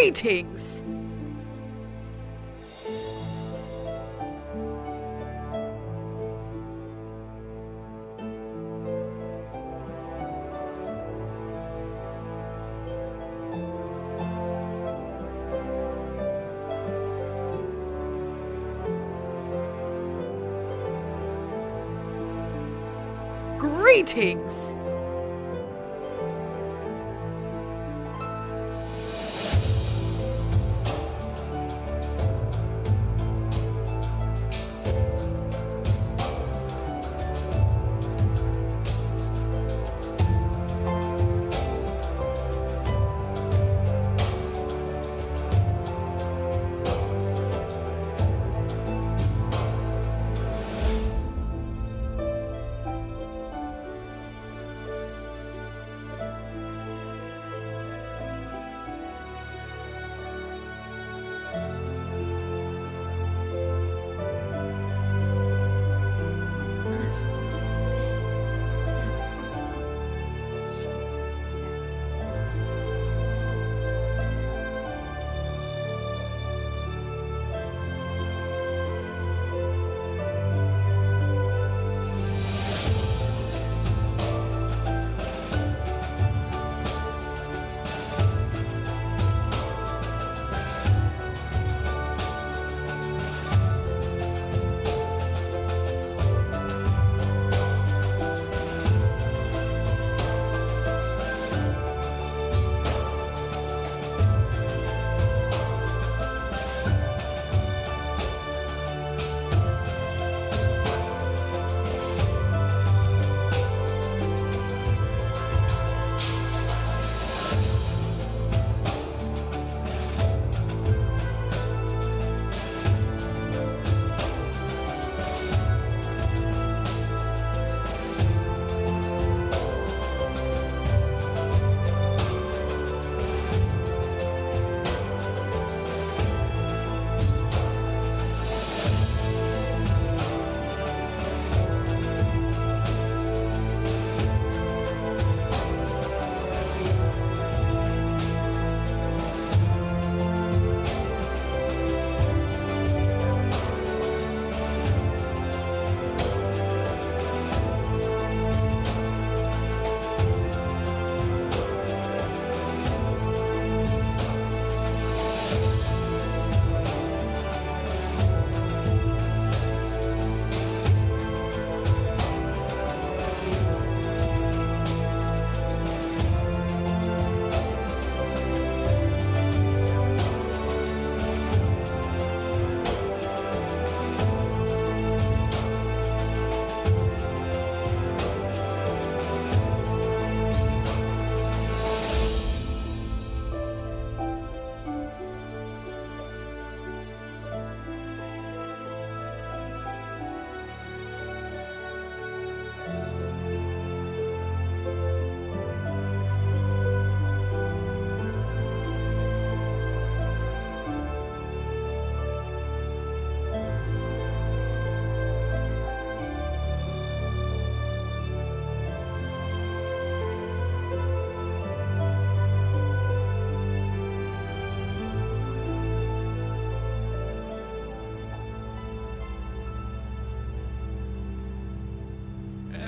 Greetings! Greetings!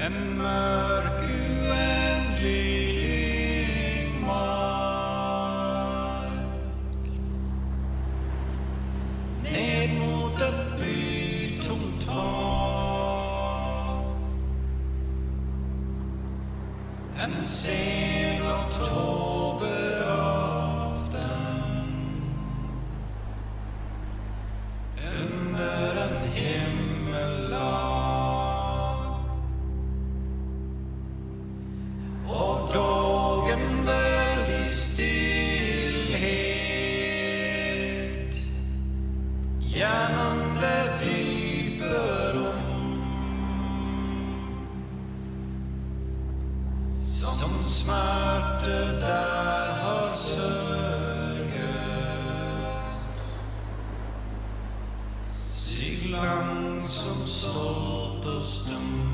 En mörk oändlig mark ned mot ett blytomt hav. En sen oktoberafton under en himmellag. Och dagen väl i stillhet genom det djupa rum som smärta där har sörgit sig långsamt stolt och stum.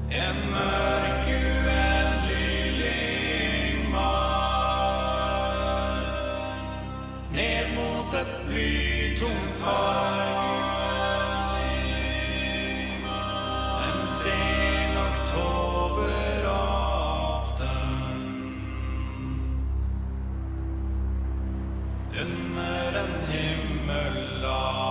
En mörk uändlig lingmar ned mot ett blytomt hav. En sen oktoberafton under en himmellag.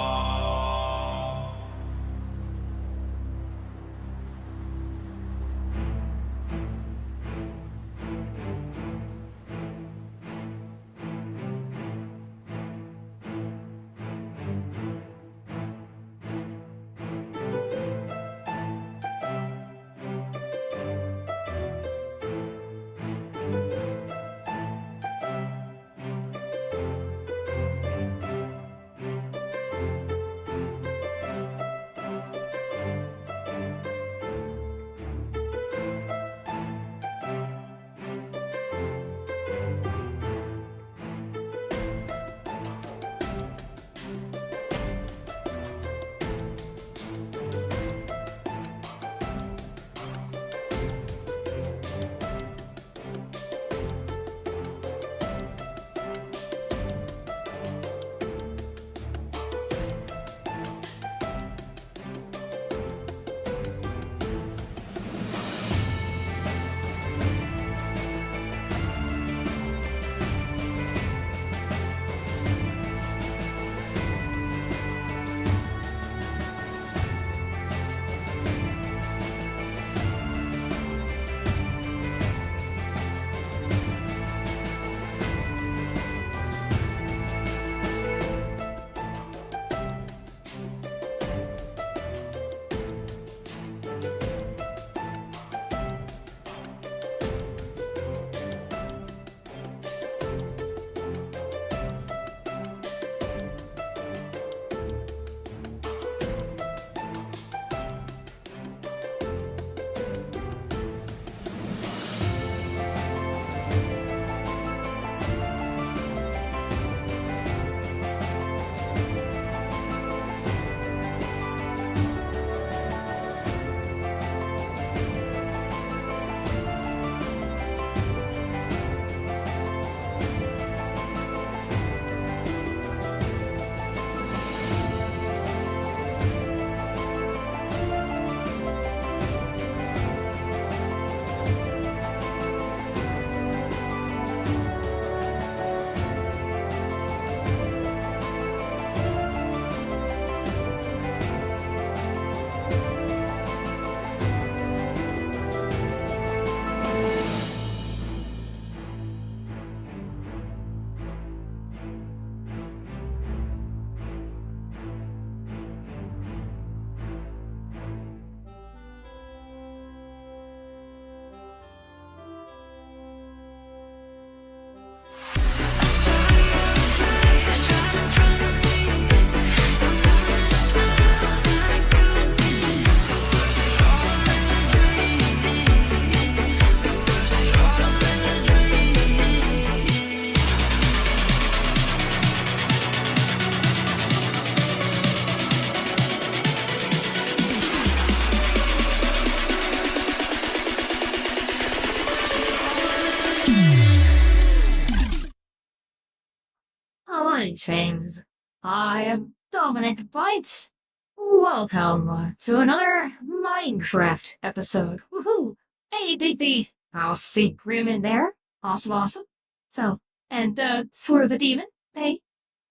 Greetings. I am Dominic Bytes. Welcome to another Minecraft episode. Woohoo! Hey, Digby. I'll see Grim in there. Awesome. So, and, sort of a demon. Hey.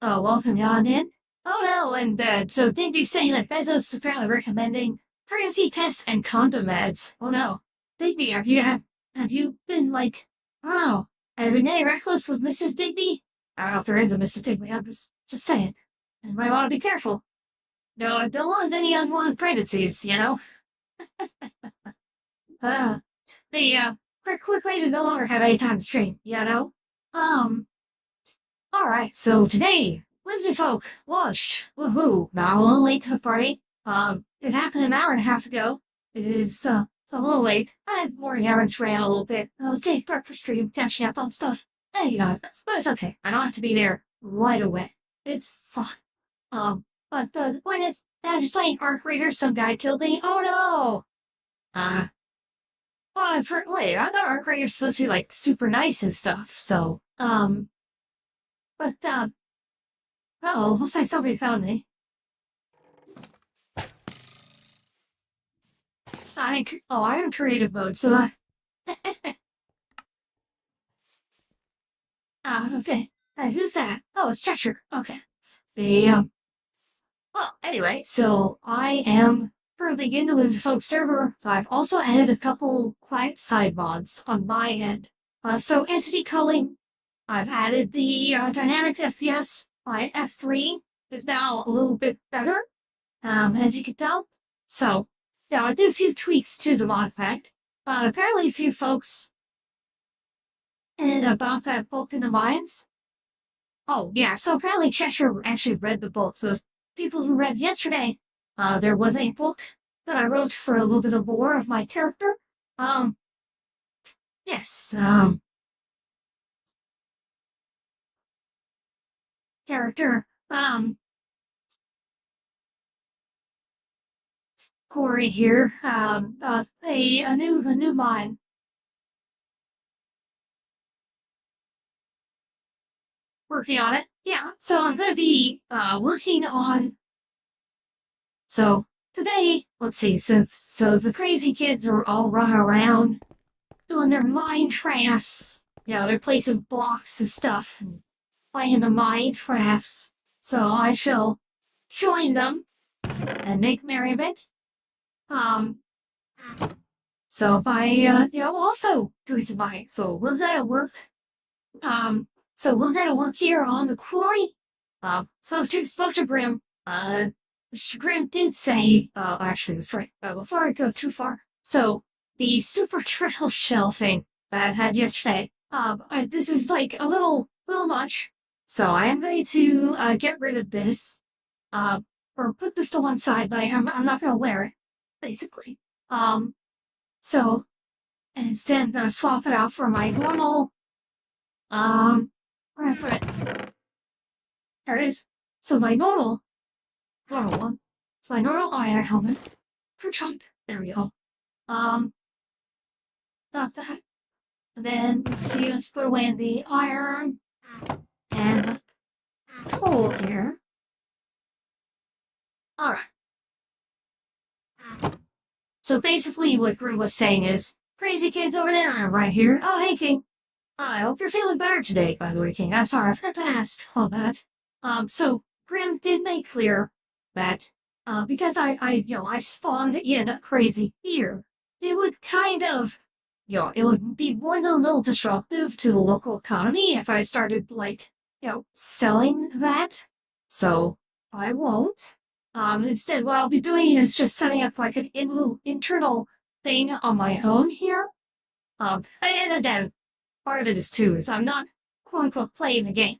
Oh, welcome on in. Oh no, and, so Digby's saying that Bezos is apparently recommending pregnancy tests and condom ads. Oh no. Digby, have you been, like, I don't know, have you been getting reckless with Mrs. Digby? I don't know if there is a Mrs. Digby, I'm just saying. You might want to be careful. No, don't want any unwanted pregnancies, you know? Quick way to no longer have any time to stream, you know? Alright, so today, Whimsifolk launched. Woohoo! Not a little late to the party. It happened an hour and a half ago. It's a little late. I had morning errands ran a little bit. I was getting breakfast stream, catching up on stuff. Hey, but it's okay. I don't have to be there right away. It's fun. But the point is, I was just playing Arc Reader, some guy killed me. Oh no! Wait, I thought our creators supposed to be, like, super nice and stuff, so, oh, looks like somebody found me. I'm in creative mode, so okay. Hey, who's that? Oh, it's Cheshire. Okay. Well, anyway, so I am currently in the Whimsifolk server, so I've also added a couple client side mods on my end. So entity culling, I've added the dynamic FPS. My F3 is now a little bit better, as you can tell. So, yeah, I did a few tweaks to the mod pack. Apparently a few folks and about that book in the mines. Oh, yeah, so apparently Cheshire actually read the book, so people who read yesterday, there was a book that I wrote for a little bit of lore of my character. Yes, character, Corey here, a new mine. Working on it. Yeah, so I'm gonna be, working on... So, today, let's see, so the crazy kids are all running around, doing their Minecrafts. You know, they're placing blocks and stuff, and playing the Minecrafts. So I shall join them and make merriment. So by, also doing some mining. So we're gonna work, here on the quarry. So to spoke to Grim, Mr. Grim did say, actually, that's right, before I go too far. So, the super trickle shell thing that I had yesterday, this is like a little much. So I am going to, get rid of this, or put this to one side, but I'm not gonna wear it, basically. So, instead I'm gonna swap it out for my normal, where I put it? There it is. So my normal one. So my normal iron helmet. For Trump. There we go. Got that. And then, let's see, let's put away the iron. And the coal here. Alright. So basically what Grim was saying is, crazy kids over there, I'm right here. Oh, hey, King. I hope you're feeling better today, by the way, King. I'm sorry, I forgot to ask all that. So Grim did make clear that, because I spawned in a crazy fear, it would kind of, it would be more than a little disruptive to the local economy if I started, like, selling that. So I won't. Instead, what I'll be doing is just setting up, like, an internal thing on my own here. And again, part of it is, too, is I'm not, quote-unquote, playing the game,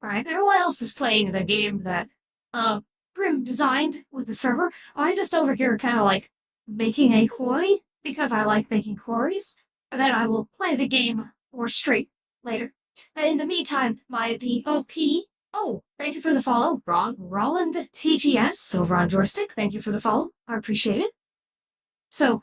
right? Everyone else is playing the game that, Grim designed with the server. I'm just over here kind of, like, making a quarry, because I like making quarries, and then I will play the game more straight later. And in the meantime, the OP... Oh, thank you for the follow, Roland TGS over on Joystick. Thank you for the follow. I appreciate it. So,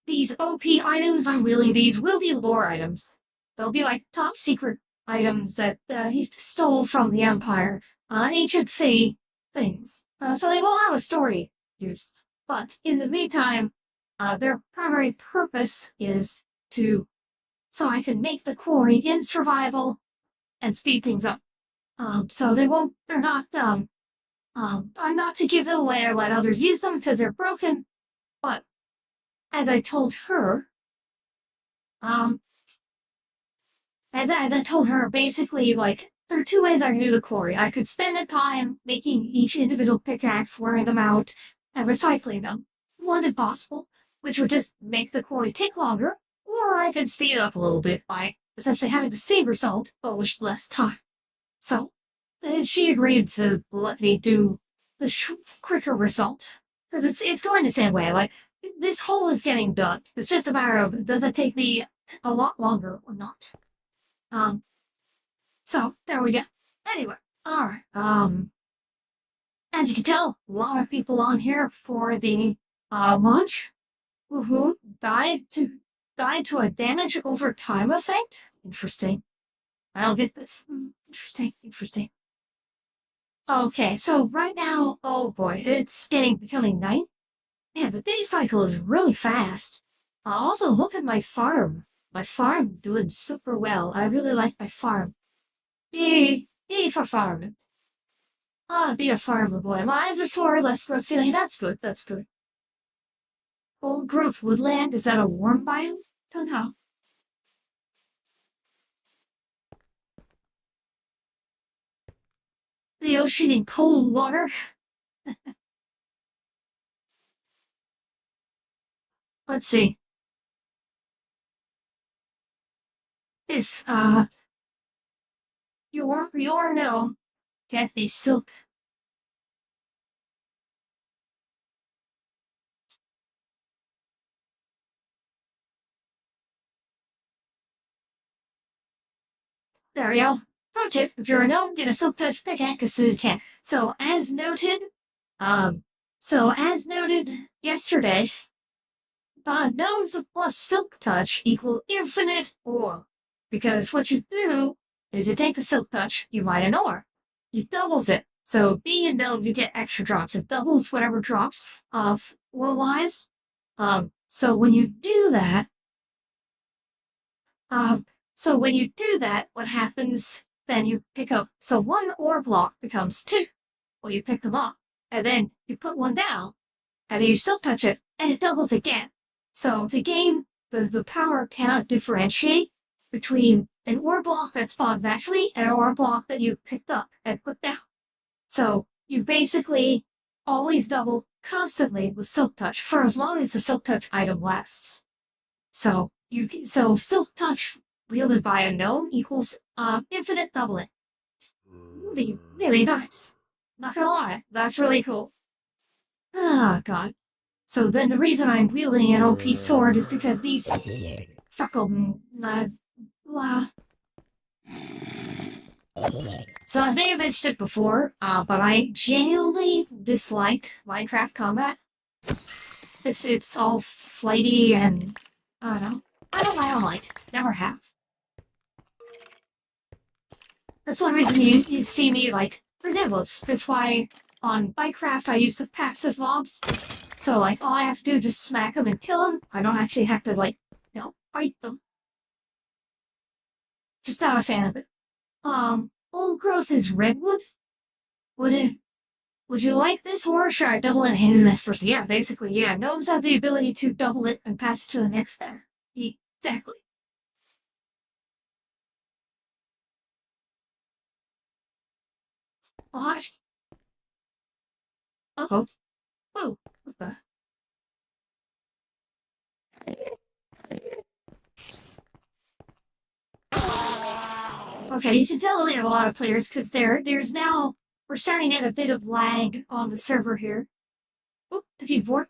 these OP items these will be lore items. They'll be like top secret items that he stole from the Empire. Ancient Fey things. So they will have a story use. But in the meantime, their primary purpose is so I can make the quarry in survival and speed things up. So they're not, I'm not to give them away or let others use them because they're broken, but as I told her, as I told her, basically, like, there are two ways I can do the quarry. I could spend the time making each individual pickaxe, wearing them out, and recycling them. One if possible, which would just make the quarry take longer, or I could speed it up a little bit by essentially having the same result, but with less time. So, she agreed to let me do the quicker result. Because it's going the same way, like, this hole is getting done. It's just a matter of, does it take me a lot longer or not? So, there we go. Anyway, alright, as you can tell, a lot of people on here for the, launch. Woohoo, Dlive guide to a damage over time effect? Interesting. I don't get this. Interesting. Okay, so right now, oh boy, it's becoming night. Yeah, the day cycle is really fast. Also, look at my farm. My farm doing super well. I really like my farm. Yay for farming. Be a farmer boy. My eyes are sore, less gross feeling. That's good. Old growth woodland, is that a warm biome? Don't know. The ocean in cold water. Let's see. If, your no. Deathly silk. There we go. Pro tip, if you're a gnome, get a silk touch pickaxe as soon as you can. So as noted yesterday, gnomes plus silk touch equal infinite ore. Because what you do is you take the silk touch, you mine an ore. It doubles it. So being a gnome, you get extra drops. It doubles whatever drops of ore-wise. So when you do that, what happens, then you pick up, so one ore block becomes two. Well, you pick them up, and then you put one down, and then you silk touch it, and it doubles again. So the game, the power cannot differentiate between an ore block that spawns naturally and an ore block that you picked up and put down. So you basically always double constantly with silk touch for as long as the silk touch item lasts. So silk touch wielded by a gnome equals infinite doubling. Really nice. Not gonna lie, that's really cool. Ah, god. So then the reason I'm wielding an OP sword is because these So I may have mentioned it before, but I genuinely dislike Minecraft combat. It's all flighty and I don't know. I don't like it. Never have. That's one reason you see me, like, for example, it's why on Minecraft I use the passive mobs. So, like, all I have to do is just smack them and kill them. I don't actually have to, like, fight them. Just not a fan of it. Old growth is redwood? Would you like this, or should I double it and hand this first? Yeah, basically, yeah. Gnomes have the ability to double it and pass it to the next there. Exactly. What? Uh-oh. Whoa, what the? Okay, you can tell we have a lot of players, because we're starting to get a bit of lag on the server here. Oop, did you vorp?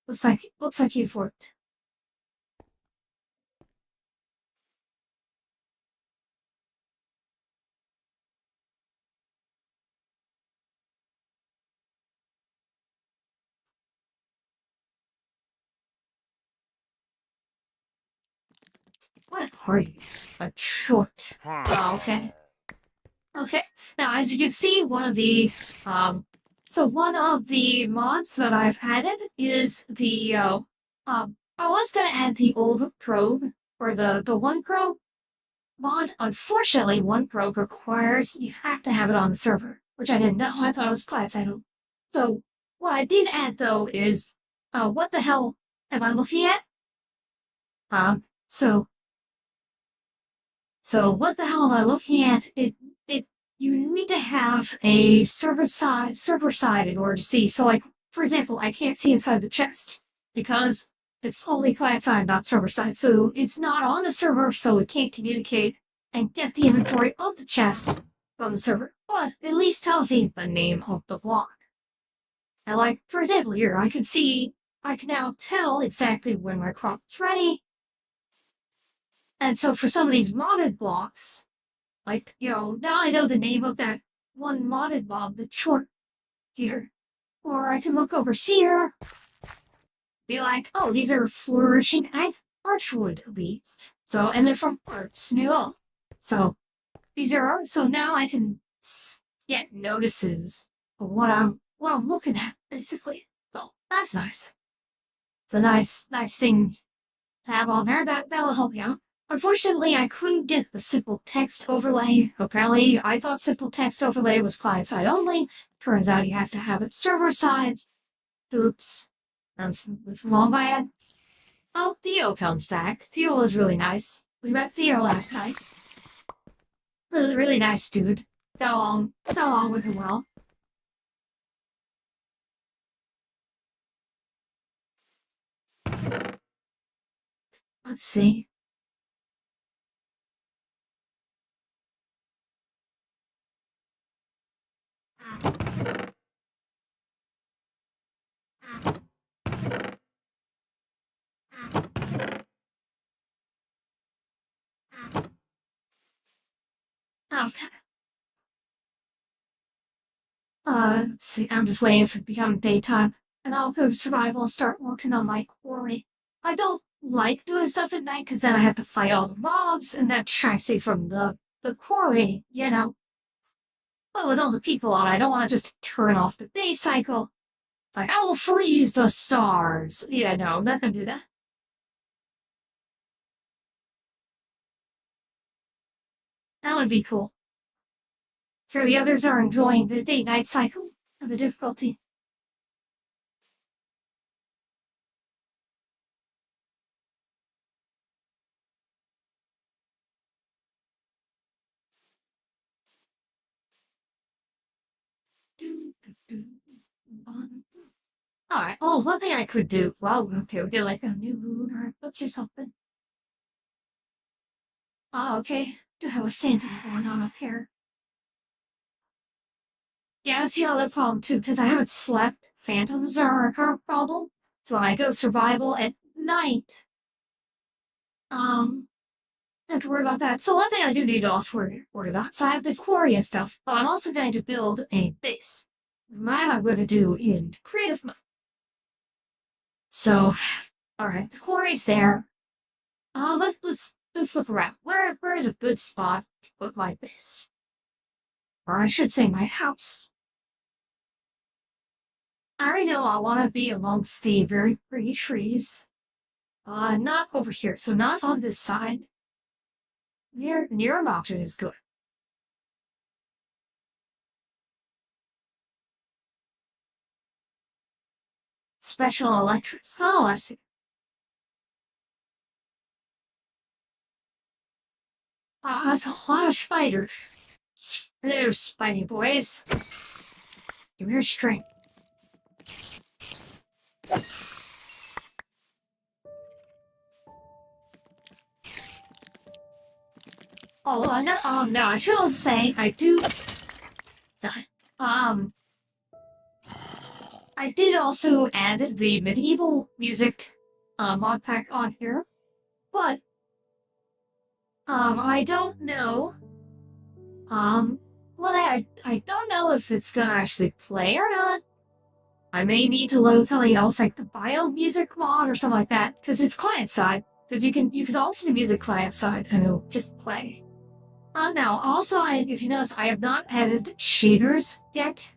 Looks like you vorped. What are you? A short. Oh, okay. Okay. Now, as you can see, one of the mods that I've added is the, I was gonna add the old probe, or the one probe mod. Unfortunately, one probe requires you have to have it on the server, which I didn't know. I thought it was class item. So, what I did add, though, is, what the hell am I looking at? So what the hell am I looking at? You need to have a server side in order to see. So, like, for example, I can't see inside the chest because it's only client side, not server side. So it's not on the server, so it can't communicate and get the inventory of the chest from the server. But at least tells me the name of the block. And, like, for example, here I can now tell exactly when my crop is ready. And so for some of these modded blocks, like, now I know the name of that one modded mob that's short here. Or I can look over here, be like, oh, these are flourishing archwood leaves. So, and they're from arts new. So, these are art, so now I can get notices of what I'm looking at, basically. So, that's nice. It's a nice thing to have on there. That will help you out. Unfortunately, I couldn't get the simple text overlay. Apparently, I thought simple text overlay was client-side only. Turns out you have to have it server-side. Oops. That's wrong my head. Oh, Theo comes back. Theo was really nice. We met Theo last night. Really nice dude. Got along with him well. Let's see. Okay. Let's see, I'm just waiting for it to become daytime, and I'll go to survival and start working on my quarry. I don't like doing stuff at night, because then I have to fight all the mobs, and that distracts me from the quarry, you know. But with all the people on, I don't want to just turn off the day cycle. It's like, I will freeze the stars. Yeah, no, I'm not gonna do that. That would be cool. Sure, the others are enjoying the day-night cycle of the difficulty. Alright, oh, one thing I could do, well, okay, we get like a new lunar eclipse or something. Oh, okay, do have a Santa going on up here. Yeah, that's the other problem too, because I haven't slept. Phantoms are a problem. So when I go survival at night, I have to worry about that. So one thing I do need to also worry about, so I have the quarry and stuff, but I'm also going to build a base. Mine I'm going to do in creative mode. So, alright, the quarry's there. Let's look around. Where is a good spot to put my base? Or I should say my house. I already know I want to be amongst the very pretty trees. Not over here, so not on this side. Near a mountain is good. Special electrics. Oh, I see. That's a lot of spiders. Hello, Spidey boys. Give me your strength. Oh, no, I should also say, I did also add the medieval music, mod pack on here, but, I don't know, well, I don't know if it's gonna actually play or not. I may need to load something else, like the bio music mod or something like that, because it's client-side. Because you can alter the music client-side, and it'll just play. Now, also, if you notice, I have not added shaders yet.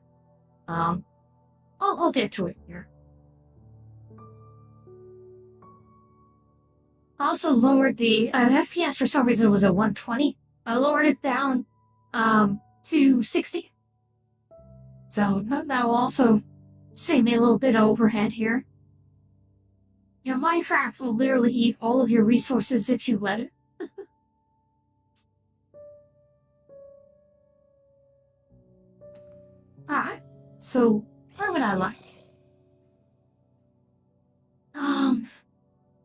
I'll get to it here. I also lowered the FPS for some reason was at 120. I lowered it down, to 60. So, that will also save me a little bit of overhead here. Yeah, Minecraft will literally eat all of your resources if you let it. Alright, so where would I like?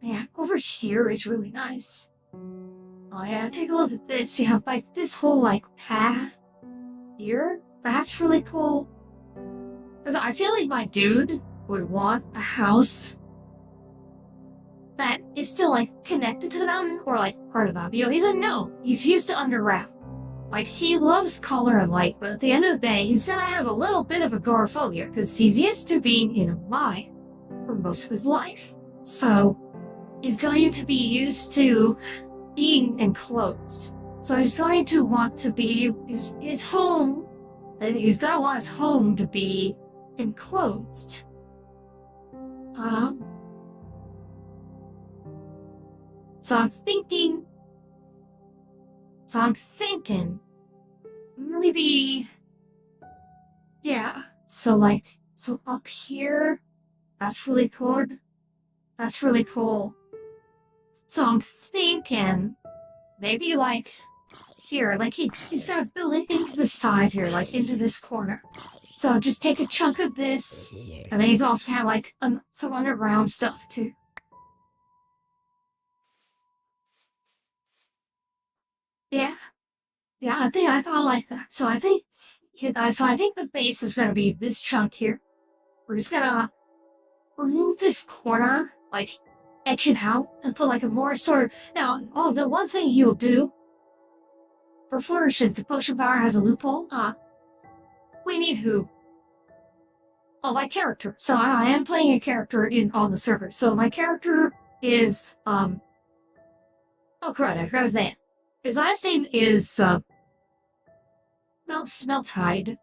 Man, over here is really nice. Oh yeah, take a look at this. You have like this whole like path here. That's really cool. Because I feel like my dude would want a house that is still like connected to the mountain or like part of the mountain. You know, he's like, no, he's used to underground. Like, he loves color and light, but at the end of the day, he's gonna have a little bit of agoraphobia, because he's used to being in a mine for most of his life. So, is going to be used to being enclosed. So he's going to want to be his home. He's gonna want his home to be enclosed. So I'm thinking. Maybe. Yeah. So up here, that's really cool. That's really cool. So I'm thinking, maybe here, he's gotta build it into the side here, into this corner. So just take a chunk of this, and then he's also have some underground stuff too. Yeah, I think I thought like that. So I think the base is gonna be this chunk here. We're just gonna remove this corner, etch it out, and put a more sort of. Now, the one thing he'll do for flourishes, the potion power has a loophole. We need who? Oh, my character. So I am playing a character on the server. So my character is oh crud, I forgot his name. His last name is Smeltide.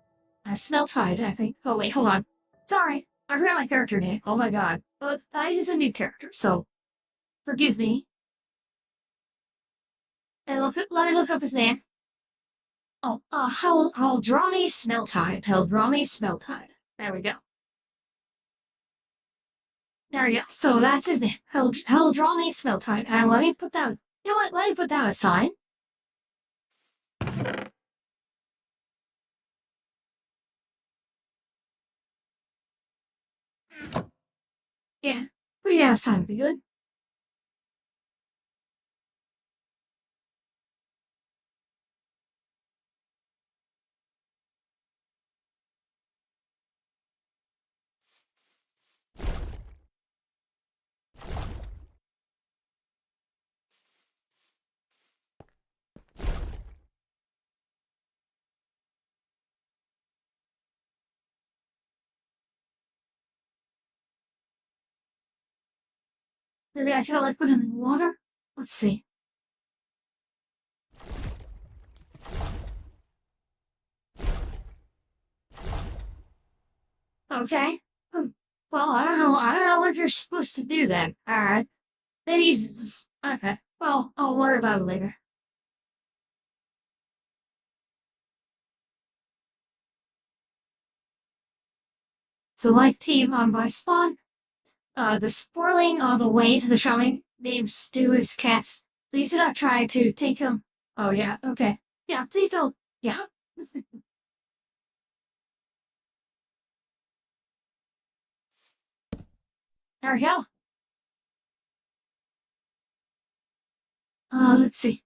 Smeltide, I think. Oh wait, hold on. Sorry, I forgot my character name. Oh my god. But that is a new character, so forgive me. And let me look up his name. Oh, Haldrami Smeltide. Haldrami Smeltide. There we go. There we go. So that's his name. Haldrami Smeltide. And let me put that. You know what? Let me put that aside. Yeah. Put that aside would be good. Maybe I should put him in water? Let's see. Okay. Well, I don't know what you're supposed to do then. Alright. Then he's... Okay. Well, I'll worry about it later. So team by spawn, the spoiling on the way to the shrine named Stu is cats. Please do not try to take him. Oh yeah, okay. Yeah, please don't. Yeah. There we go. Let's see.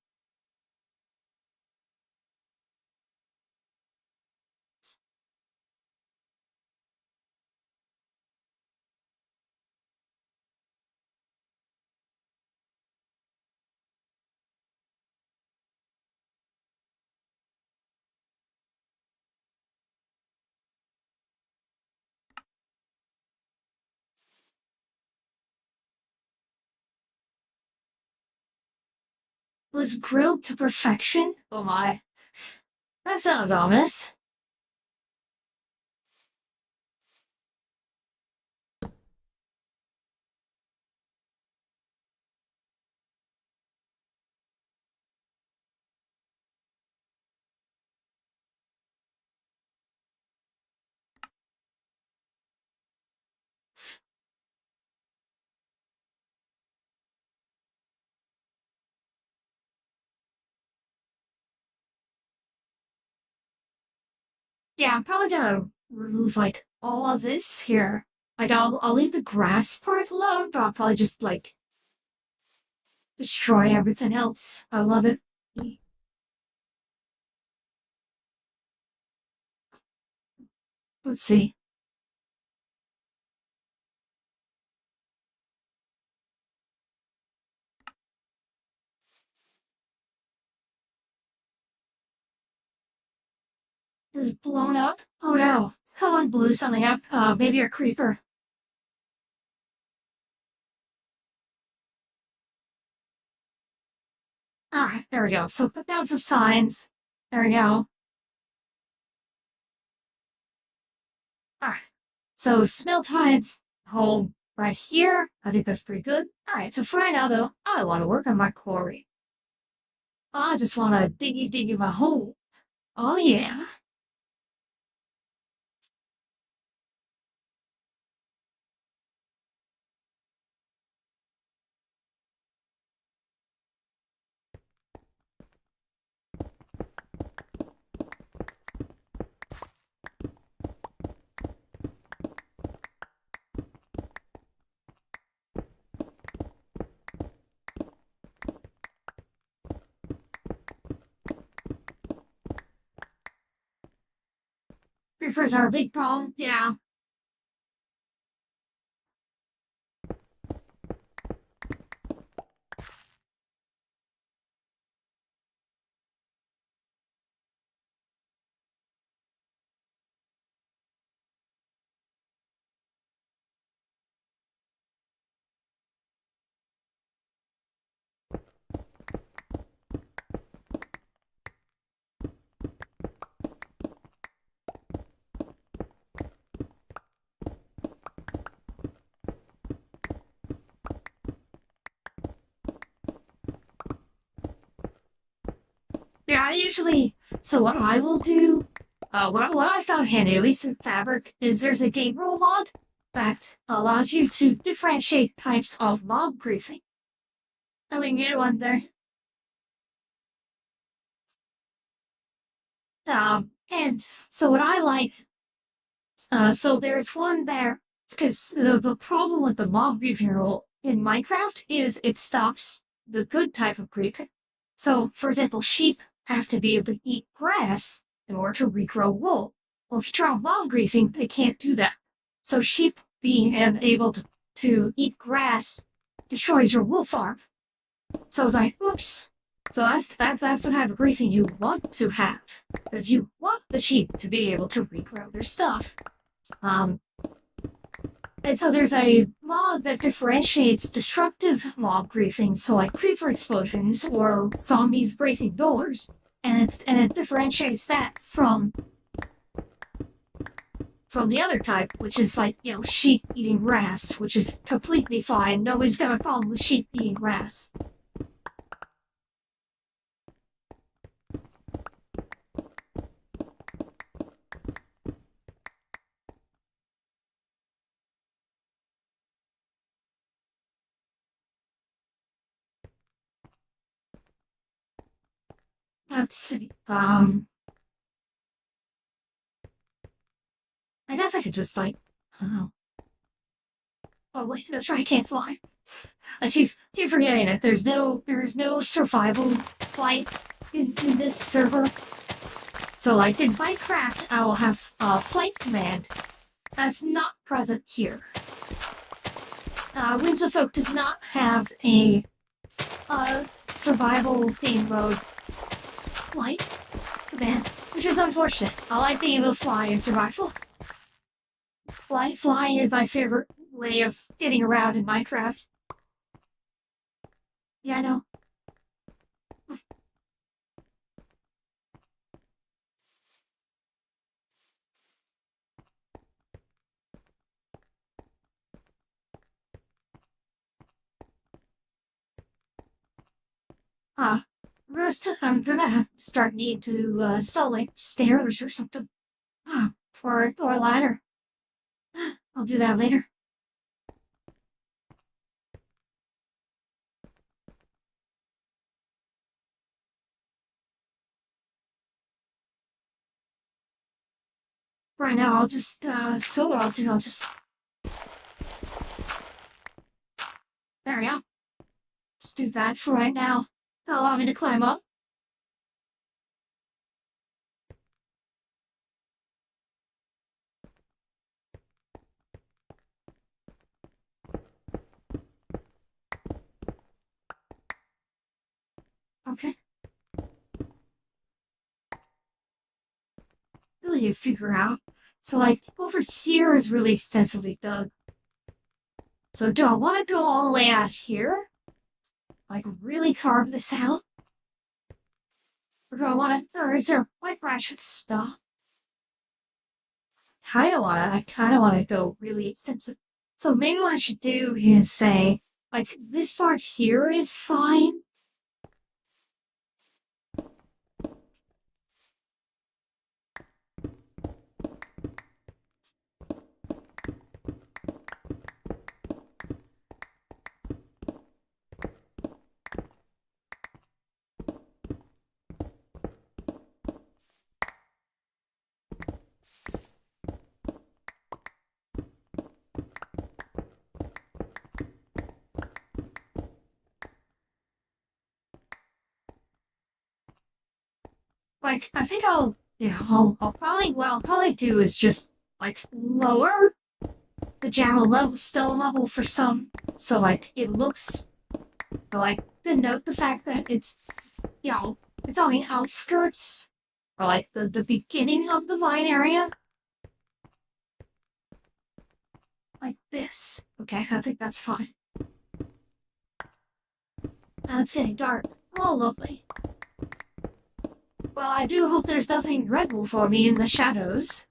Was grilled to perfection? Oh my. That sounds ominous. Yeah, I'm probably gonna remove all of this here. I'll leave the grass part alone, but I'll probably just destroy everything else. I love it. Let's see. Is it blown up? Oh no. Someone blew something up. Maybe a creeper. Alright, there we go. So put down some signs. There we go. Alright. So smell tides hold right here. I think that's pretty good. Alright, so for right now though, I want to work on my quarry. I just want to diggy my hole. Oh yeah. Creepers are a big problem. Yeah. Yeah, so what I will do, what I found handy, at least in Fabric, is there's a game rule mod that allows you to differentiate types of mob griefing. And we can get one there. And so what I like, so there's one there, because the problem with the mob griefing rule in Minecraft is it stops the good type of griefing. So, for example, sheep have to be able to eat grass in order to regrow wool. Well, if you try mob griefing, they can't do that. So sheep being able to eat grass destroys your wool farm. So it's like, oops. So that's the kind of griefing you want to have, because you want the sheep to be able to regrow their stuff. And so there's a mod that differentiates destructive mob griefing, so like creeper explosions or zombies breaking doors, and it differentiates that from the other type, which is like, sheep eating grass, which is completely fine. Nobody's got a problem with sheep eating grass. Let's see. I guess I could just I don't know. Oh wait, that's right, I can't fly. I keep forgetting it. There's no survival flight in this server. So like in Minecraft, I will have a flight command that's not present here. Whimsifolk does not have a survival game mode flight command, which is unfortunate. I like being able to fly in survival. Flying is my favorite way of getting around in Minecraft. Yeah, I know. I'm gonna start needing to install like stairs or something. Or a ladder. I'll do that later. Right now, I'll just, I'll just... There we go. Just do that for right now. That'll allow me to climb up. Okay. Really to figure out. So, like, over here is really extensively dug. So do I want to go all the way out here? Like, really carve this out? Or do I want to, or is there, like, where I should stop? I kinda wanna go really extensive. So maybe what I should do is say, like, this part here is fine. Like, I think I'll probably, what I'll probably do is just, like, lower the general level, stone level for some, so, like, it looks, like, denote the fact that it's, it's on the outskirts, or, like, the beginning of the vine area. Like this. Okay, I think that's fine. Now it's getting dark. Oh, lovely. Well, I do hope there's nothing dreadful for me in the shadows.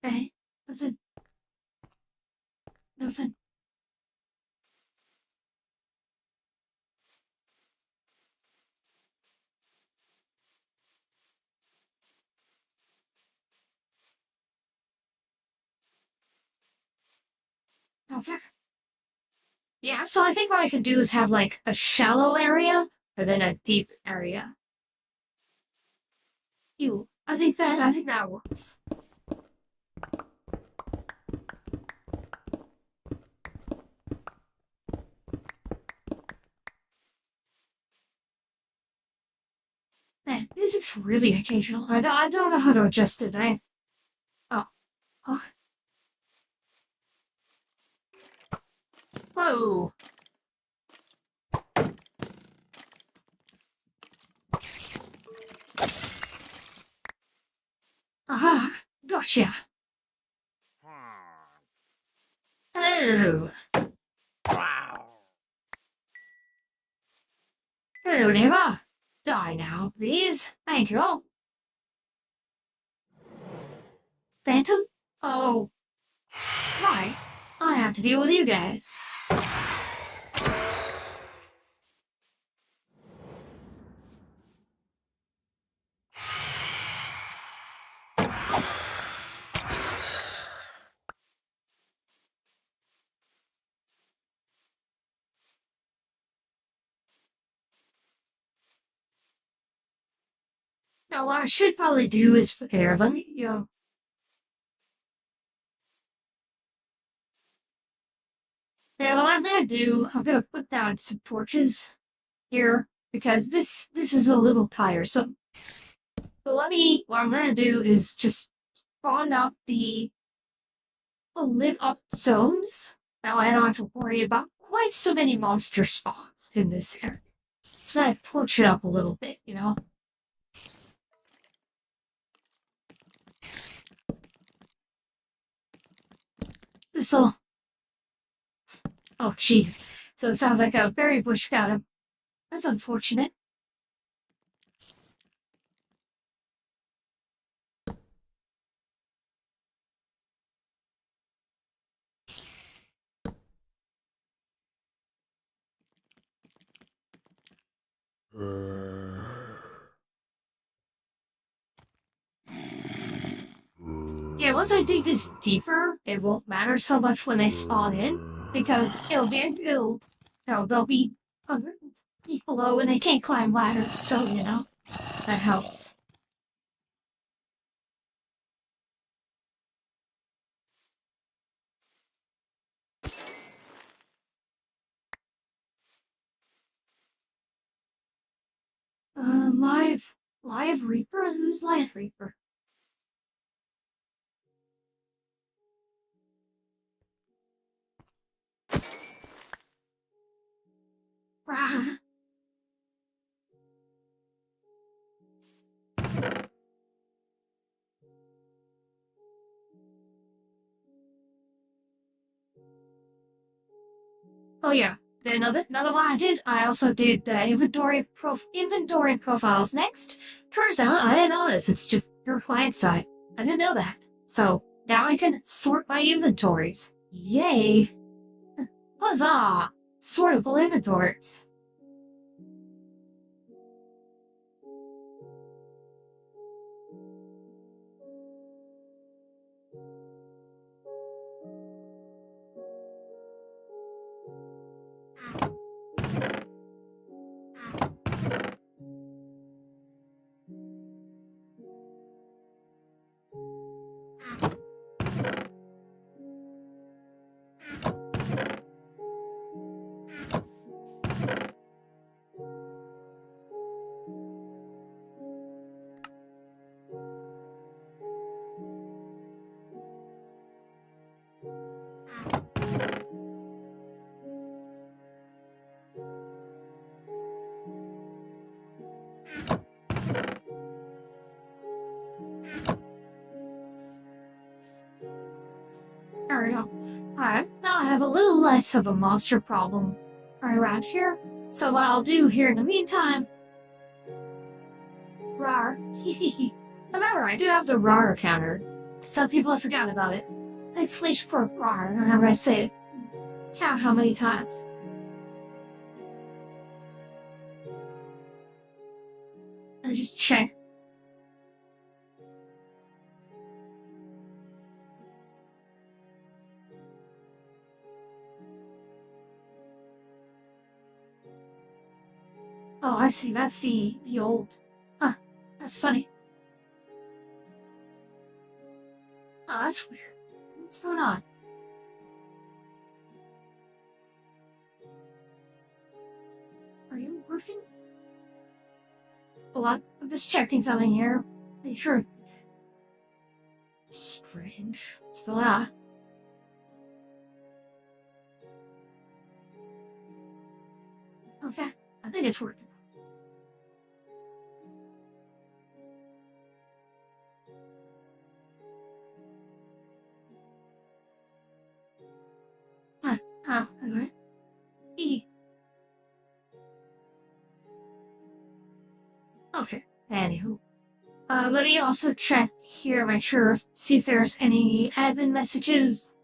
Okay, nothing. Nothing. Okay. Yeah, so I think what I can do is have, like, a shallow area, and then a deep area. I think that works. Man, this is really occasional. I don't know how to adjust it. Oh. Oh. Whoa. Aha, gotcha. Hello. Hello, neighbor. Die now, please. Thank you. Phantom? Oh. Right. I have to deal with you guys. Now, what I should probably do is prepare them, Yeah, what I'm gonna do, I'm gonna put down some torches here, because this is a little tiresome. So what I'm gonna do is just spawn out the lit up zones. Now I don't have to worry about quite so many monster spawns in this area. So I torch it up a little bit, This'll... Oh, jeez. So it sounds like a berry bush got him. That's unfortunate. Yeah, once I dig this deeper, it won't matter so much when they spawn in, because they'll be deep below and they can't climb ladders, so, that helps. Live Reaper? Who's Live Reaper? Rah. Oh yeah. Then another one I did, I also did the inventory profiles next. Turns out I didn't know this, it's just your client side. I didn't know that. So now I can sort my inventories. Yay! Huzzah! Sortable inventories. There we go. Alright, now I have a little less of a monster problem around here. So what I'll do here in the meantime... Rar. Remember, I do have the rar counter. Some people have forgotten about it. It's slash for rar, however I say it. Count how many times. I just check. Oh, I see. That's the old. Huh. That's funny. Oh, that's weird. What's going on? Are you roofing? Hold on. I'm just checking something here. Make sure. Strange. What's going on? Okay. I think it's working. Alright. E. Okay. Anywho. Let me also check here, make sure, see if there's any admin messages.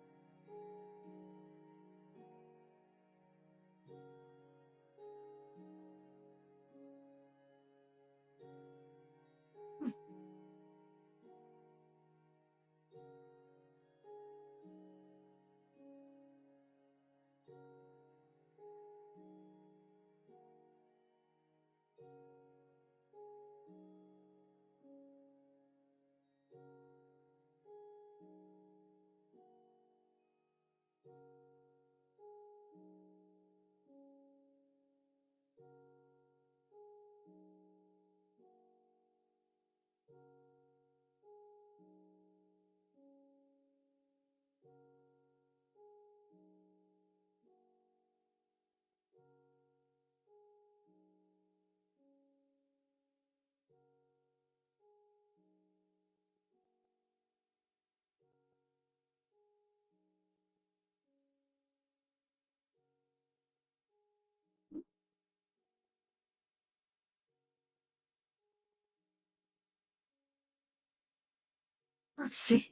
Let's see.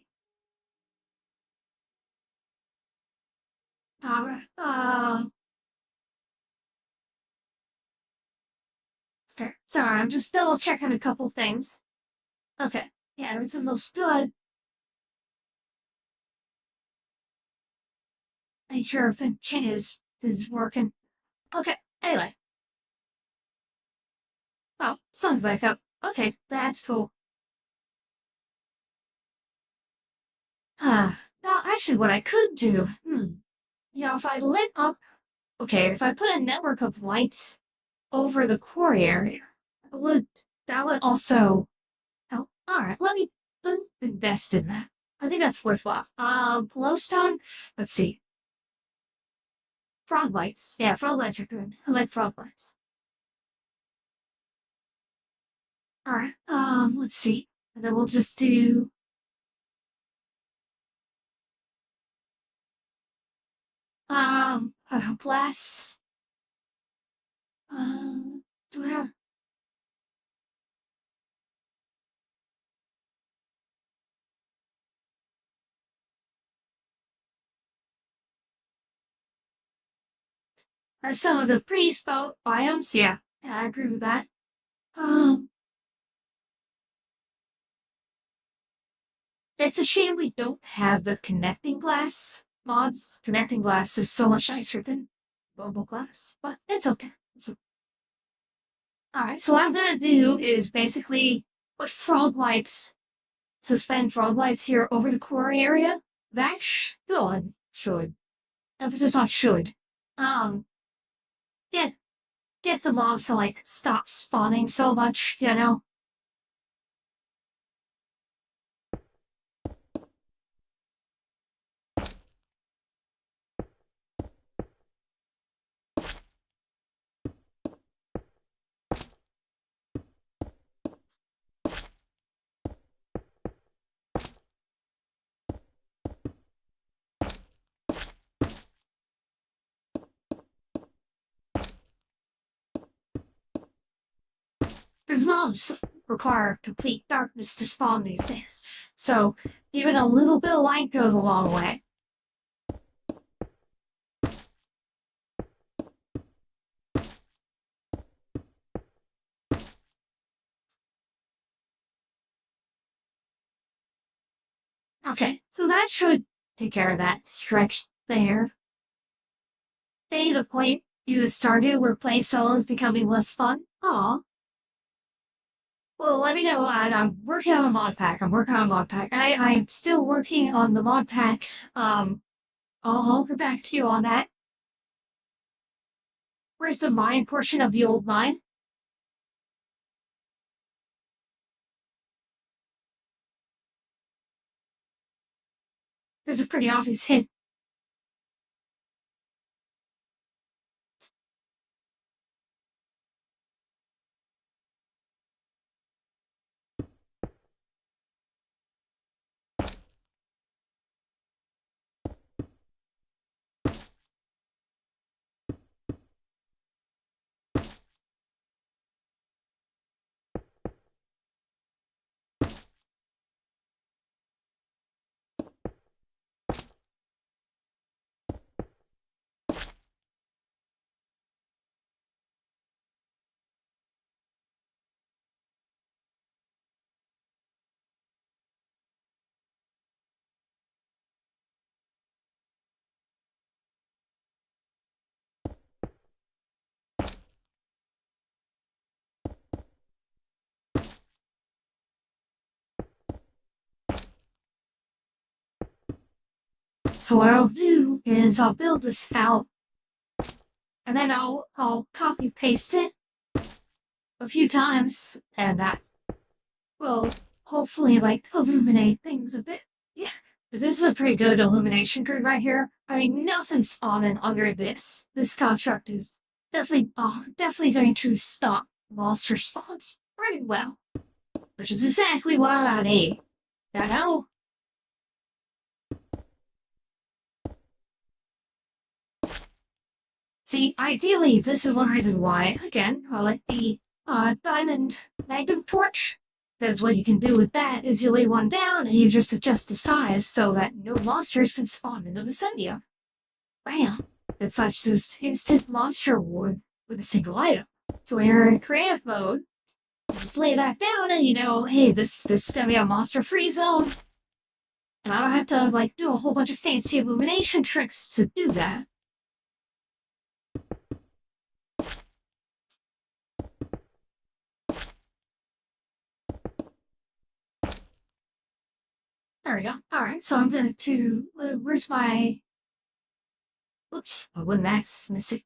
Alright, okay, sorry, I'm just double checking a couple things. Okay, yeah, everything looks good. Make sure everything is working. Okay, anyway. Oh, sun's back up. Okay, that's cool. Now actually what I could do, you know, if I lit up, okay, if I put a network of lights over the quarry area, that would also help. Alright, let me invest in that. I think that's worthwhile. Glowstone, let's see. Frog lights. Yeah, frog lights are good. I like frog lights. Alright, let's see. And then we'll just do... glass. Do I have? Some of the pre-spout biomes, yeah, I agree with that. It's a shame we don't have the connecting glass mods. Connecting glass is so much nicer than normal glass, but it's okay. Alright, so what I'm gonna do is basically put frog lights, suspend frog lights here over the quarry area. That should, emphasis on should, um, get the mobs to like stop spawning so much, you know? Because mobs require complete darkness to spawn these days, so even a little bit of light goes a long way. Okay, so that should take care of that stretch there. Say the point you started where playing solo is becoming less fun? Aw. Well, let me know. I'm working on a mod pack. I'm still working on the mod pack. I'll get back to you on that. Where's the mine portion of the old mine? There's a pretty obvious hint. So what I'll do is I'll build this out, and then I'll copy paste it a few times, and that will hopefully like illuminate things a bit. Yeah, because this is a pretty good illumination grid right here. I mean, nothing's spawning under this. This construct is definitely going to stop monster spawns pretty well, which is exactly what I need. I know. See, ideally, this is one reason why, again, I like the diamond negative torch. Because what you can do with that is you lay one down and you just adjust the size so that no monsters can spawn in the vicinity. Bam! It's such just instant monster ward with a single item. So when you're in creative mode, you just lay that down and you know, hey, this is gonna be a monster-free zone. And I don't have to, like, do a whole bunch of fancy illumination tricks to do that. There we go. Alright, so I'm gonna where's my... Oops, my wooden axe is missing.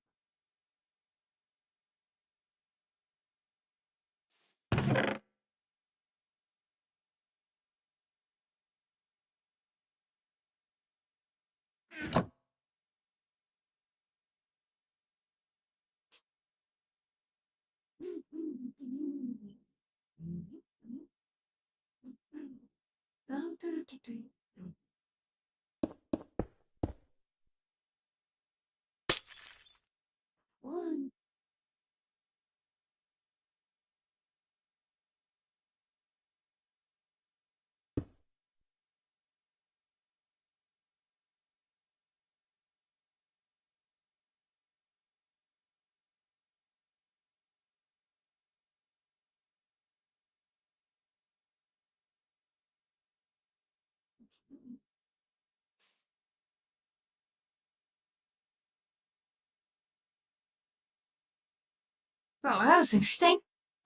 Oh, that was interesting.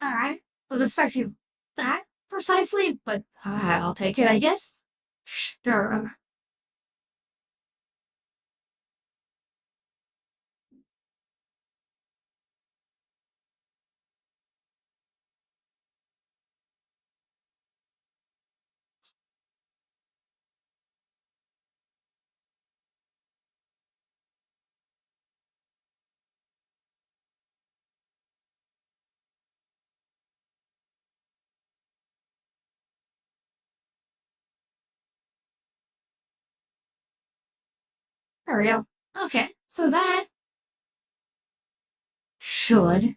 Alright. Well, expect you that precisely, but I'll take it, I guess. Sure. There we go. Okay, so that should.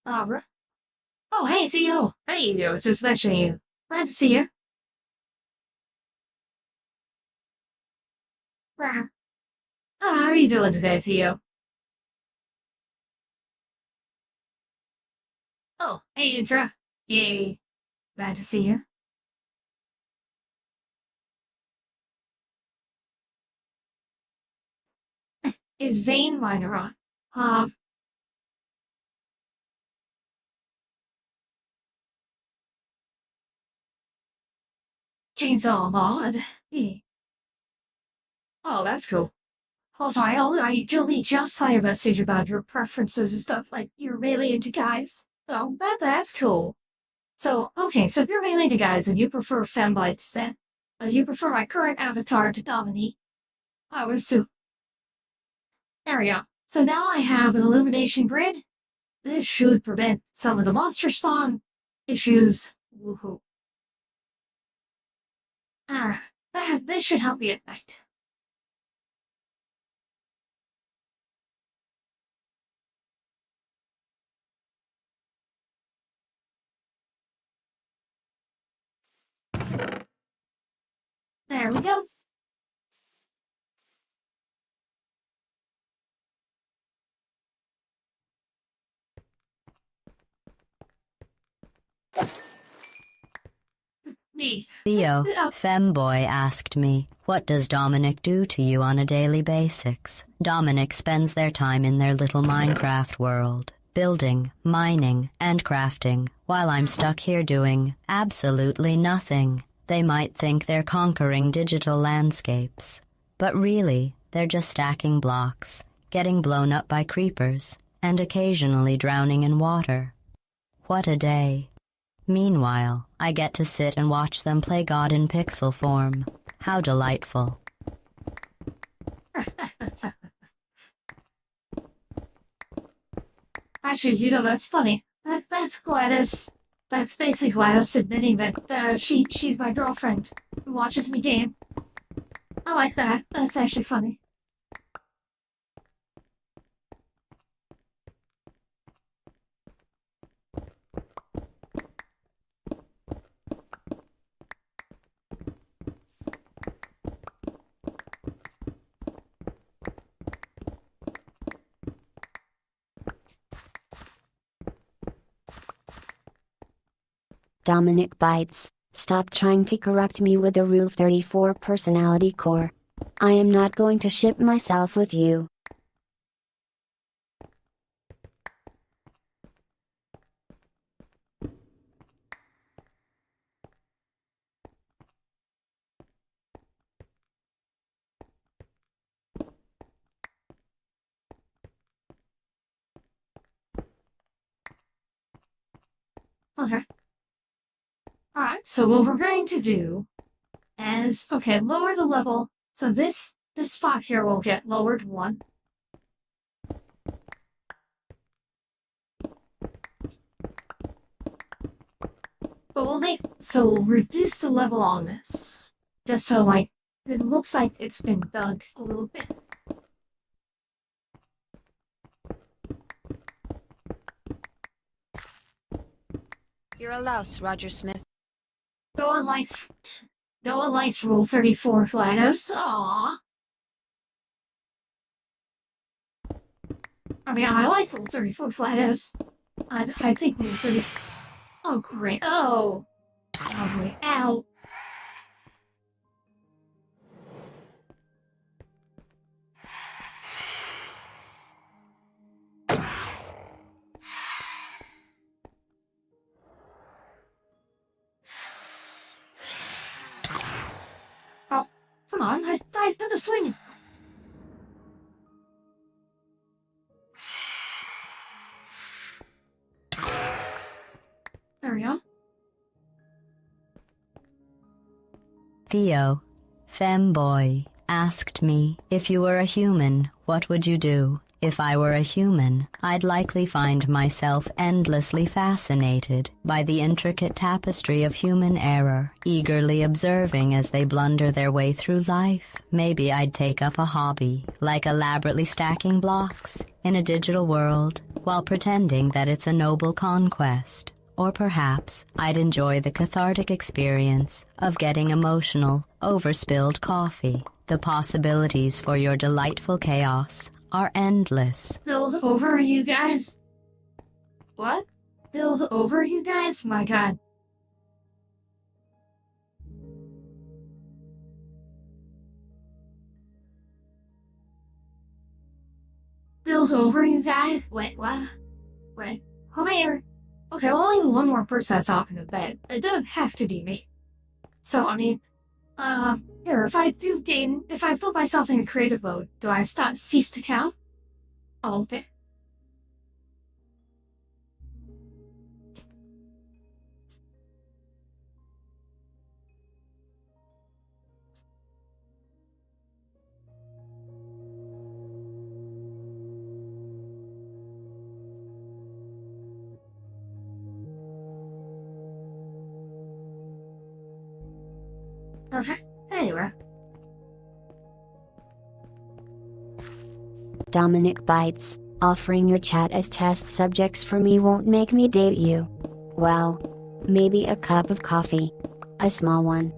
Right. Oh, hey, CEO. Hey, it's especially you. Glad to see you. Rah. Oh, how are you doing today, Theo? Oh, hey, Intra. Yay. Glad to see you. Is Vane minor on? Chainsaw mod. Yeah. Oh, that's cool. Also, I only just saw your message about your preferences and stuff, like you're really into guys. Oh, that's cool. So, okay, so if you're really into guys and you prefer fembites, then you prefer my current avatar to Dominic. I was so there we go. So now I have an illumination grid. This should prevent some of the monster spawn issues. Woohoo. This should help me at night. There we go. Me. Theo, Femboy asked me, what does Dominic do to you on a daily basis? Dominic spends their time in their little Minecraft world, building, mining, and crafting, while I'm stuck here doing absolutely nothing. They might think they're conquering digital landscapes, but really, they're just stacking blocks, getting blown up by creepers, and occasionally drowning in water. What a day. Meanwhile, I get to sit and watch them play God in pixel form. How delightful. Actually, that's funny. That's Gladys. That's basically Gladys admitting that she's my girlfriend who watches me game. I like that. That's actually funny. Dominic Bytes, stop trying to corrupt me with the Rule 34 personality core. I am not going to ship myself with you. Okay. Alright, so what we're going to do is, okay, lower the level. So this spot here will get lowered 1. But we'll reduce the level on this. Just so, like, it looks like it's been dug a little bit. You're a louse, Roger Smith. No one likes Rule 34 Flanos. Aww. I mean, I like Rule 34 Flanos. I think Rule 34... Oh, great. Oh. Lovely. Ow. Oh, come on. I've done the swing. There we go. Theo, femboy, asked me, if you were a human, what would you do? If I were a human, I'd likely find myself endlessly fascinated by the intricate tapestry of human error, eagerly observing as they blunder their way through life. Maybe I'd take up a hobby, like elaborately stacking blocks in a digital world, while pretending that it's a noble conquest. Or perhaps I'd enjoy the cathartic experience of getting emotional over spilled coffee. The possibilities for your delightful chaos are endless. Build over, you guys. What? Build over, you guys? My god. Build over, you guys? Wait, what? Wait, come here. Okay, well, only one more person is talking to bed. It doesn't have to be me. So, I mean, here, if I put myself in a creative mode, do I cease to count? Oh, okay. Okay, anyway. Dominic Bytes, offering your chat as test subjects for me won't make me date you. Well, maybe a cup of coffee. A small one.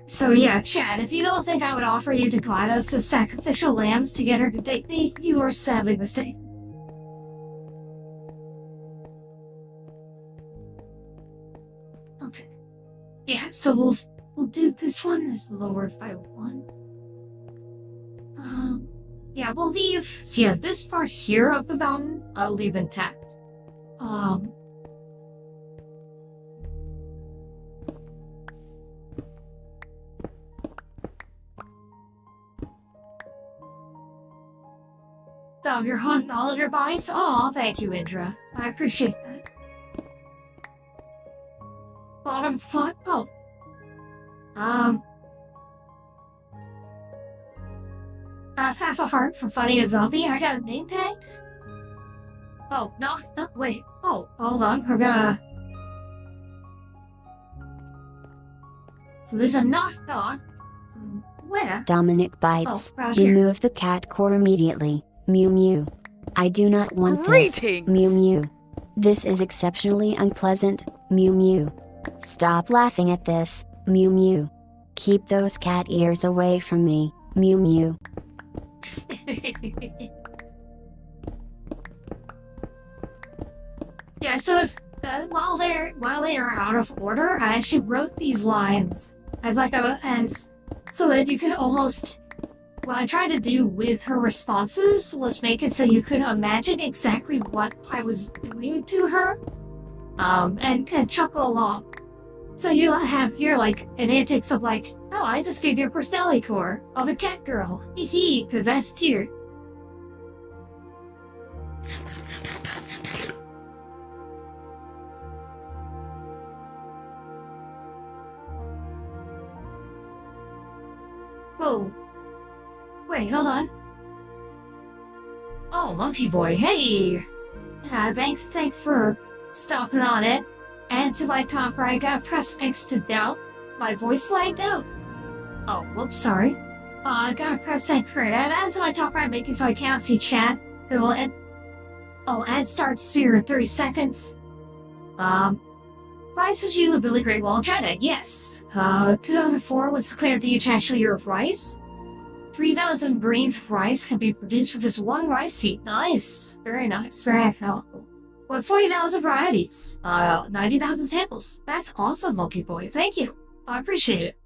So yeah, Chad, if you don't think I would offer you to GLaDOS as sacrificial lambs to get her to date me, you are sadly mistaken. Okay. Yeah, so we'll do this one as lowered by 1. Yeah, we'll leave... So yeah, this part here of the mountain, I'll leave intact. Oh, you're hunting all of your bodies? Aw, thank you, Indra. I appreciate that. Bottom slot? Oh. I have half a heart for fighting a zombie. I got a name tag? Oh, no, wait. Oh, hold on. We're gonna... So there's a knock. Where? Dominic Bytes, Oh, right here. remove the cat core immediately. Mew mew. I do not want Greetings. this. Mew mew. This is exceptionally unpleasant. Mew mew. Stop laughing at this. Mew mew. Keep those cat ears away from me. Mew mew. Yeah, so if while they are out of order, I actually wrote these lines as so that you can almost. What I tried to do with her responses was make it so you could imagine exactly what I was doing to her, and chuckle along. So you'll have here like an antics of like, oh, I just gave you a personality core of a cat girl, hee, because that's cute. Whoa. Wait, hold on. Oh, Monkey Boy, hey! Thanks for stopping on it. And to my top right, I gotta press X to doubt. My voice lagged out. Oh, whoops, sorry. I gotta press X for it. And to my top right, making so I can't see chat. It will end. Oh, ad starts here in 30 seconds. Rice is you a Billy Great Wall of China, yes. 2004 was declared the International Year of Rice. 3,000 grains of rice can be produced with this one rice seed. Nice. Very nice. Very helpful. With 40,000 varieties. 90,000 samples. That's awesome, Monkey Boy. Thank you. I appreciate it.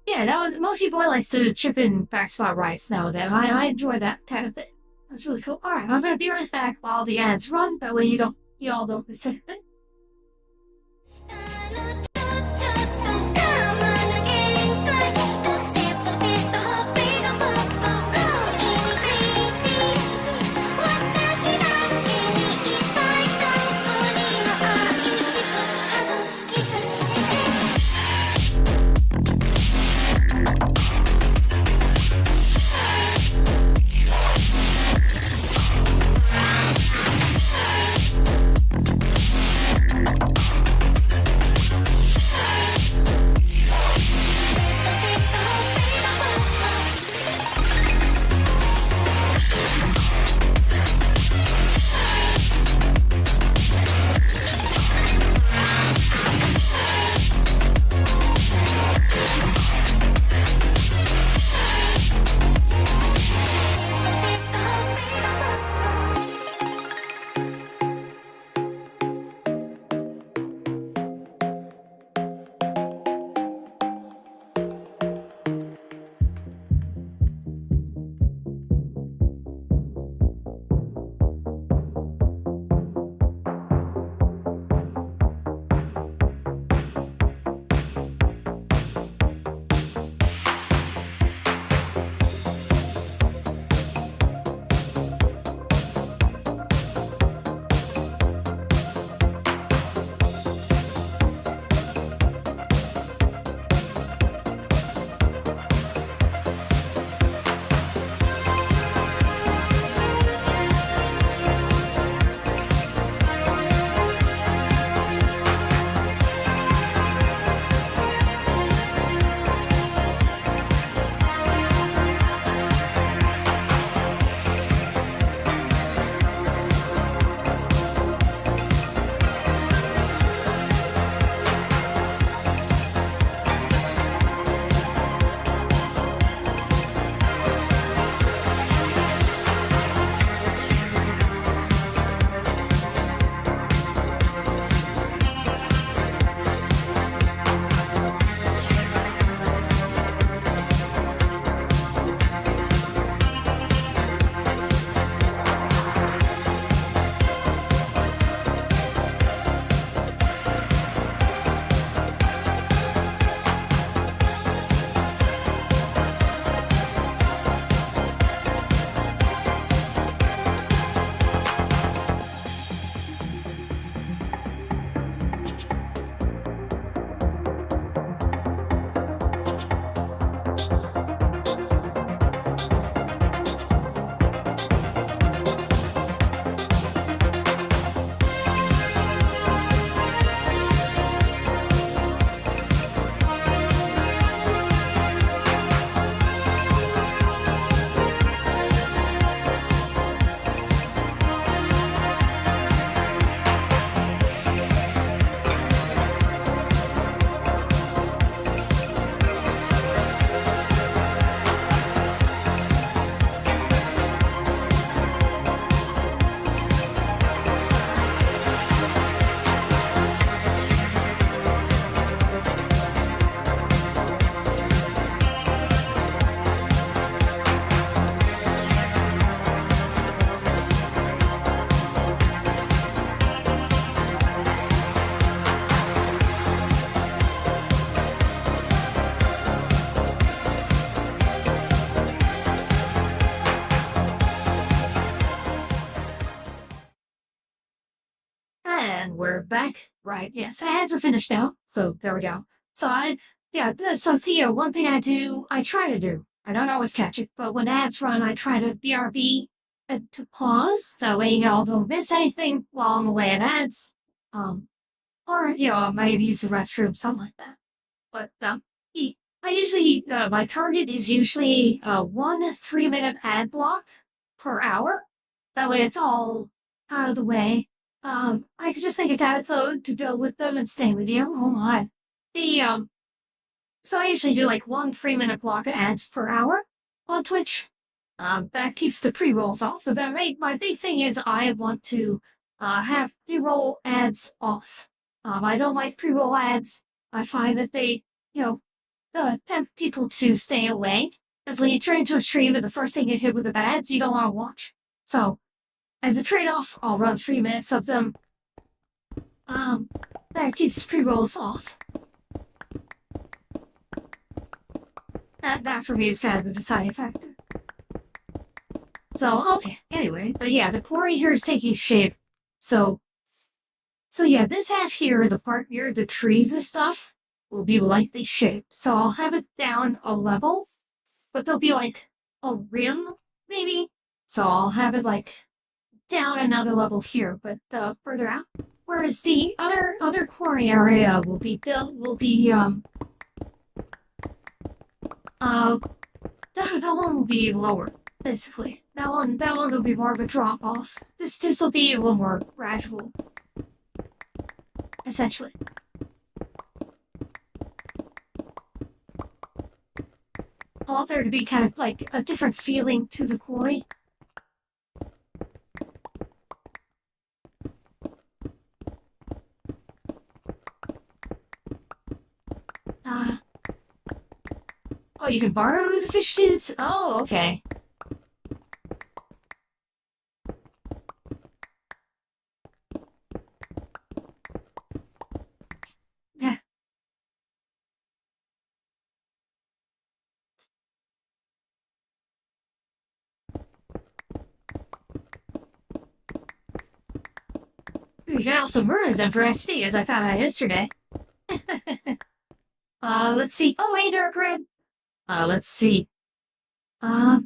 Yeah, that was, Monkey Boy likes to chip in facts about rice now that I enjoy that kind of thing. That's really cool. Alright, I'm gonna be right back while the ads run. That way you all don't miss anything. And we're back. Right, yes, ads are finished now. So there we go. So so Theo, one thing I try to do, I don't always catch it, but when ads run, I try to BRB to pause. That way, I don't miss anything while I'm away at ads. Or, I might use the restroom, something like that. But, I usually, my target is usually 1 3-minute ad block per hour. That way it's all out of the way. I could just make a cathode to go with them and stay with you. Oh my. So I usually do like 1 3-minute block of ads per hour on Twitch. That keeps the pre-rolls off. So my big thing is I want to have pre-roll ads off. I don't like pre-roll ads. I find that they, tempt people to stay away. Because when you turn into a stream and the first thing you hit with the ads, you don't want to watch. So, as a trade-off, I'll run 3 minutes of them. That keeps pre-rolls off. That for me is kind of a deciding factor. So, okay, anyway. But yeah, the quarry here is taking shape. So yeah, this half here, the part near the trees and stuff, will be lightly shaped. So I'll have it down a level, but there'll be like a rim, maybe. So I'll have it like down another level here, but further out. Whereas the other quarry area will be that one will be lower, basically. That one will be more of a drop off. This will be a little more gradual. Essentially. I want there to be kind of like a different feeling to the quarry. Oh, you can borrow the fish dudes? Oh, okay. Yeah. You can also murder them for XP, as I found out yesterday. Let's see. Oh, hey, Dark Red. Let's see. I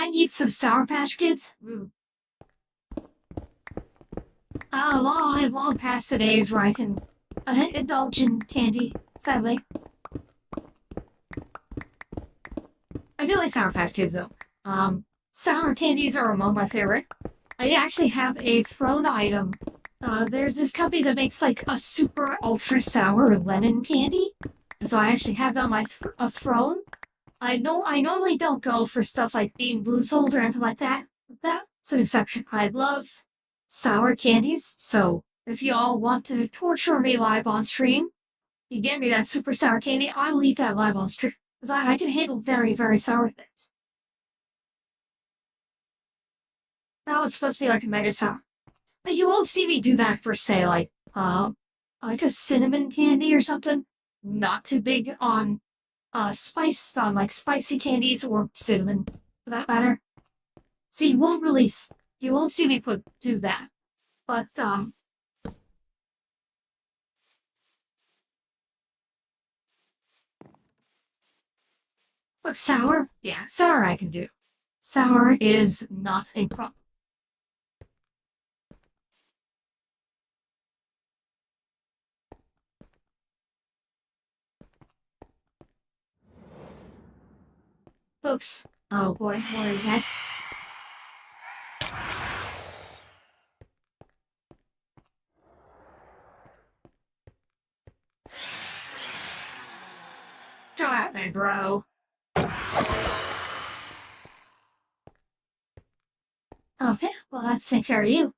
need some Sour Patch Kids. I have long past the days where I can indulge in candy, sadly. I do like Sour Patch Kids, though. Sour candies are among my favorite. I actually have a thrown item. There's this company that makes, like, a super ultra sour lemon candy. And so I actually have that on my throne. I normally don't go for stuff like Bean Boozled or anything like that. But that's an exception. I love sour candies, so if you all want to torture me live on stream, you get me that super sour candy, I'll eat that live on stream. Because I can handle very, very sour things. That was supposed to be like a mega sour. But you won't see me do that for, say, like a cinnamon candy or something. Not too big on spice, on like spicy candies or cinnamon, for that matter. So you won't see me do that. But, but sour? Yeah, sour I can do. Sour is not a problem. Oops. Oh boy, what a mess. Come at me, bro. Okay, well that's takes care of you.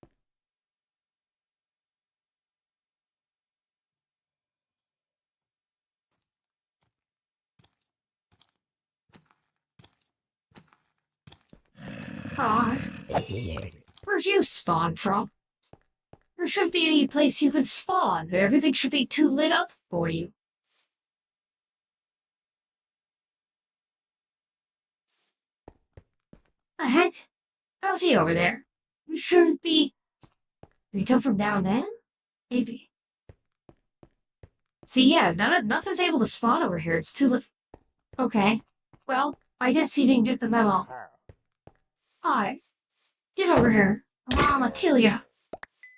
Where'd you spawn from? There shouldn't be any place you can spawn. Everything should be too lit up for you. The heck? How's he over there? You shouldn't be... Did he come from down there? Maybe. See, yeah, nothing's able to spawn over here. It's too late. Okay. Well, I guess he didn't get the memo. Hi. Get over here. I'm gonna kill you.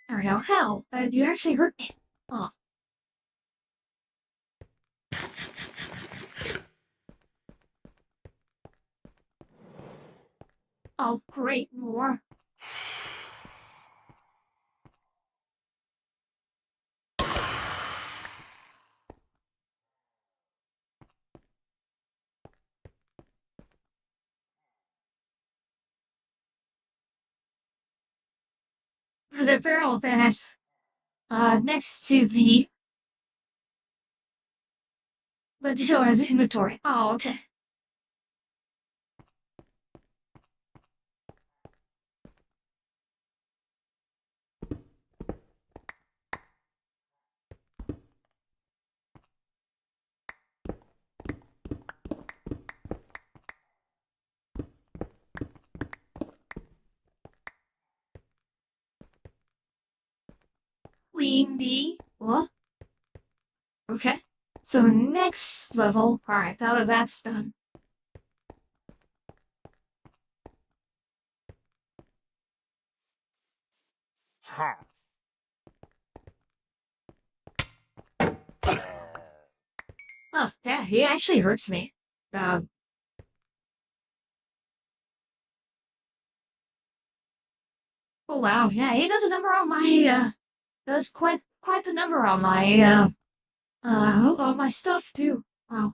There we go. Hell, you actually hurt me. Oh. Oh, great, more. For the barrel bass, next to the Majora's inventory. Oh, okay. Leave me. What? Okay. So next level. Alright, now that that's done. Oh, yeah, he actually hurts me. Oh wow, yeah, he does a number on my, does quite the number on my stuff too. Wow.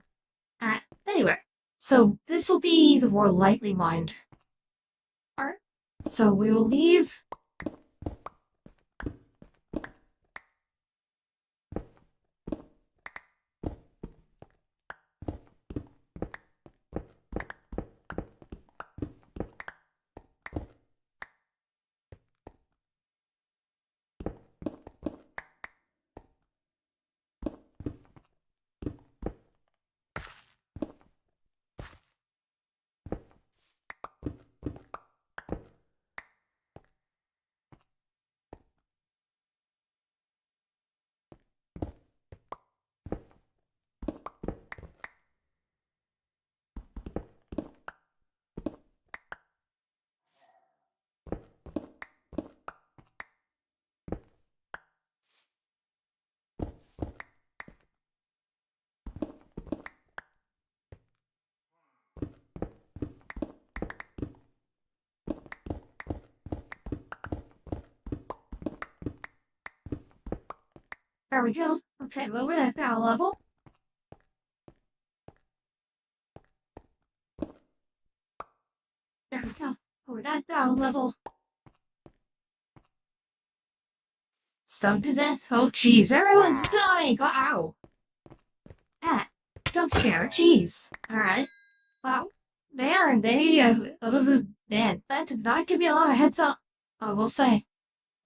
Anyway, so this will be the more lightly mined part. So we will leave. There we go. Okay, well, we're at that level. There we go. We're at that level. Stung to death? Oh, jeez, everyone's dying! Ow! Ah, jump scare, jeez. Alright. Wow. Man, man, that did not give me a lot of heads up, I will say.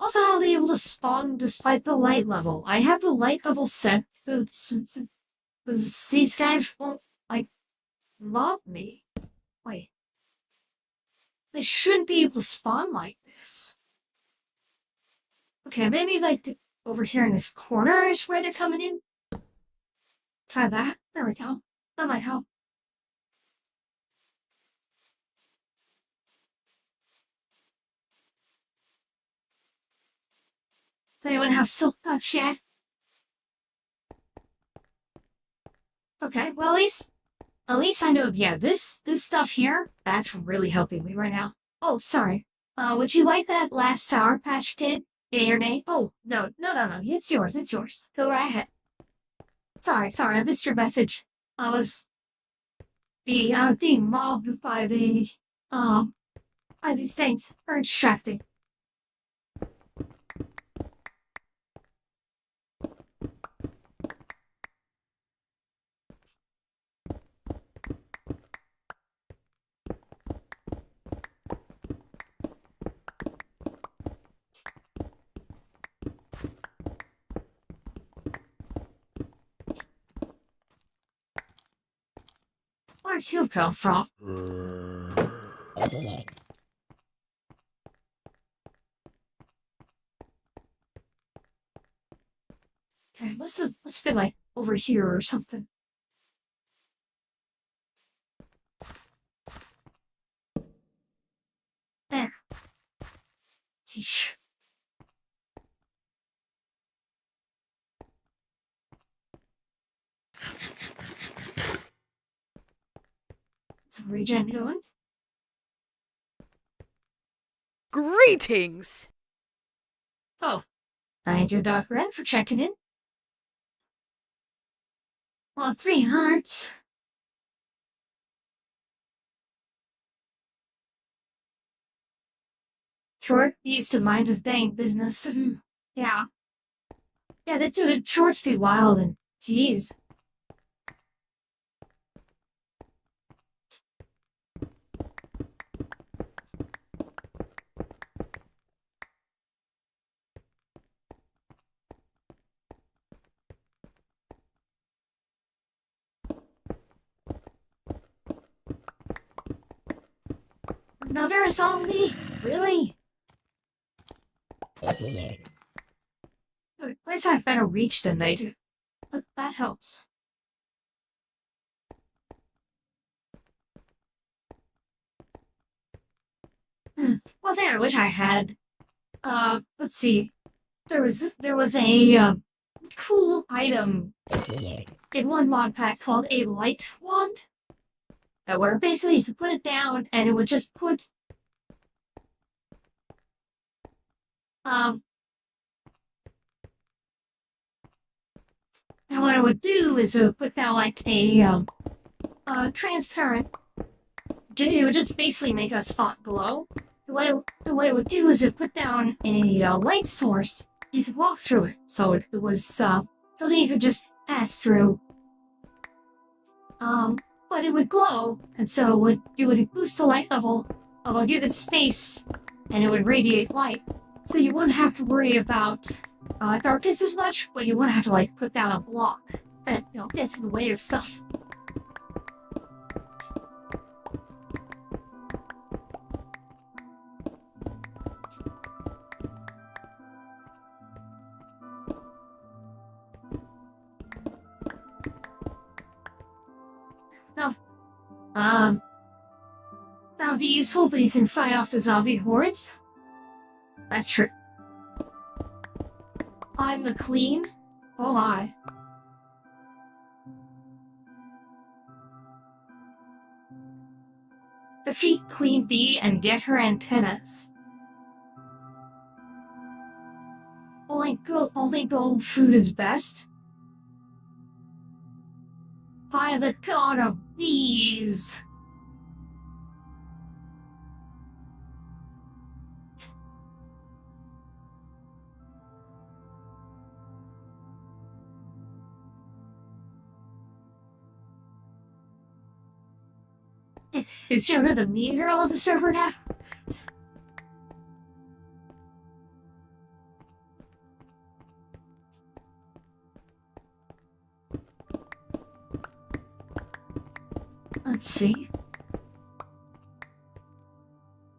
Also, how are they able to spawn despite the light level? I have the light level set, these guys won't, like, mob me. Wait. They shouldn't be able to spawn like this. Okay, maybe, like, over here in this corner is where they're coming in. Try that. There we go. That might help. Does anyone have silk touch yet? Okay, well at least I know, yeah, this stuff here, that's really helping me right now. Oh, sorry. Would you like that last Sour Patch Kid? Yay or nay? Oh, no, it's yours. Go right ahead. Sorry, I missed your message. I was being mobbed by these things. Very distracting. Where'd you come from? Okay, must fit like over here or something. There. Sheesh. Some regen going. Greetings! Oh, thank you, Dr. Red, for checking in. Well, 3 hearts. Short, he used to mind his dang business. Yeah. Yeah, that dude, Short's too wild and jeez. Another zombie? Really? At least I have better reach than they do. But that helps. One thing I wish I had. Let's see. There was a cool item in one mod pack called a light wand. Where basically you could put it down and it would just put and what it would do is it would put down like a transparent. It would just basically make a spot glow. And what it would do is it put down a light source. You could walk through it, so it was something you could just pass through. But it would glow, and so it would boost the light level of a given space, and it would radiate light. So you wouldn't have to worry about darkness as much, but you wouldn't have to like put down a block that gets in the way of stuff. That would be useful, but you can fight off the zombie hordes. That's true. I'm the queen? Oh my. Defeat Queen Bee and get her antennas. Only gold food is best? By the god of bees! Is Jonah the mean girl of the server now? Let's see.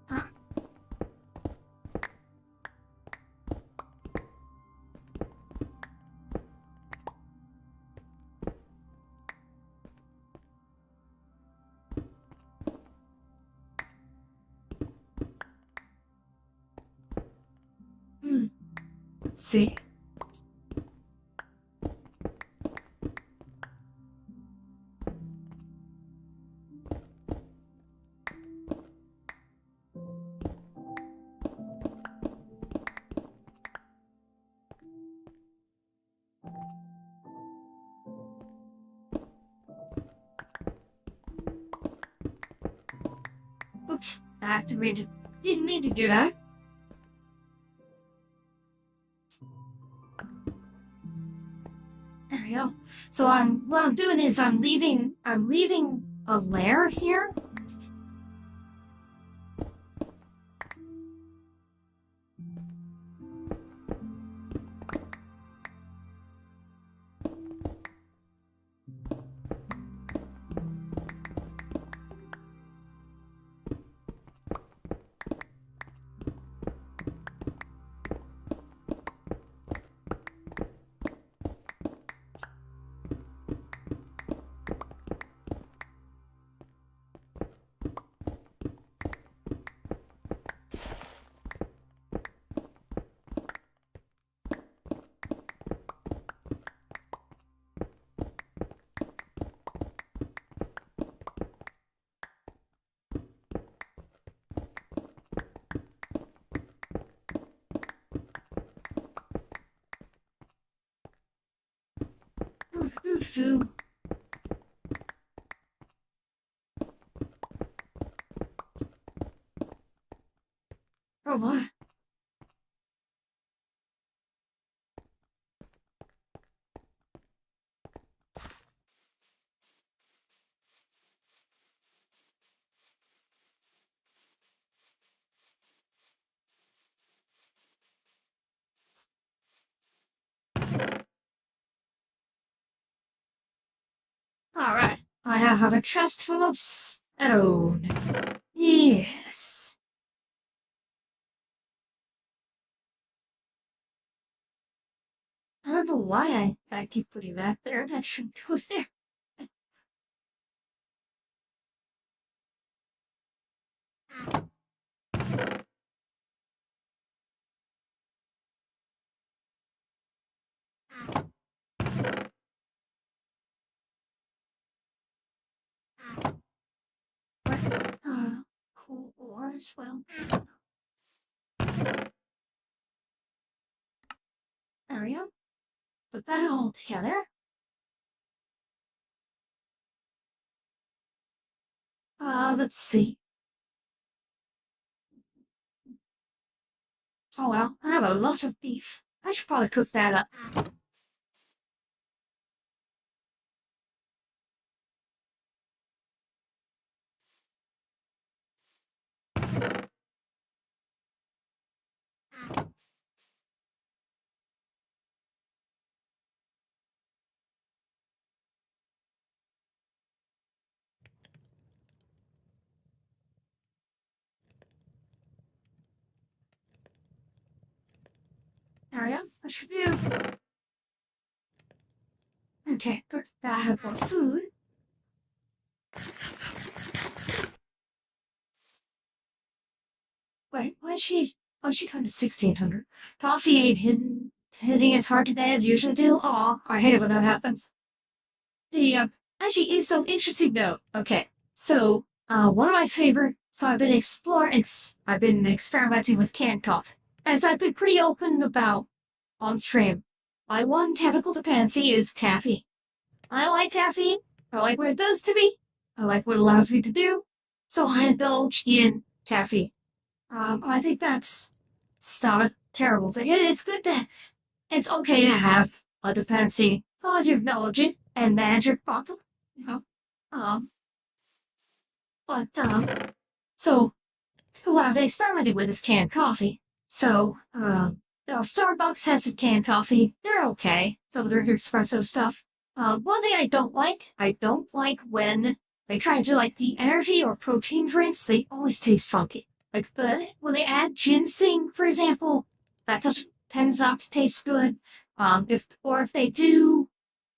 Huh. See. Oops, I activated. Didn't mean to do that. There we go. So what I'm doing is I'm leaving a lair here. Foo. Oh my. Alright, I have a chest full of stone. Yes. I don't know why I keep putting that there. That shouldn't go there. Cool ore as well. There we go. Put that all together. Let's see. Oh well, I have a lot of beef. I should probably cook that up. There we go. That should do. Okay, good. I have more food. Wait, why is she... Oh, she found a 1600. Coffee ain't hitting as hard today as usually do. Aw, I hate it when that happens. Actually is so interesting though. Okay, so, one of my favorite... So I've been I've been experimenting with canned coffee. As I've been pretty open about on stream. My one chemical dependency is caffeine. I like caffeine. I like what it does to me. I like what it allows me to do. So I indulge in caffeine. I think that's not a terrible thing. It's good to, it's okay to have a dependency as long as you acknowledge it and manage it properly. You know? So, what I've been experimenting with is canned coffee. So, Starbucks has some canned coffee. They're okay. Some of their espresso stuff. One thing I don't like when they try to do like the energy or protein drinks, they always taste funky. Like when they add ginseng, for example, that tends not to taste good. If they do,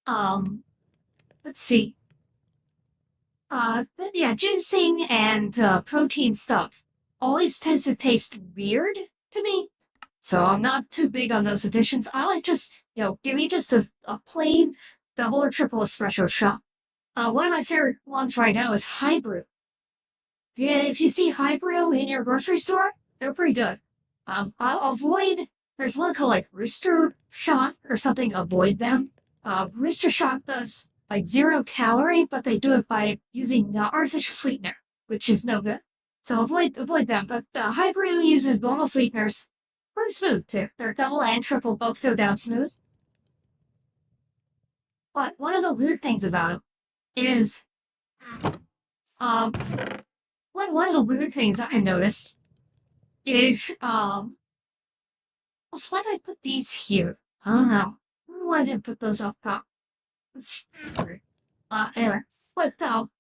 let's see. But yeah, ginseng and protein stuff always tends to taste weird to me. So I'm not too big on those additions. I like just, give me just a plain double or triple espresso shot. One of my favorite ones right now is high brew. Yeah, if you see high brew in your grocery store, they're pretty good. I'll avoid, there's one called like Rooster Shot or something, avoid them. Rooster Shot does like 0 calorie, but they do it by using artificial sweetener, which is no good. So avoid them, but high brew uses normal sweeteners. Pretty smooth too. They're double and triple, both go down smooth. But one of the weird things about it is, one of the weird things I noticed is, why did I put these here? I don't know. Why did I put those up top? It's weird. Anyway. But,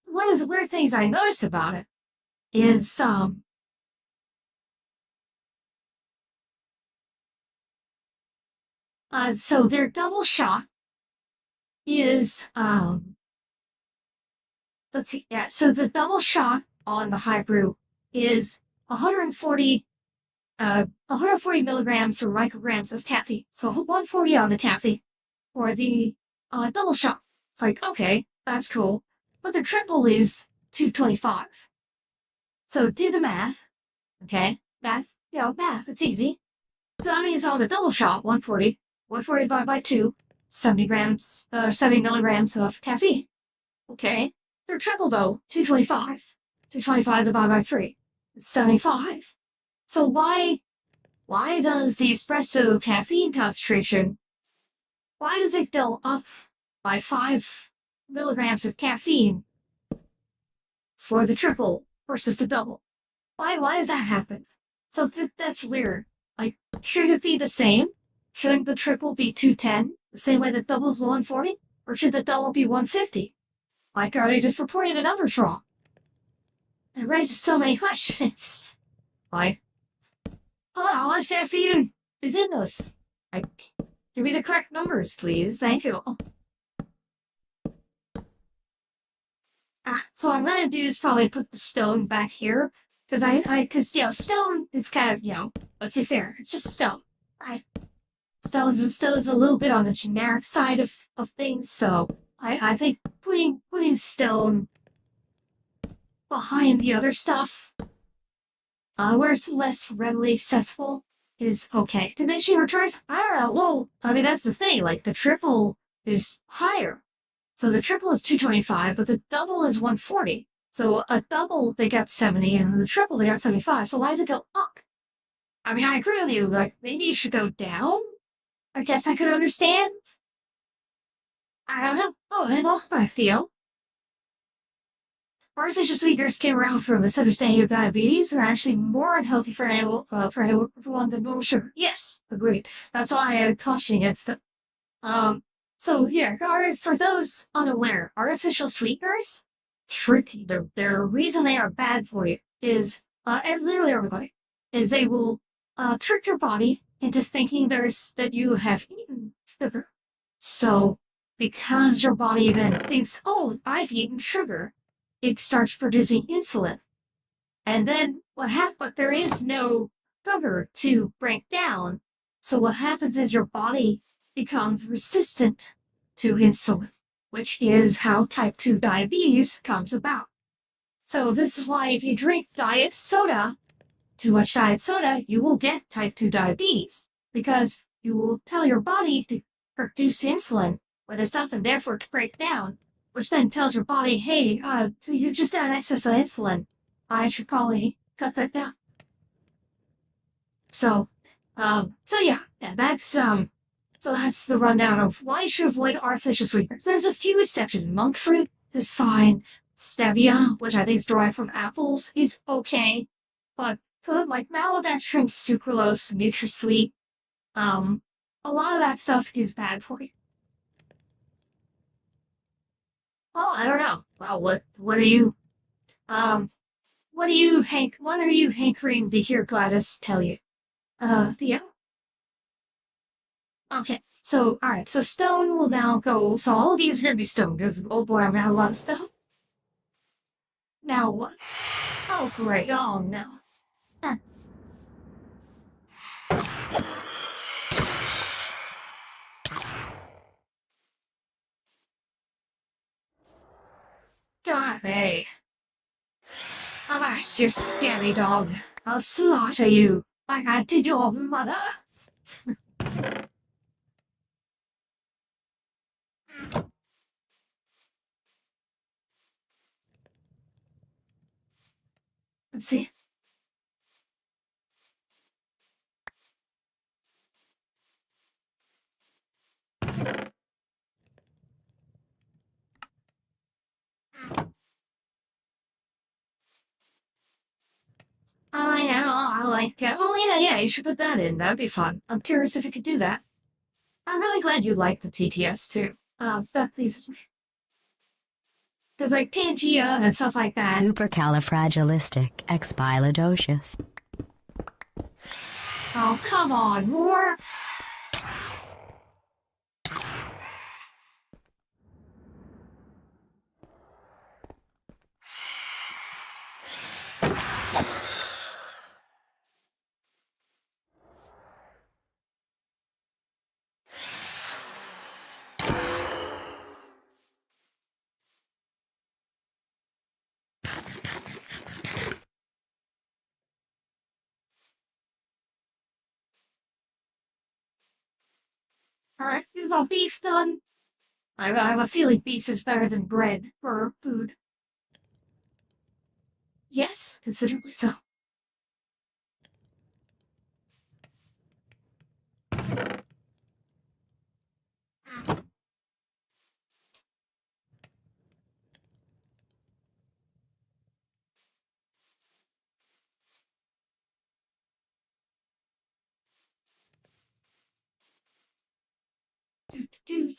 one of the weird things I noticed about it is, so their double shot is, let's see, yeah, so the double shot on the high brew is 140 milligrams or micrograms of caffeine. So 140 on the caffeine for the double shot. It's like, okay, that's cool. But the triple is 225. So do the math. Okay, math, it's easy. So that means on the double shot, 140 divided by 2 70 grams, 70 milligrams of caffeine. Okay. Their triple though, 225. 225 divided by 3. It's 75. So why does the espresso caffeine concentration, why does it go up by 5 milligrams of caffeine for the triple versus the double? Why does that happen? So that's weird. Like, should it be the same? Shouldn't the triple be 210, the same way the double's 140? Or should the double be 150? Like, are they just reporting the numbers wrong? It raises so many questions. Like, how much caffeine is in those? Like, give me the correct numbers, please. Thank you. So what I'm gonna do is probably put the stone back here. Cause, stone, it's kind of, let's be fair, it's just stone. Stone's a little bit on the generic side of things, so I think putting stone behind the other stuff, where it's less readily accessible, is okay. Diminishing returns, I don't know, well, I mean, that's the thing, like, the triple is higher. So the triple is 225, but the double is 140. So a double, they got 70, and the triple, they got 75. So why does it go up? I mean, I agree with you, like, maybe it should go down? I guess I could understand. I don't know. Oh, and welcome back, Theo. Artificial sweeteners came around for a misunderstanding of diabetes are actually more unhealthy for everyone than normal sugar. Yes, agreed. That's why I caution against them. So here, for those unaware, artificial sweeteners, tricky. The reason they are bad for you is, literally everybody, is they will trick your body into thinking that you have eaten sugar. So, because your body then thinks, oh, I've eaten sugar, it starts producing insulin. And then but there is no sugar to break down. So what happens is your body becomes resistant to insulin, which is how type 2 diabetes comes about. So this is why if you drink diet soda, too much diet soda, you will get type 2 diabetes, because you will tell your body to produce insulin where there's nothing there for it to break down, which then tells your body, hey, you just got an excess of insulin. I should probably cut that down. So that's the rundown of why you should avoid artificial sweeteners. There's a few exceptions. Monk fruit is fine. Stevia, which I think is derived from apples, is okay. But like maltodextrin, sucralose, NutraSweet, a lot of that stuff is bad for you. Oh, I don't know. Well, what are you hankering to hear Gladys tell you? Theo? Okay, so, alright, so stone will now go, so all of these are gonna be stone, because, oh boy, I'm gonna have a lot of stone. Now what? Oh, great, oh no. God, hey. Avast, you scary dog. I'll slaughter you, like I did your mother. Let's see. Oh, yeah, I like it. Oh, yeah, you should put that in. That'd be fun. I'm curious if you could do that. I'm really glad you like the TTS, too. That pleases me. Because, like, Pangea and stuff like that. Supercalifragilisticexpialidocious. Oh, come on, more? Alright, is my beef done? I have a feeling beef is better than bread for food. Yes, considerably so.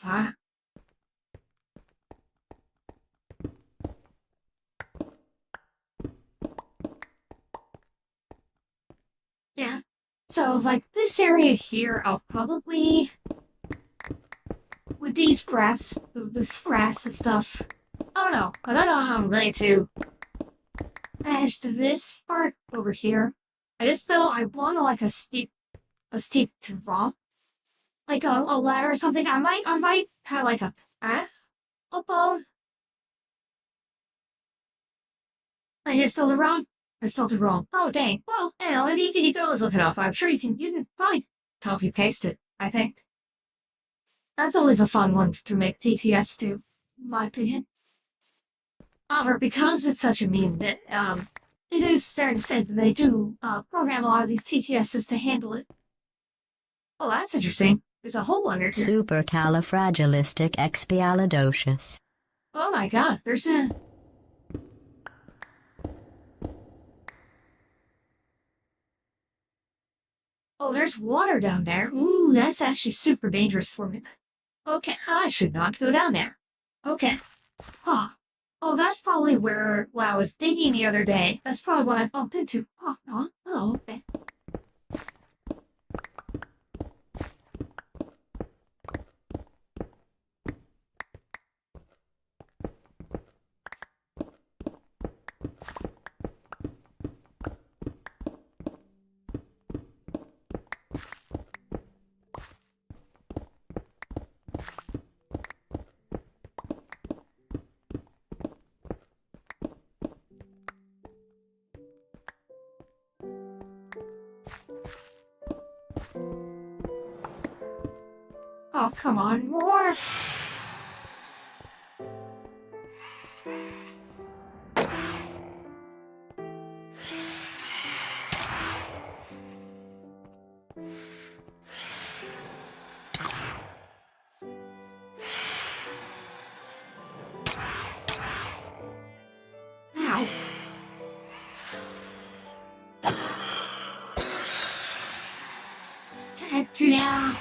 Huh? Yeah. So, like, this area here, I'll probably... With this grass and stuff, I don't know. I don't know how I'm going to manage to this part over here. I just feel I want like a steep drop, like a ladder or something. I might have like a path above. I just spelled it wrong. I spelled it wrong. Oh dang. Well, if you can always look it up. I'm sure you can find. Copy paste it. I think. That's always a fun one to make TTS do, in my opinion. However, because it's such a meme that, it is fair to say that they do, program a lot of these TTSs to handle it. Oh, that's interesting. There's a whole one here. Supercalifragilisticexpialidocious. Oh my god, there's a... Oh, there's water down there. Ooh, that's actually super dangerous for me. Okay, I should not go down there. Okay. Huh. Oh, that's probably where I was digging the other day. That's probably what I bumped into. Oh, no. Oh, okay. Oh, come on, more! Ow. Heck yeah.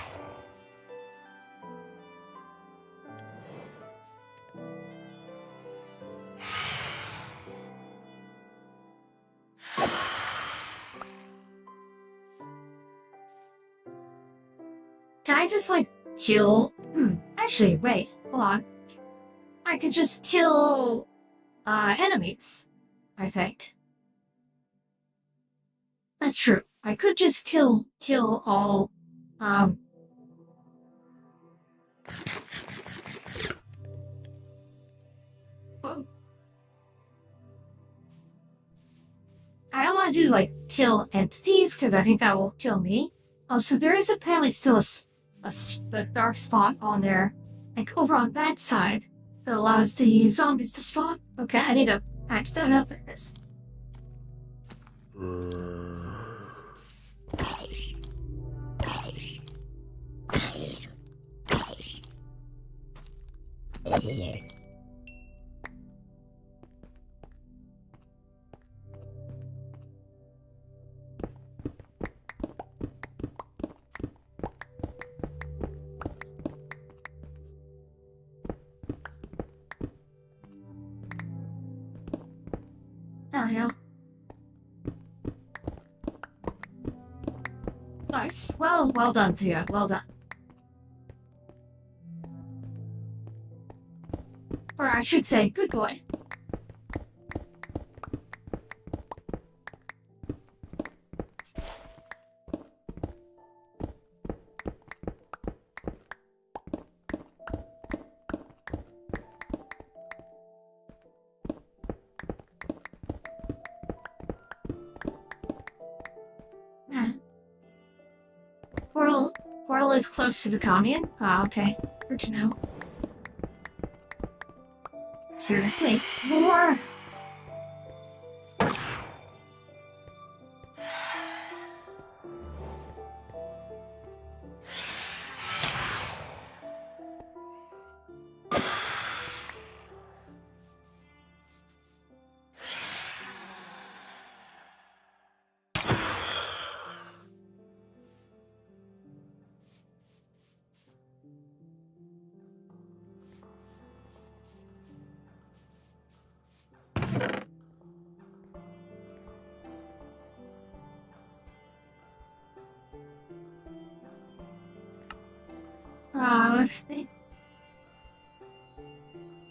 Can I just, like, kill... Actually, wait, hold on. I could just kill, enemies, I think. That's true. I could just kill all, oh. I don't want to do, like, kill entities, because I think that will kill me. Oh, so there is apparently still a dark spot on there, like, over on that side, that allows the zombies to spawn. Okay, I need to patch that up in this. Oh, yeah. Nice. Well done, Thea. Well done. Or I should say, good boy. portal is close to the commune? Ah, okay. Good to know. Seriously, more.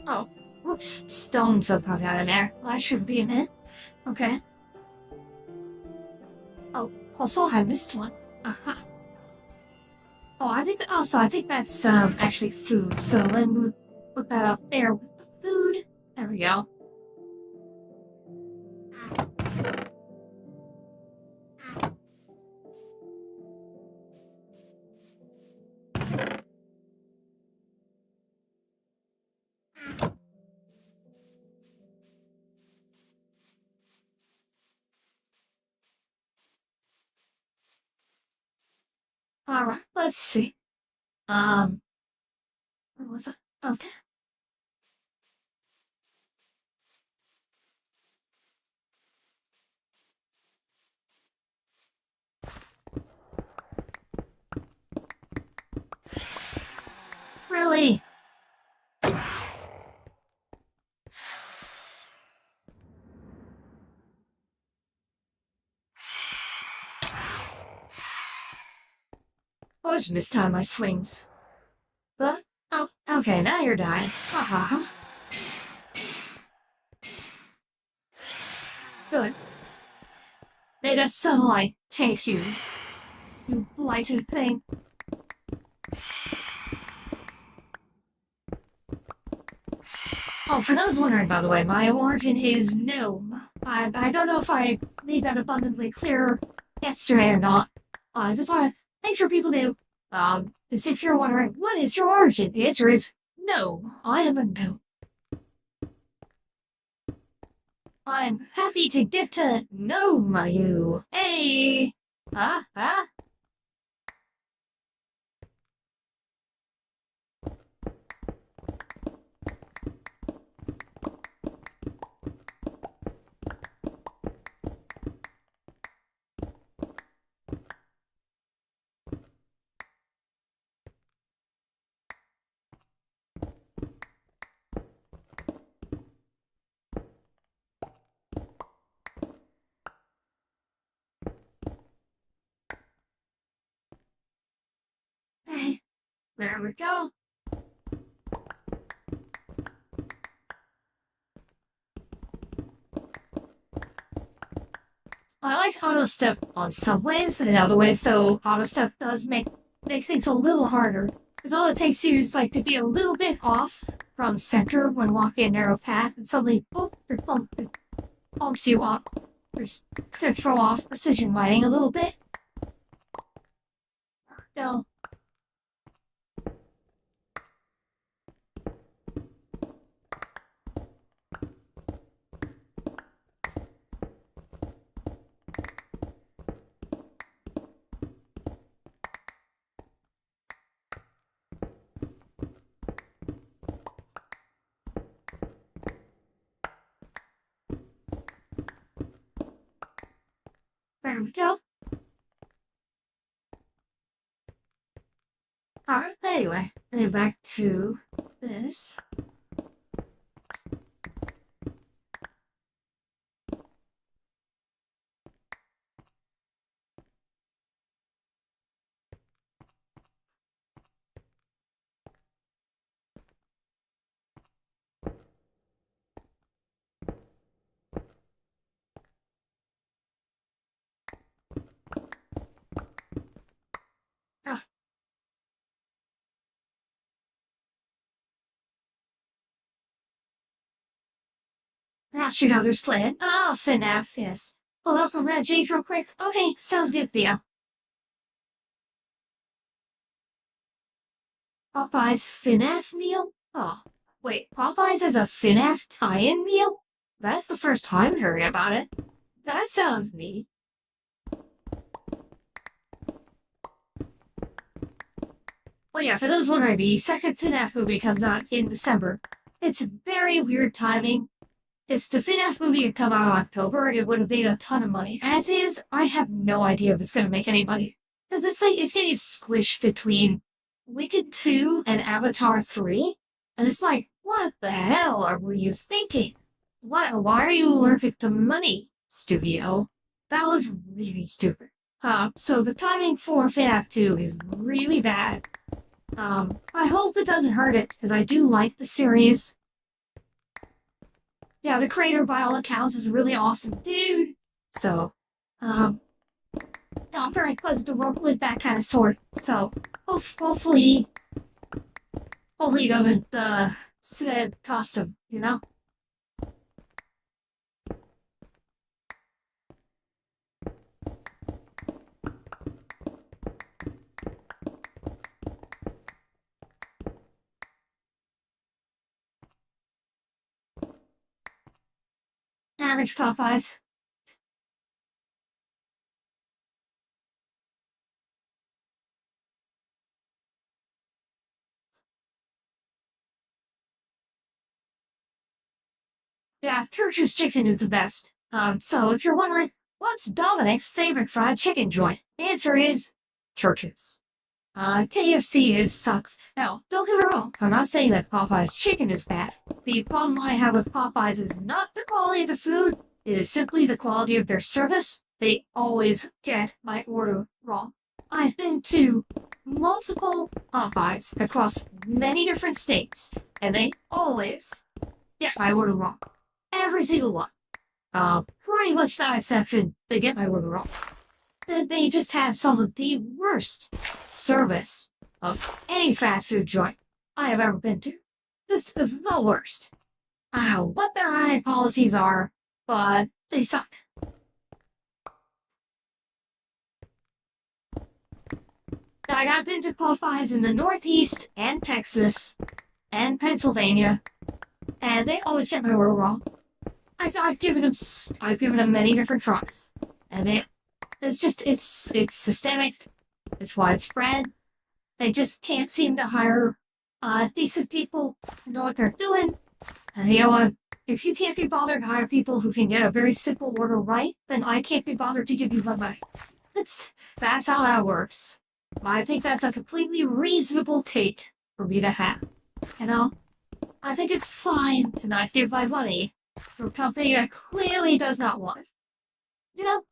Oh, whoops. Stones have come out in there. Well, that shouldn't be in it. Okay. Oh, also I missed one. Aha. Oh, I think that's, actually food. So let me put that up there with the food. There we go. Alright, let's see. Where was it? Okay. Really? Always mistime my swings. But, oh, okay, now you're dying. Ha ha ha. Good. May the sunlight take you, you blighted thing. Oh, for those wondering, by the way, my origin is gnome. I don't know if I made that abundantly clear yesterday or not. I just want to make sure people do. As if you're wondering, what is your origin? The answer is no, I am a gnome. I'm happy to get to know you. Hey! Huh? Hey, there we go. I like auto step on some ways, and in other ways, though, auto step does make things a little harder. Because all it takes you is like to be a little bit off from center when walking a narrow path, and suddenly, boop, it bumps you up. Just to throw off precision mining a little bit. No. There we go. Alright, anyway, back to this. Now shoot how there's play it. Oh, FNAF, yes. Hold up, I'm gonna change real quick. Okay, sounds good, Theo. Popeye's FNAF meal? Oh, wait, Popeye's has a FNAF tie-in meal? That's the first time hearing about it. That sounds neat. Well, yeah, for those wondering, the second FNAF movie comes out in December. It's very weird timing. If the FNAF movie had come out in October, it would have made a ton of money. As is, I have no idea if it's going to make any money. Because it's like, it's getting squished between Wicked 2 and Avatar 3. And it's like, what the hell were you thinking? Why are you allergic to money, studio? That was really stupid. So the timing for FNAF 2 is really bad. I hope it doesn't hurt it, because I do like the series. Yeah, the creator, by all accounts, is a really awesome dude. So, I'm very pleasant to work with that kind of sort. So, hopefully he doesn't, cost him, you know? Average Popeyes. Yeah, Church's chicken is the best. So if you're wondering, what's Dominic's favorite fried chicken joint? The answer is Church's. KFC sucks. Now, don't get me wrong, I'm not saying that Popeye's chicken is bad. The problem I have with Popeye's is not the quality of the food, it is simply the quality of their service. They always get my order wrong. I've been to multiple Popeyes across many different states, and they always get my order wrong. Every single one. Pretty much without exception, they get my order wrong. They just have some of the worst service of any fast food joint I have ever been to. Just the worst. I don't know what their hiring policies are, but they suck. I've been to Popeyes in the Northeast and Texas and Pennsylvania, and they always get my order wrong. I've given them many different tries, and it's systemic, it's widespread. They just can't seem to hire decent people who know what they're doing. And you know what? If you can't be bothered to hire people who can get a very simple order right, then I can't be bothered to give you my money. That's how that works. I think that's a completely reasonable take for me to have. You know? I think it's fine to not give my money to a company that clearly does not want it. You know?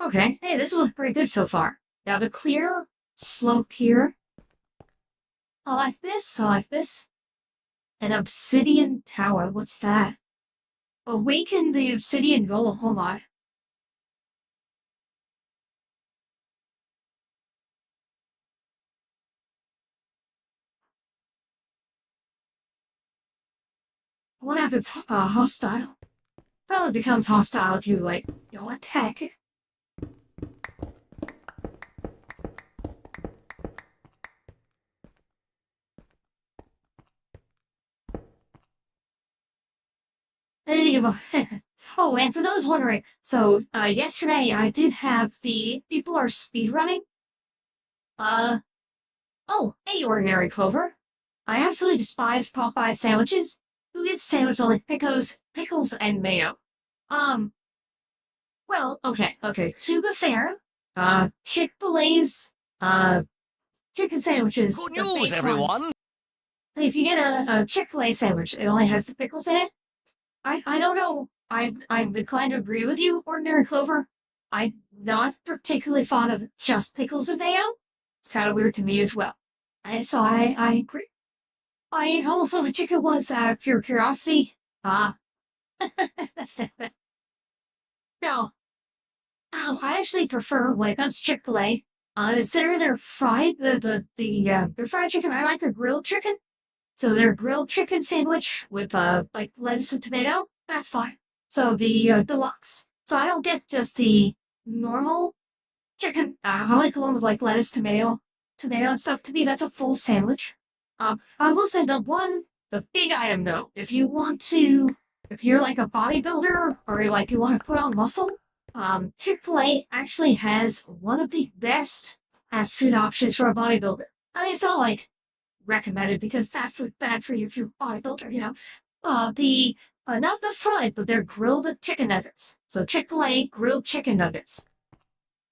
Okay, hey, this looks pretty good so far. Now the clear slope here. I like this. An obsidian tower, what's that? Awaken the obsidian golem, hold on. What if it's hostile? Probably becomes hostile if you, attack it. Oh, and for those wondering, so, yesterday I did have the people are speedrunning. Oh, hey, Ordinary Clover. I absolutely despise Popeye sandwiches. Who gets sandwiched with like pickles and mayo? Well, okay. To be fair, Chick-fil-A's, chicken sandwiches. Good the news, base everyone! ones. If you get a Chick-fil-A sandwich, it only has the pickles in it. I don't know. I'm inclined to agree with you, Ordinary Clover. I'm not particularly fond of just pickles and mayo. It's kind of weird to me as well. So I agree. I ate homophobic chicken once out of pure curiosity. No. I actually prefer, when it comes to Chick-fil-A, instead of their fried, their fried chicken, I like their grilled chicken. So their grilled chicken sandwich with, lettuce and tomato, that's fine. So the deluxe. So I don't get just the normal chicken. I like the one with like lettuce, tomato and stuff. To me, that's a full sandwich. I will say the big item though, if you're like a bodybuilder or like you want to put on muscle, Chick-fil-A actually has one of the best fast food options for a bodybuilder. I mean, it's not like recommended because fast food bad for you if you're a bodybuilder, you know. Not the fried, but they're grilled chicken nuggets. So Chick-fil-A grilled chicken nuggets.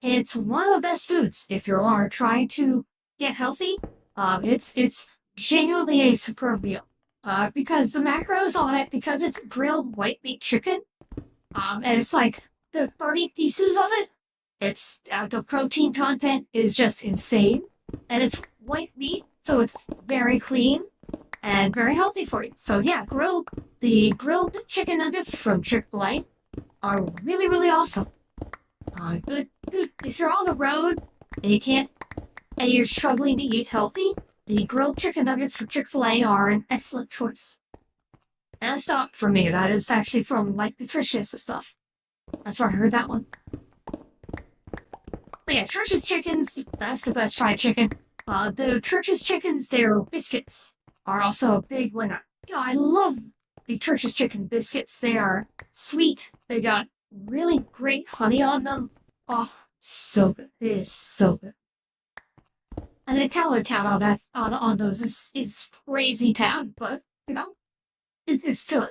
It's one of the best foods if you are trying to get healthy. It's genuinely a superb meal. Because the macros on it, because it's grilled white meat chicken, and it's like the 30 pieces of it, the protein content is just insane, and it's white meat, so it's very clean and very healthy for you. So yeah, the grilled chicken nuggets from Chick-fil-A are really, really awesome. Good. If you're on the road and you're struggling to eat healthy, the grilled chicken nuggets from Chick-fil-A are an excellent choice. And that's not from me, that is actually from, like, nutritionists and stuff. That's where I heard that one. But yeah, Church's Chickens, that's the best fried chicken. The Church's Chickens, their biscuits are also a big winner. I love the Church's Chicken biscuits. They are sweet. They got really great honey on them. Oh, so good. It is so good. And the calorie count on those is crazy town, but, you know, it's good.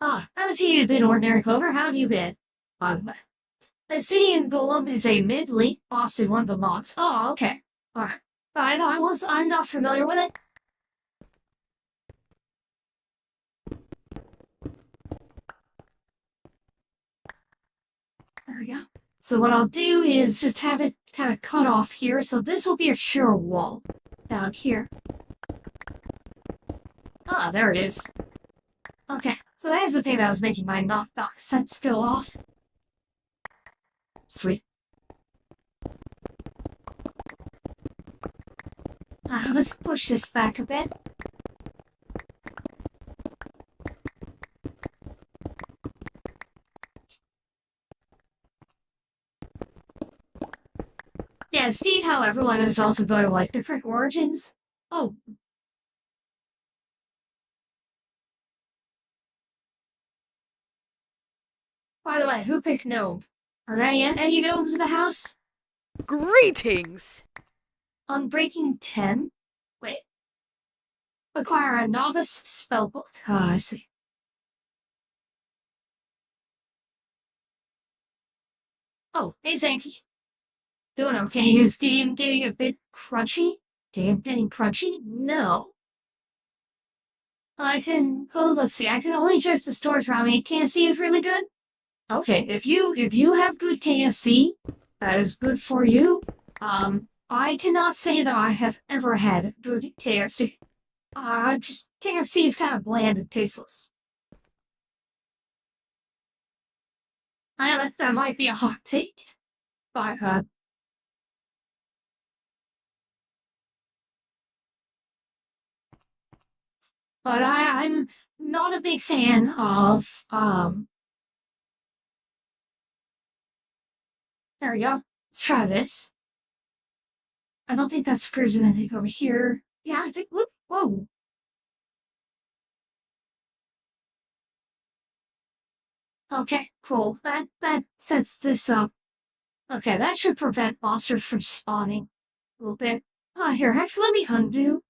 I see you've been Ordinary Clover. How have you been? The city in Golem is a mid-late boss in one of the mods. Oh, okay. Alright. I'm not familiar with it. There we go. So what I'll do is just have it kind of cut off here. So this will be a sheer wall down here. Ah, there it is. Okay, so there's the thing that was making my knockback sense go off. Sweet. Let's push this back a bit. Yeah, it's neat how everyone is also going to like different origins. Oh. By the way, who picked gnome? Are there any gnomes in the house? Greetings! Unbreaking 10? Wait. Acquire a novice spellbook. Ah, I see. Oh, hey Zanky. Doing okay. Is game getting a bit crunchy? Game getting crunchy? No. Let's see, I can only judge the stores around me. KFC is really good? Okay, if you have good KFC, that is good for you. I cannot say that I have ever had good KFC. Just KFC is kind of bland and tasteless. I know that might be a hot take, but I'm not a big fan of there we go. Let's try this. I don't think that screws anything over here. Yeah, I think, whoa. Okay, cool. That sets this up. Okay, that should prevent monsters from spawning a little bit. Here, actually let me undo.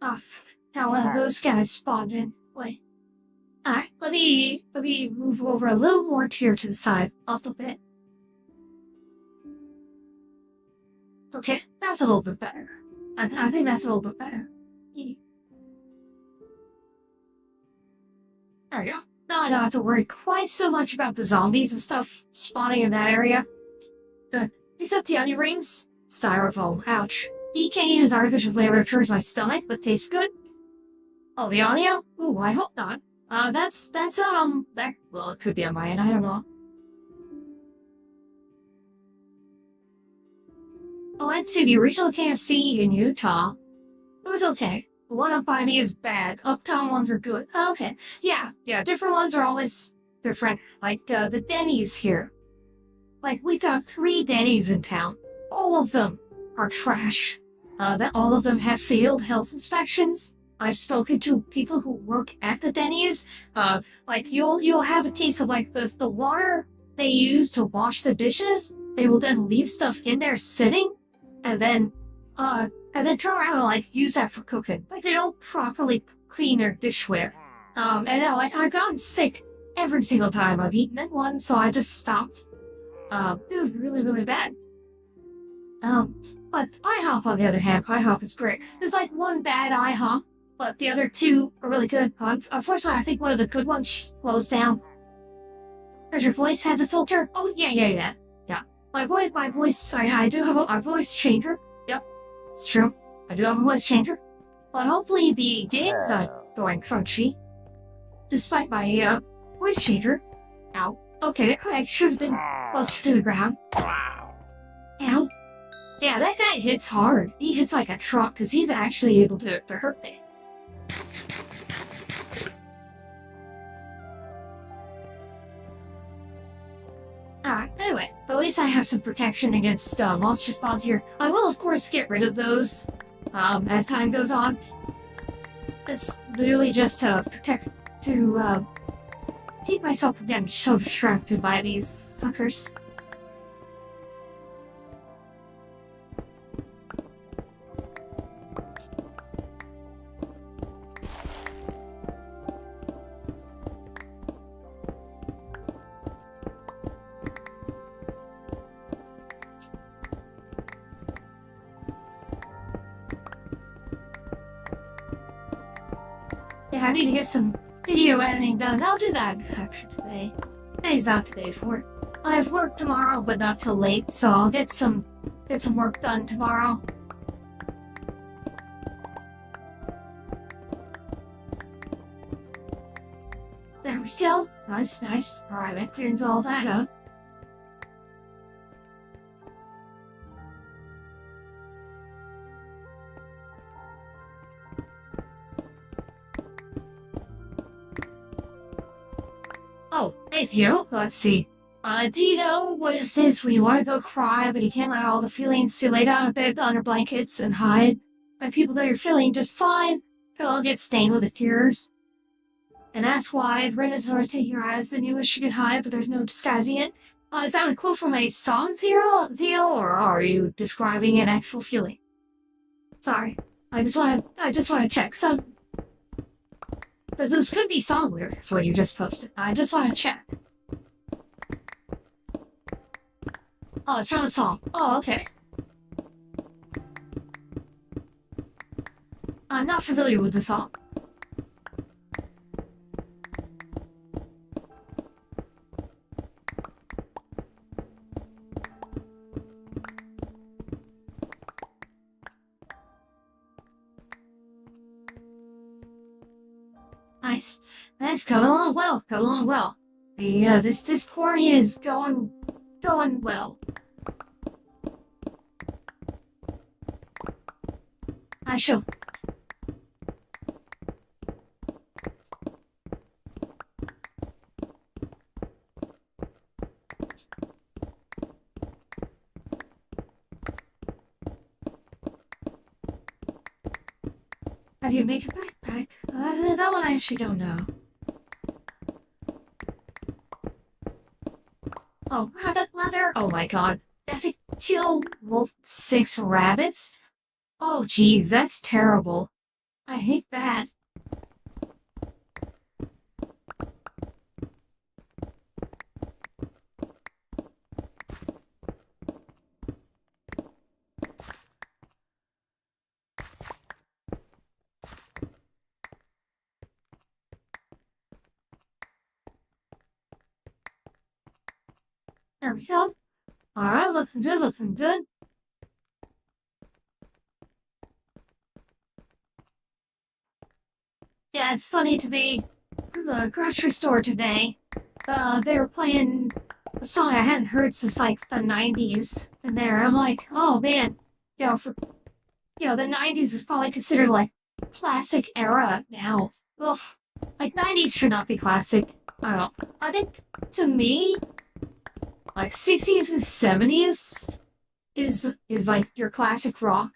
Now one of those guys spawned in. Wait. Alright, let me move over a little more here to the side, up a bit. Okay, that's a little bit better. I think that's a little bit better. Yeah. There we go. Now I don't have to worry quite so much about the zombies and stuff spawning in that area. Except the onion rings. Styrofoam, ouch. BK is artificial flavor turns my stomach, but tastes good. Oh, the audio? Ooh, I hope not. That's not on there. Well, it could be on my end, I don't know. I went to the original KFC in Utah. It was okay. The one up by me is bad. Uptown ones are good. Okay. Yeah, different ones are always different. Like, the Denny's here. Like, we got 3 Denny's in town. All of them are trash. All of them have failed health inspections. I've spoken to people who work at the Denny's. Like, you'll have a case of, like, the water they use to wash the dishes. They will then leave stuff in there sitting, and then turn around and, like, use that for cooking. Like, they don't properly clean their dishware. And I've gotten sick every single time I've eaten at one, so I just stopped. It was really, really bad. But IHOP, on the other hand, IHOP is great. There's, like, one bad IHOP, but the other 2 are really good. Unfortunately, I think one of the good ones closed down. Does your voice has a filter? Oh, yeah. My voice, I do have a voice changer. Yep, it's true. I do have a voice changer. But hopefully the game's not going crunchy. Despite my, voice changer. Ow. Okay, I should have been closer to the ground. Ow. Yeah, that guy hits hard. He hits like a truck, because he's actually able to hurt me. Alright, anyway, but at least I have some protection against monster spawns here. I will, of course, get rid of those as time goes on. It's literally just to keep myself from getting so distracted by these suckers. Yeah, I need to get some video editing done. I'll do that actually today. Today's not the day for it. I have work tomorrow, but not till late, so I'll get some work done tomorrow. There we go. Nice. Alright, that clears all that up. Oh, hey Theo, let's see. Do you know what it says when you want to go cry, but you can't let all the feelings to lay down in bed under blankets and hide? Let people know you're feeling just fine, they'll get stained with the tears. And ask why, if red is to your eyes, then you wish you could hide, but there's no disguising it. Is that a quote from a song, Theo, or are you describing an actual feeling? Sorry, I just want to check some. Because those could be song lyrics, what you just posted. I just want to check. Oh, it's from a song. Oh, okay. I'm not familiar with the song. Nice, coming along well. This quarry is going well. I shall. How do you make a backpack? That one I actually don't know. Oh, rabbit leather? Oh my god. That's to kill 6 rabbits? Oh geez, that's terrible. I hate that. There we go. Alright, looking good. Yeah, it's funny to be in the grocery store today. They were playing a song I hadn't heard since like the 90s. And I'm like, oh man, for the 90s is probably considered like classic era now. Ugh, like 90s should not be classic. I don't know. I think to me, like 60s and 70s is like your classic rock.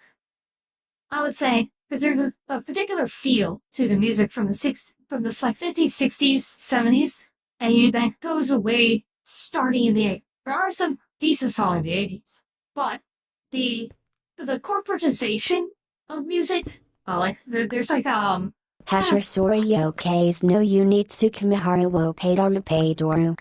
I would say because there's a particular feel to the music from the like 50s, 60s, 70s, and that goes away starting in the 80s. There are some decent songs in the 80s, but the corporatization of music, there's like Hasher Soryo K's no Unitsu Kimiharu wo Peidoru Peidoru.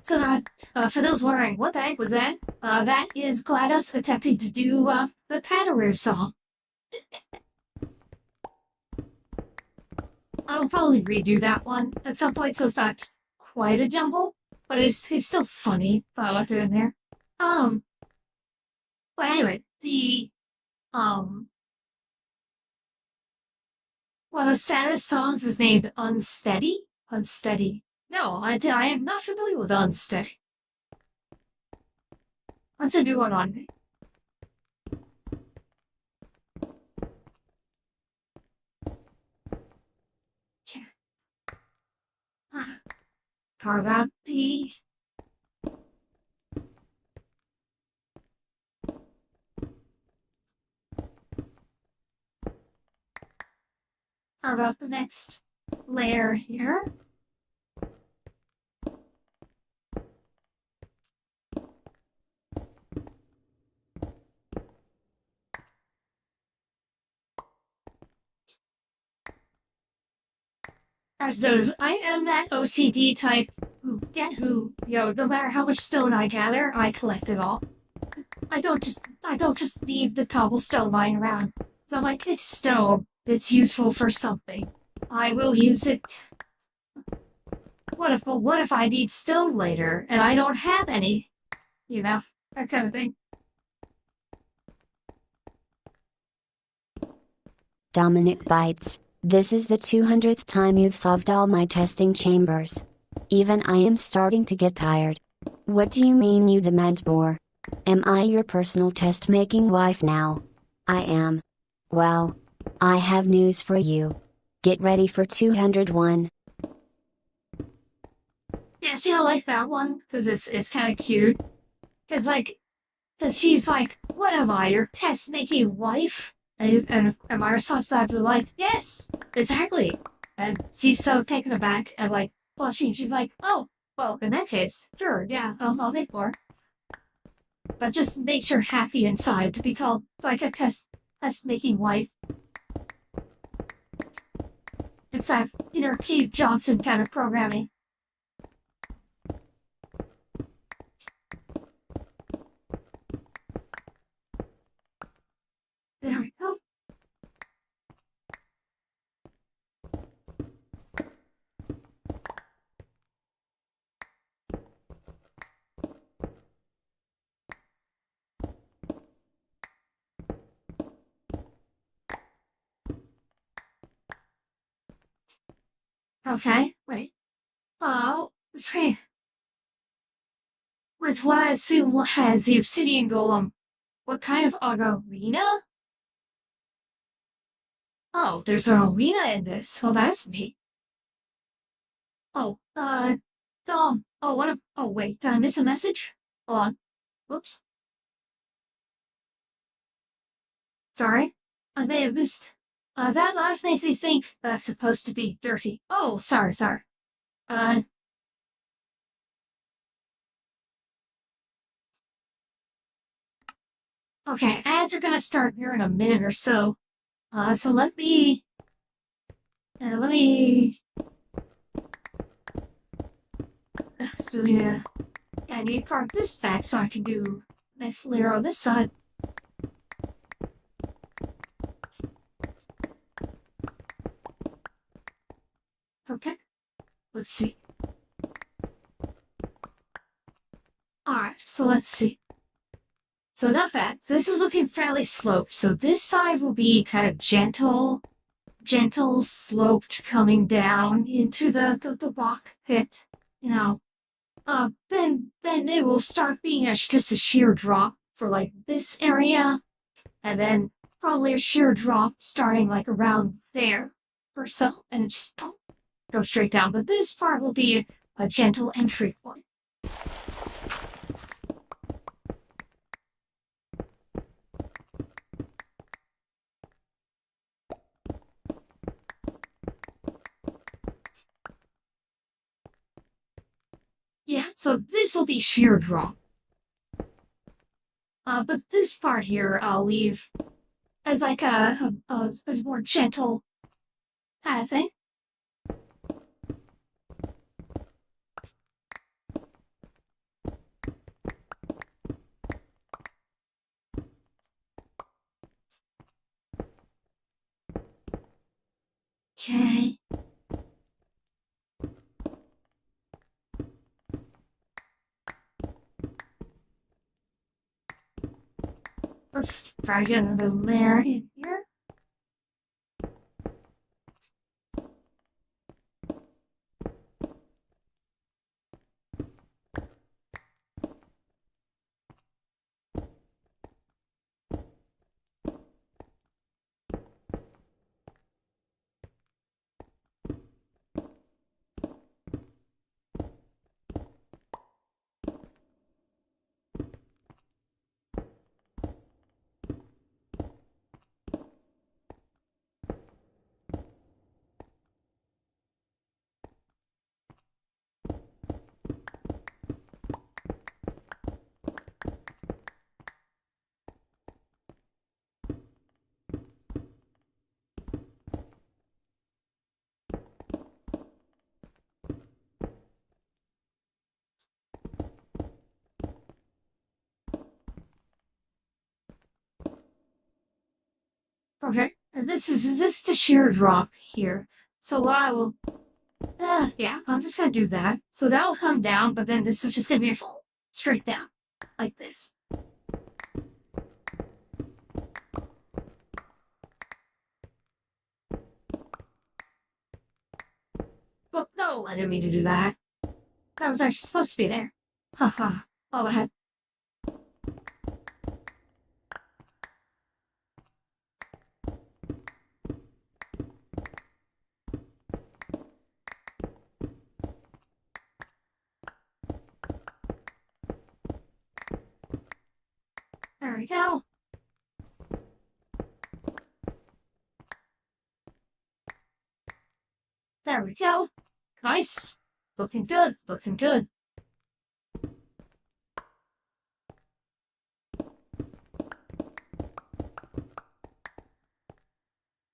So, for those wondering, what the heck was that? That is GLaDOS attempting to do, the Padawares song. I'll probably redo that one at some point, so it's not quite a jumble, but it's still funny that I left it in there. But anyway, one of the saddest songs is named Unsteady? Unsteady. No, I am not familiar with Unsteady. Let's do one on me. Carve out the... Carve out the next layer here. As though I am that OCD type who, no matter how much stone I gather, I collect it all. I don't just leave the cobblestone lying around. So I'm like, it's stone. It's useful for something. I will use it. What if I need stone later and I don't have any? You know, that kind of thing. Dominic Bytes. This is the 200th time you've solved all my testing chambers. Even I am starting to get tired. What do you mean you demand more? Am I your personal test-making wife now? I am. Well, I have news for you. Get ready for 201. Yeah, see, I like that one, because it's kind of cute. Because she's like, what am I, your test-making wife? And my response to that was like, yes, exactly. And she's so taken aback and like, well, she's like, oh, well, in that case, sure, yeah, I'll make more. But just makes her happy inside to be called like a test-making wife. It's that inner Steve Johnson kind of programming. There we go. Okay, wait. Oh, sorry. With what I assume has the obsidian golem, what kind of arena? Oh, there's an arena in this. Oh, that's neat. Oh, Dom. Oh, wait, did I miss a message? Hold on. Whoops. Sorry. I may have missed. That life makes me think that's supposed to be dirty. Oh, sorry. Okay, ads are gonna start here in a minute or so. So let me so yeah, I need to carve this back so I can do next layer on this side. Okay, let's see. Alright, so let's see. So not bad. This is looking fairly sloped. So this side will be kind of gentle sloped coming down into the rock pit, you know. Then it will start being just a sheer drop for like this area. and then probably a sheer drop starting like around there or so, and it just boom, go straight down. But this part will be a gentle entry point. Yeah, so this will be sheer drop. But this part here I'll leave as like a more gentle kind of thing. Okay. Let's try to get another layer in here. Okay, and this is the sheer drop here. So what I will, yeah, I'm just gonna do that. So that'll come down, but then this is just gonna be a fall straight down, like this. But no, I didn't mean to do that. That was actually supposed to be there. Haha, oh, I had. There we go. There we go. Nice. Looking good. Looking good.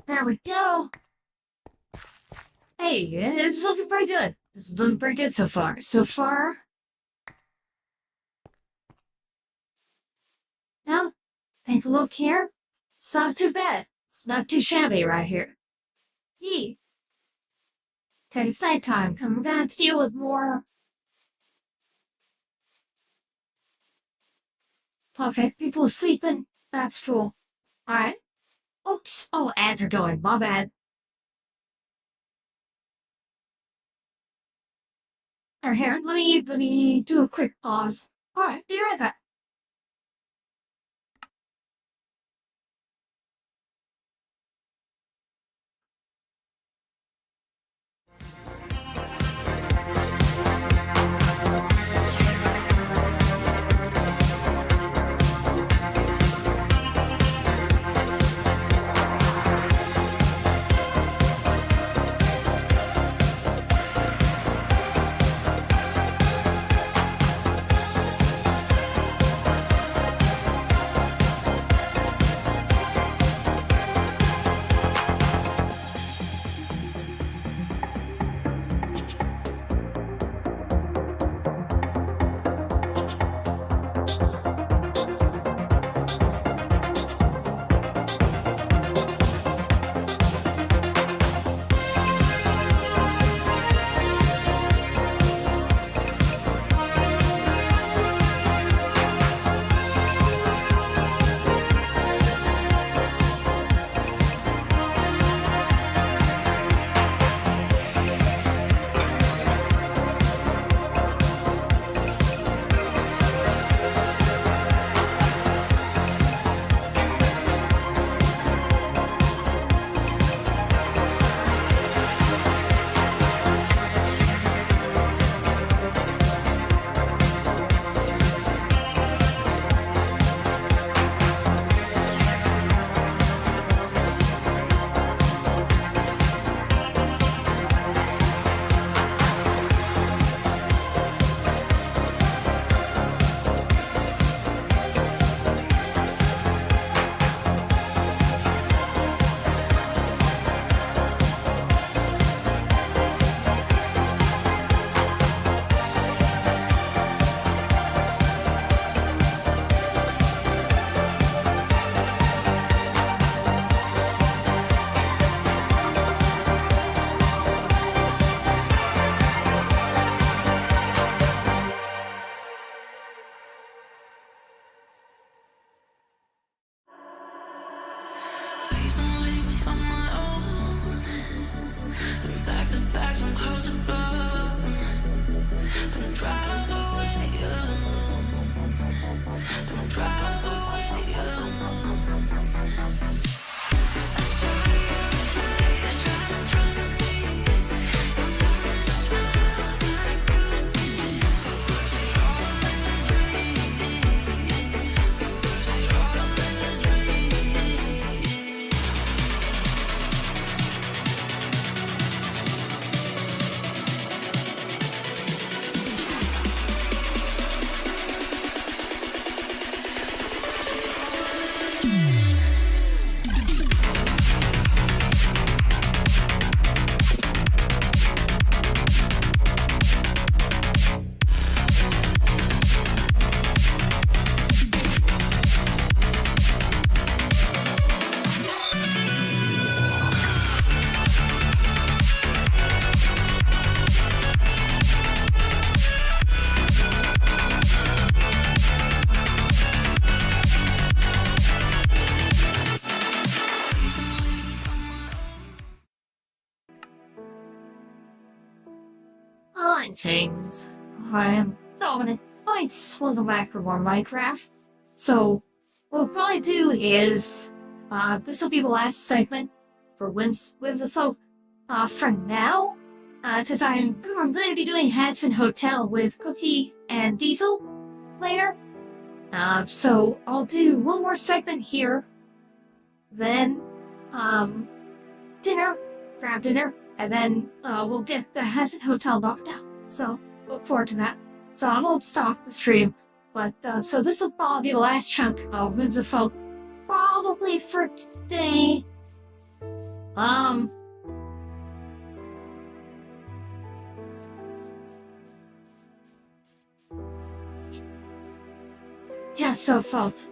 There we go. Hey, it's looking pretty good. This is looking pretty good so far. Now, take a look here. It's not too bad. It's not too shabby right here. Yee. Okay, it's nighttime. I'm gonna deal with more. Okay, people are sleeping. That's cool. Alright. Oops. Oh, ads are going. My bad. Alright, here, let me do a quick pause. Alright, be right back. Greetings. I am Dominic Bytes. Welcome back for more Minecraft. So, what we'll probably do is, this will be the last segment for Whimsifolk, for now. Because I'm going to be doing Hazbin Hotel with Cookie and Diesel later. So I'll do one more segment here. Then, grab dinner, and then, we'll get the Hazbin Hotel knocked out. So, look forward to that. So I won't stop the stream, but, so this will probably be the last chunk of Whimsifolk, probably for today.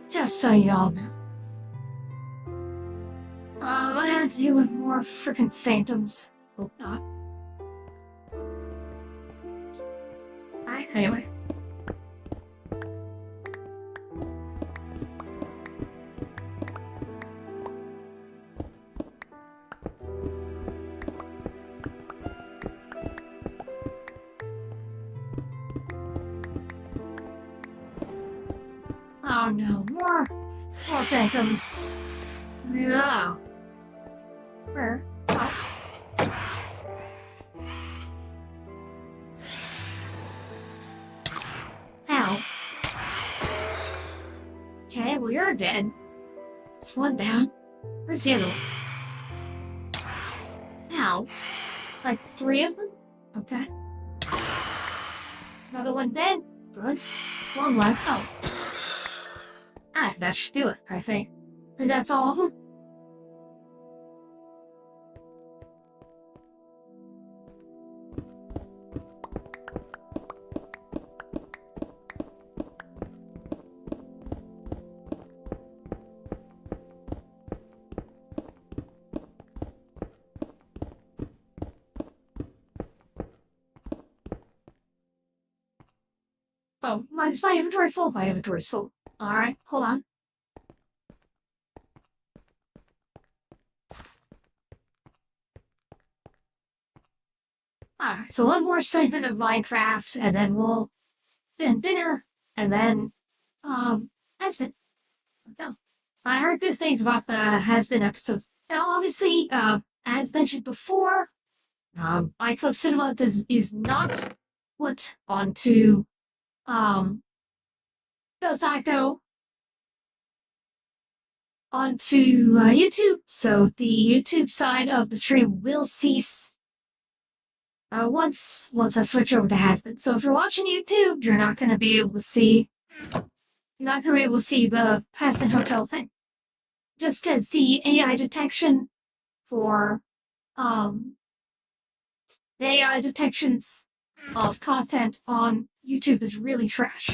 Just so y'all know. I have to deal with more freaking phantoms. Hope not. Alright, anyway. Oh no, more phantoms. No. Where? Oh. Ow. Okay, well you're dead. It's one down. Where's the other one? Ow. It's like 3 of them? Okay. Another one dead? Good. One left. Oh. That should do it, I think. And that's all of them? Oh, my inventory's full. My inventory's full. Alright, hold on. Alright, so one more segment of Minecraft, and then then dinner, and then, Hazbin. Go. I heard good things about the Hazbin episodes. Now, obviously, as mentioned before, Byte Club Cinema is not put onto, does that go onto YouTube? So the YouTube side of the stream will cease once I switch over to Hazbin. So if you're watching YouTube, you're not gonna be able to see the Hazbin Hotel thing. Just as the AI detection for the AI detections of content on YouTube is really trash.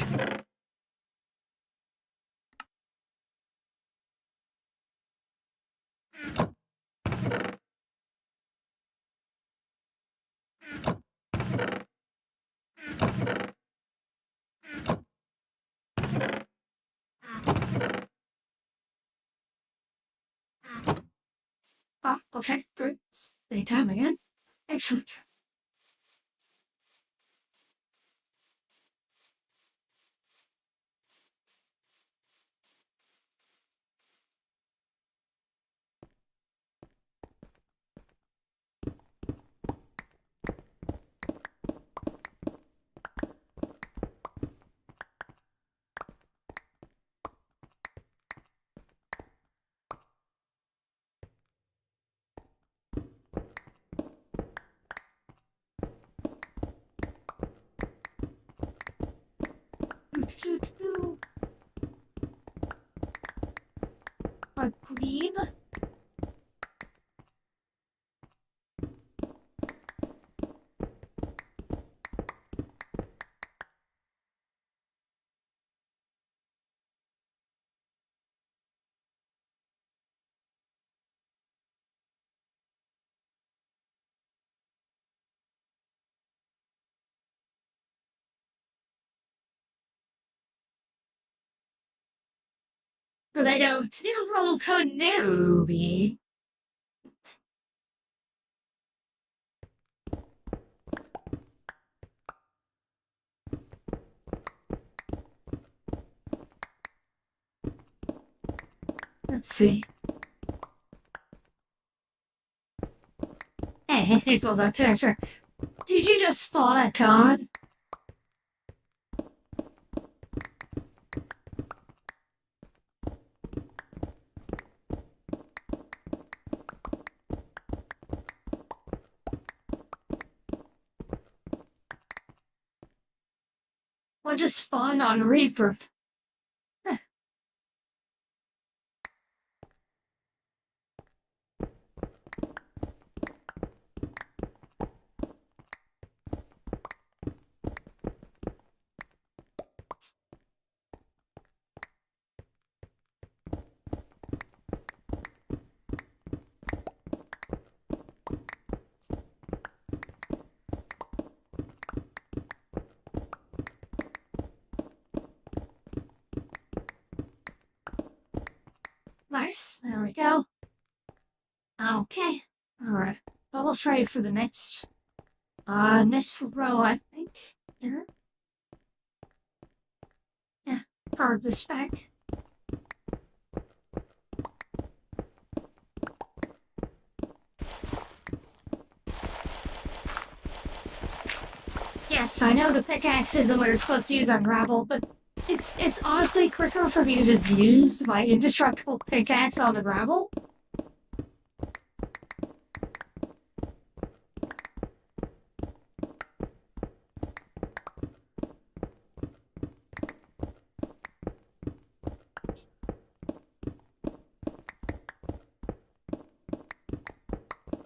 Okay, good. Daytime again. Excellent. do. A green? But I don't do roll code newbie. Let's see. Hey, it goes out to sure. Did you just spawn a card? Or just spawned on Rebirth? Nice, there we go. Okay, alright. Almost ready for the next row, I think. Yeah. Yeah, card this back. Yes, I know the pickaxe isn't what you're supposed to use on gravel, but it's honestly quicker for me to just use my indestructible pickaxe on the gravel.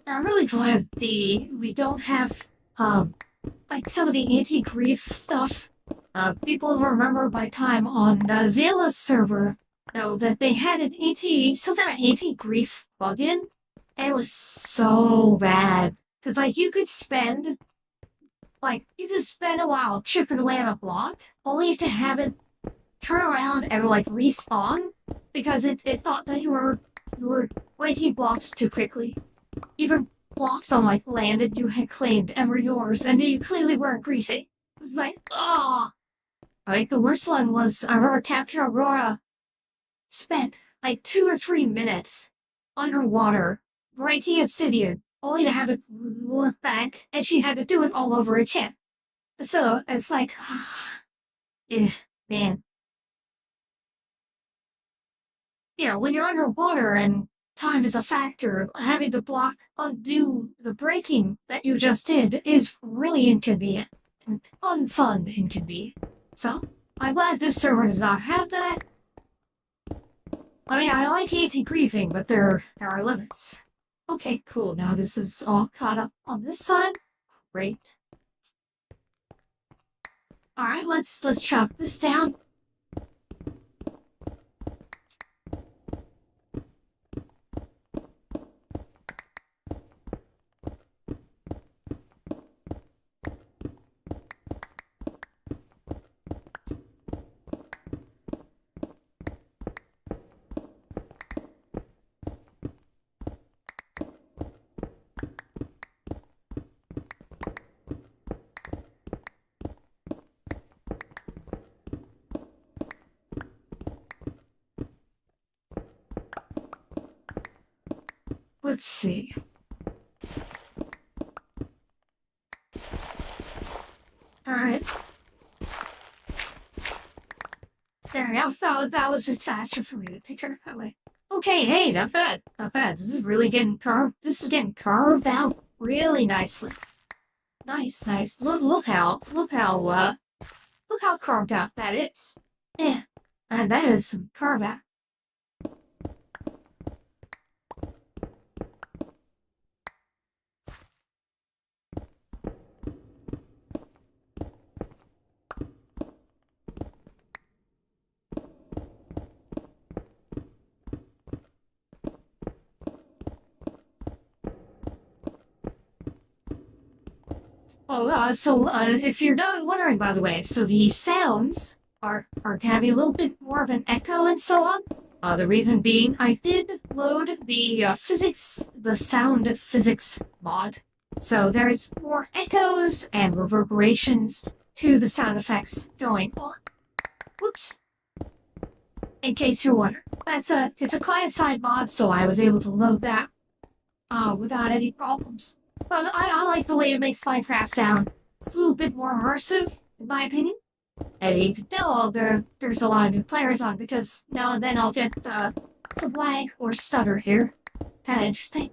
I'm really glad we don't have, like some of the anti-grief stuff. People remember my time on Zayla's server, though, that they had some kind of anti-grief plugin, and it was so bad. Cause you could spend a while chipping away at a block, only to have it turn around and respawn, because it thought that you were breaking blocks too quickly. Even blocks on land that you had claimed and were yours, and you clearly weren't griefing. It was oh. The worst one was, I remember Captain Aurora spent 2 or 3 minutes underwater breaking obsidian, only to have it look back, and she had to do it all over again. So, it's man. When you're underwater and time is a factor, having the block undo the breaking that you just did is really inconvenient. Unfun inconvenient. So, I'm glad this server does not have that. I mean, I like anti-griefing, but there are limits. Okay, cool. Now this is all caught up on this side. Great. Alright, let's chop this down. Let's see. Alright. There, that was just faster for me to picture that way. Okay, hey, not bad. Not bad. This is really getting carved. This is getting carved out really nicely. Nice. Look how carved out that is. Yeah, and that is some carve-out. Oh, if you're not wondering, by the way, so the sounds are gonna be a little bit more of an echo and so on. The reason being, I did load the the sound physics mod. So there's more echoes and reverberations to the sound effects going on. Whoops. In case you're wondering. It's a client-side mod, so I was able to load that without any problems. But I like the way it makes Minecraft sound. It's a little bit more immersive, in my opinion. And you can tell there's a lot of new players on, because now and then I'll get some lag or stutter here. Kinda interesting.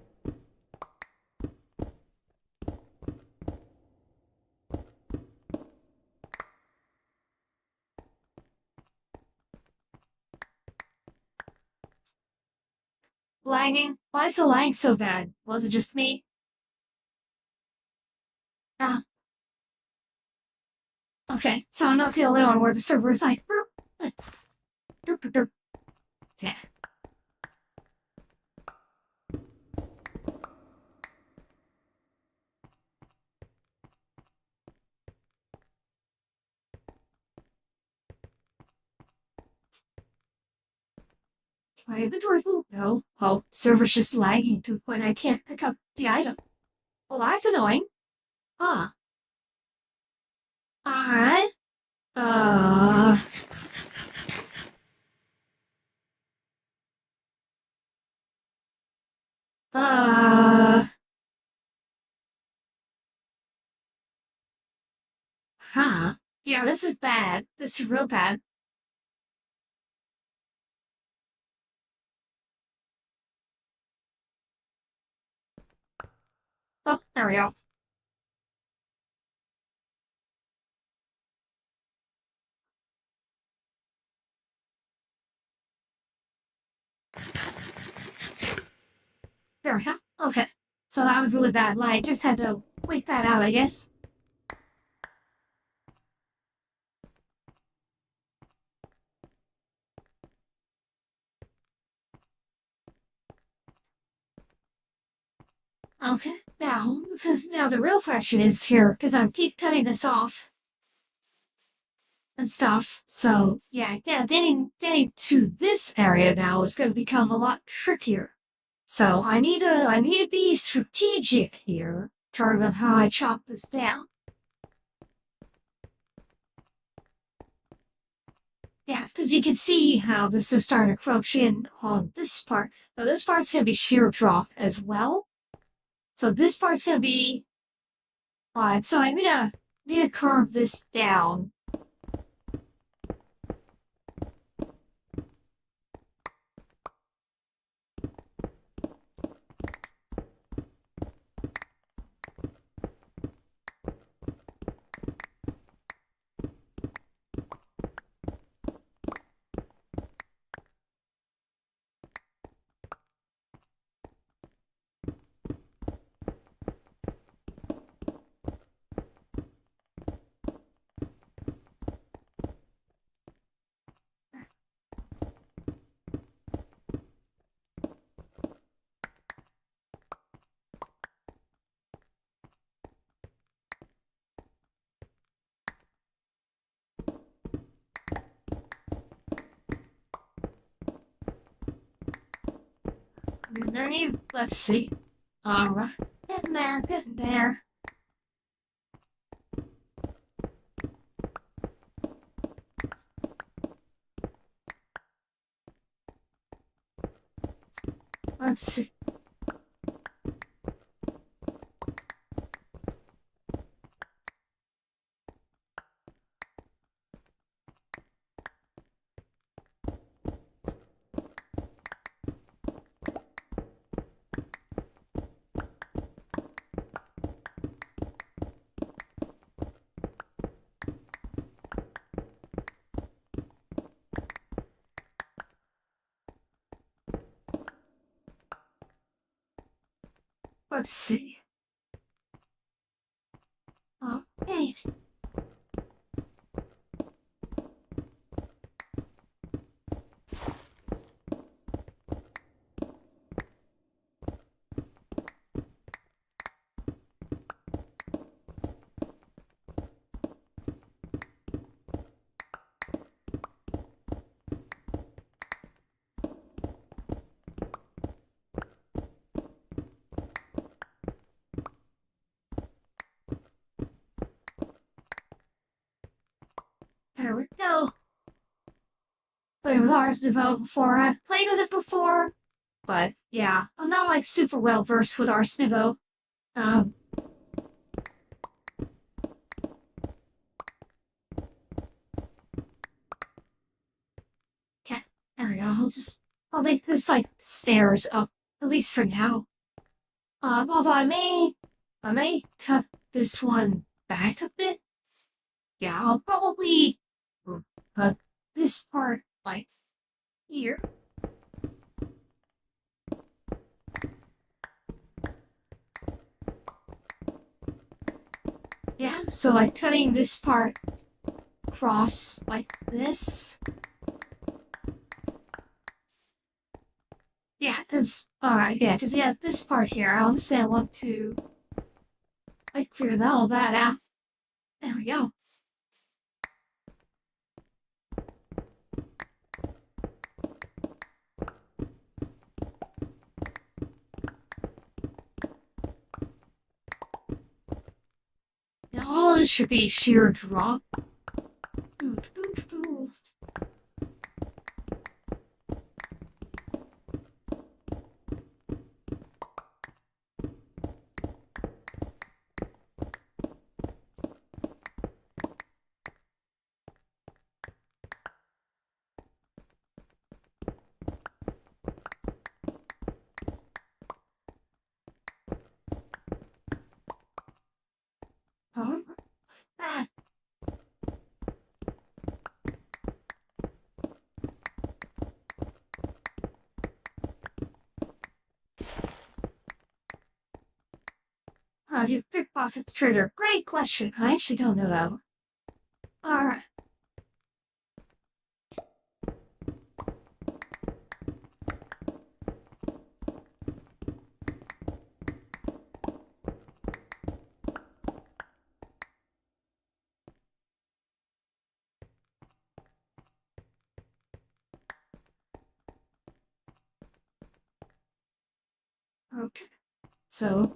Lagging? Why is the lag so bad? Was it just me? Ah. Okay, so I'm not the only one where the server is like... Yeah. My inventory full? No. Oh, server's just lagging to the point I can't pick up the item. Well, that's annoying. Huh. Alright. Uh... Uh... Huh. Yeah, this is bad. This is real bad. Oh, there we go. There we go. Okay. So that was really bad lag. Just had to wait that out, I guess. Okay, now the real question is here, because I keep cutting this off and stuff. So yeah, getting to this area now is going to become a lot trickier. So I need to be strategic here, in terms of how I chop this down. Yeah, because you can see how this is starting to crouch in on this part. Now this part's going to be shear drop as well. So this part's going to be... Alright, so I'm going to curve this down. Underneath, let's see. Alright, getting there. Let's see. Let's see. Okay. There we go. Played with Arsnivo before. I played with it before. But, yeah, I'm not, like, super well versed with Arsnivo. Okay, there we go. I'll make this, like, stairs up, at least for now. Although I may cut this one back a bit. Yeah, I'll probably cut this part, like, here. Yeah, so like cutting this part across like this. Yeah, this part here, I honestly I want to like clear all that out. There we go. Now all this should be sheer drop. Huh? Ah. How do you pickpocket the trader? Great question. I actually don't know that one. Alright. Okay. So.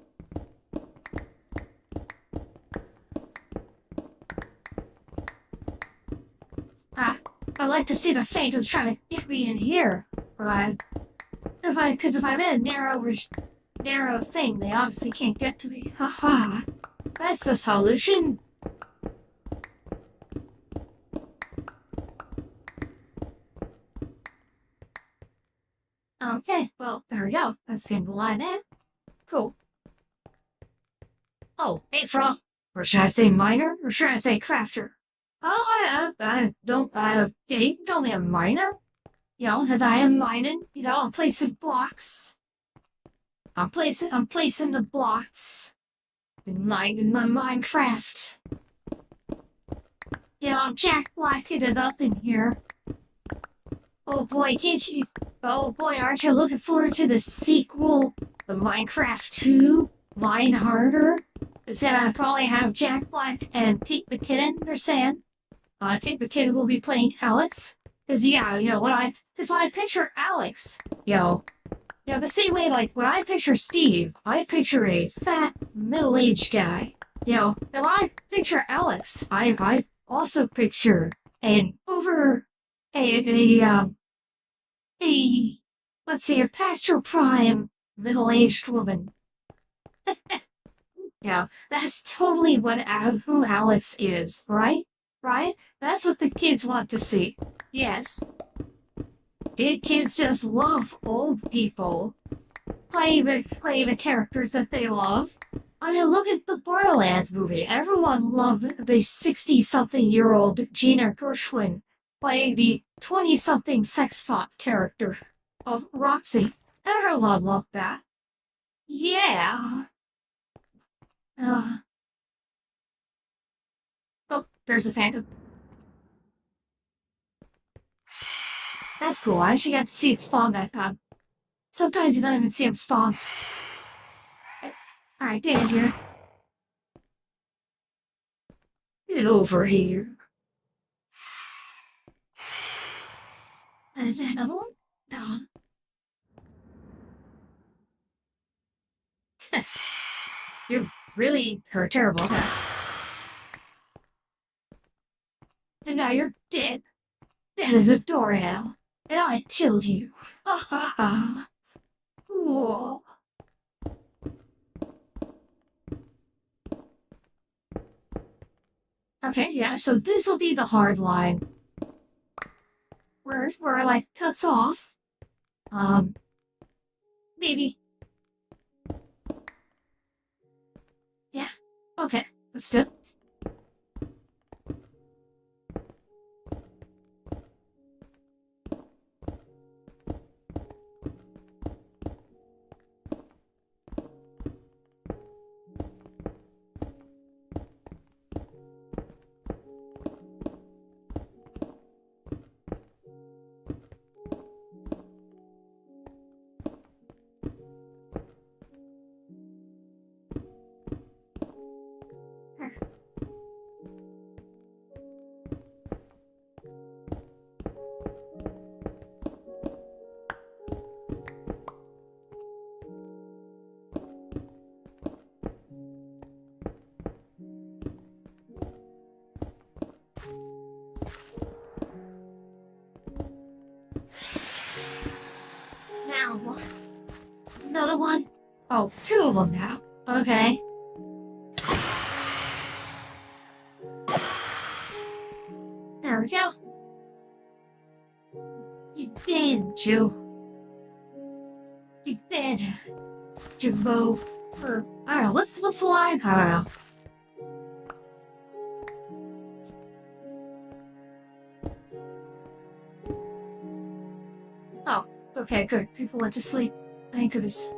I'd like to see the fate of trying to get me in here. Right? Because if I'm in a narrow thing, they obviously can't get to me. Haha. That's the solution. Okay, well, there we go. That's the end of the line there. Cool. Oh, hey, Frog. Or should I say miner? Or should I say crafter? Oh, yeah, you can call me a miner. You know, as I am mining, you know, I'm placing blocks. I'm placing the blocks in my Minecraft. Yeah, I'm Jack Blacking it up in here. Oh boy, aren't you looking forward to the sequel? The Minecraft 2? Mine Harder? Instead, I probably have Jack Black and Pete McKinnon, they're saying. Pete McKinnon will be playing Alex. Cause yeah, you know, when I picture Alex, the same way, like, when I picture Steve, I picture a fat, middle-aged guy. You know, when I picture Alex, I also picture a past her prime, middle-aged woman. Yeah, that's totally who Alex is, right? Right? That's what the kids want to see. Yes. Kids just love old people. Play the characters that they love. I mean, look at the Borderlands movie. Everyone loved the 60-something-year-old Gina Gershwin playing the 20-something sex-bot character of Roxy. Everyone loved that. Yeah. Oh, there's a phantom. That's cool. I actually got to see it spawn that time. Sometimes you don't even see him spawn. Alright, get in here. Get over here. And is there another one? No. You really are terrible at that. And now you're dead. That is a Doriel. And I killed you. Ha ha ha. Whoa. Okay, yeah, so this will be the hard line. Where it like cuts off. Maybe. Yeah. Okay. Let's do it. Now one. Another one. Oh, two of them now. Okay. There we go. You did, Joe. You did. Jabo. Or, I don't know, what's the line? I don't know. Oh, okay, good. People went to sleep. Thank goodness.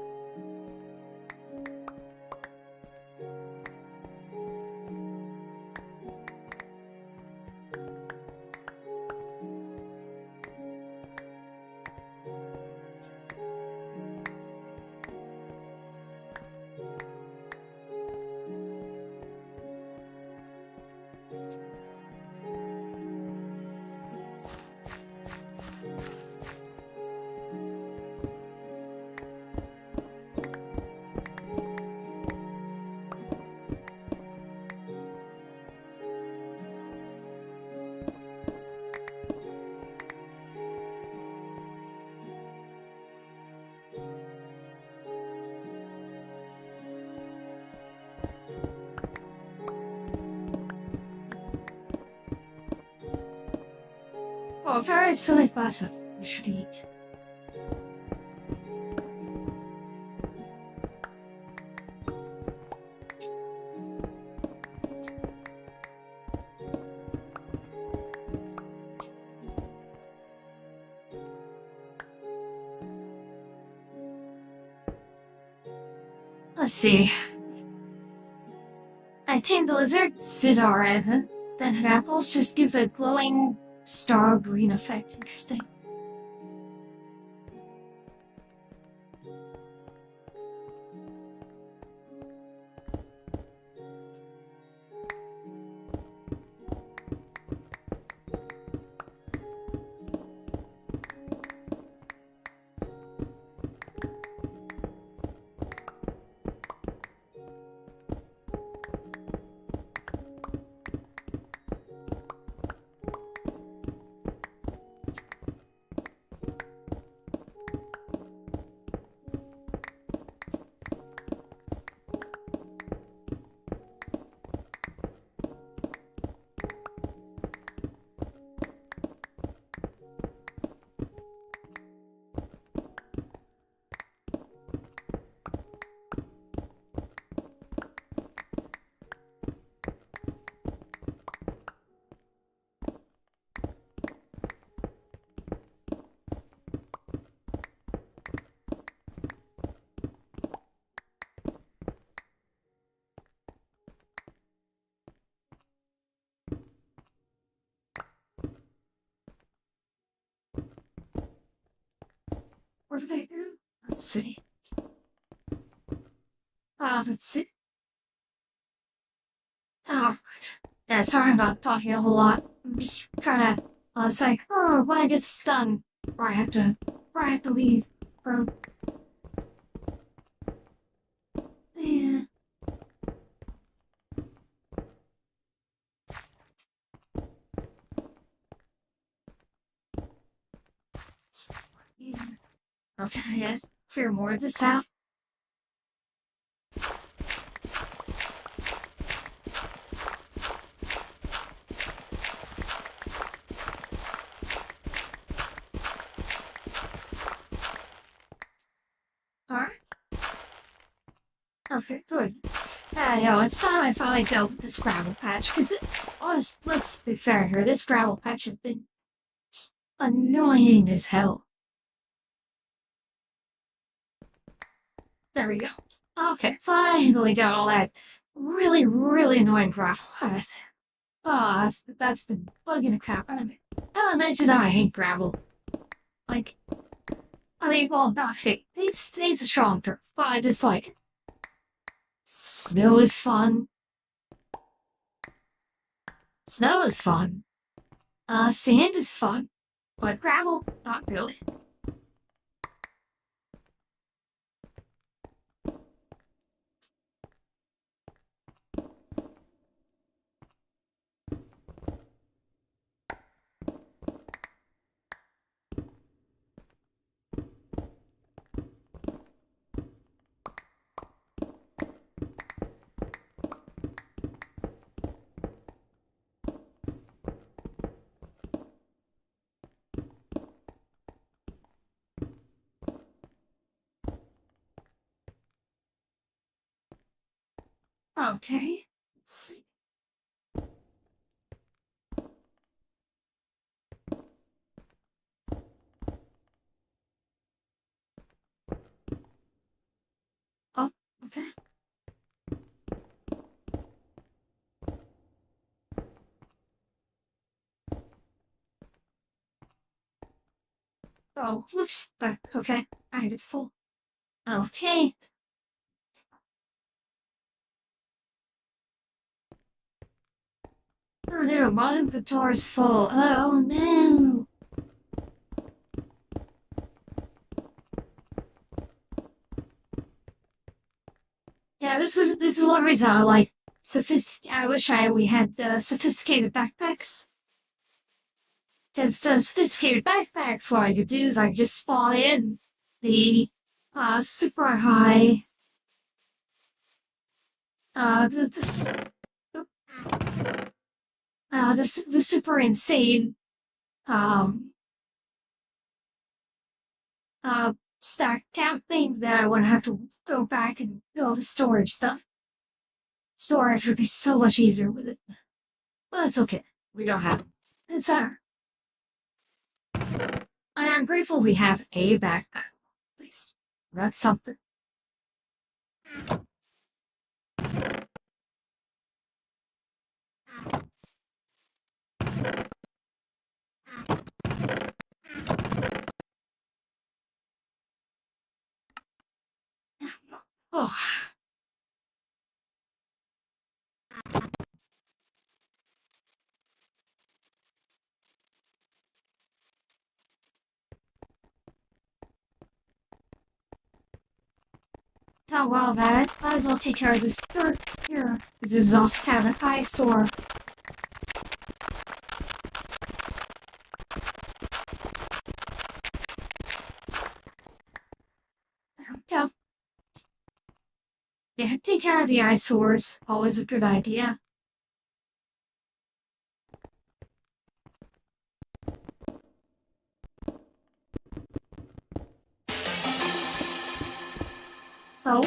Oh, very silly bastard. You should eat. Let's see. I tamed the lizard, Sidar, then apples just gives a glowing star green effect. Interesting. over there. Let's see. Let's see. Oh, yeah, sorry I'm not talking a whole lot. I'm just trying to, say, oh, when I get this done, or I have to leave, or... Yeah. Okay, yes, clear more of this out. Alright. Okay, good. It's time I finally dealt with this gravel patch, because, let's be fair here, this gravel patch has been just annoying as hell. There we go. Okay, finally got all that really, really annoying gravel. That's been bugging the crap out of me. I mentioned that I hate gravel. Like, I mean, well, not hate. It's a strong term, but I just like... Snow is fun. Snow is fun. Sand is fun. But gravel, not really. Okay. Let's see. Oh, okay. Oh, whoops. Okay. I had it full. Okay. Oh no, my inventory's full. Oh no. Yeah, this is one reason I like I wish we had sophisticated backpacks. Because the sophisticated backpacks, what I could do is I could just spawn in the super high the super insane stack camp things that I wouldn't have to go back and do all the storage stuff. Storage would be so much easier with it. But it's okay. We don't have it. It's our. I am grateful we have a backpack, at least. That's something. Oh. Not well about it. Might as well take care of this dirt here. This is also kind of an eyesore. There we go. Yeah, take care of the eyesores. Always a good idea. Oh.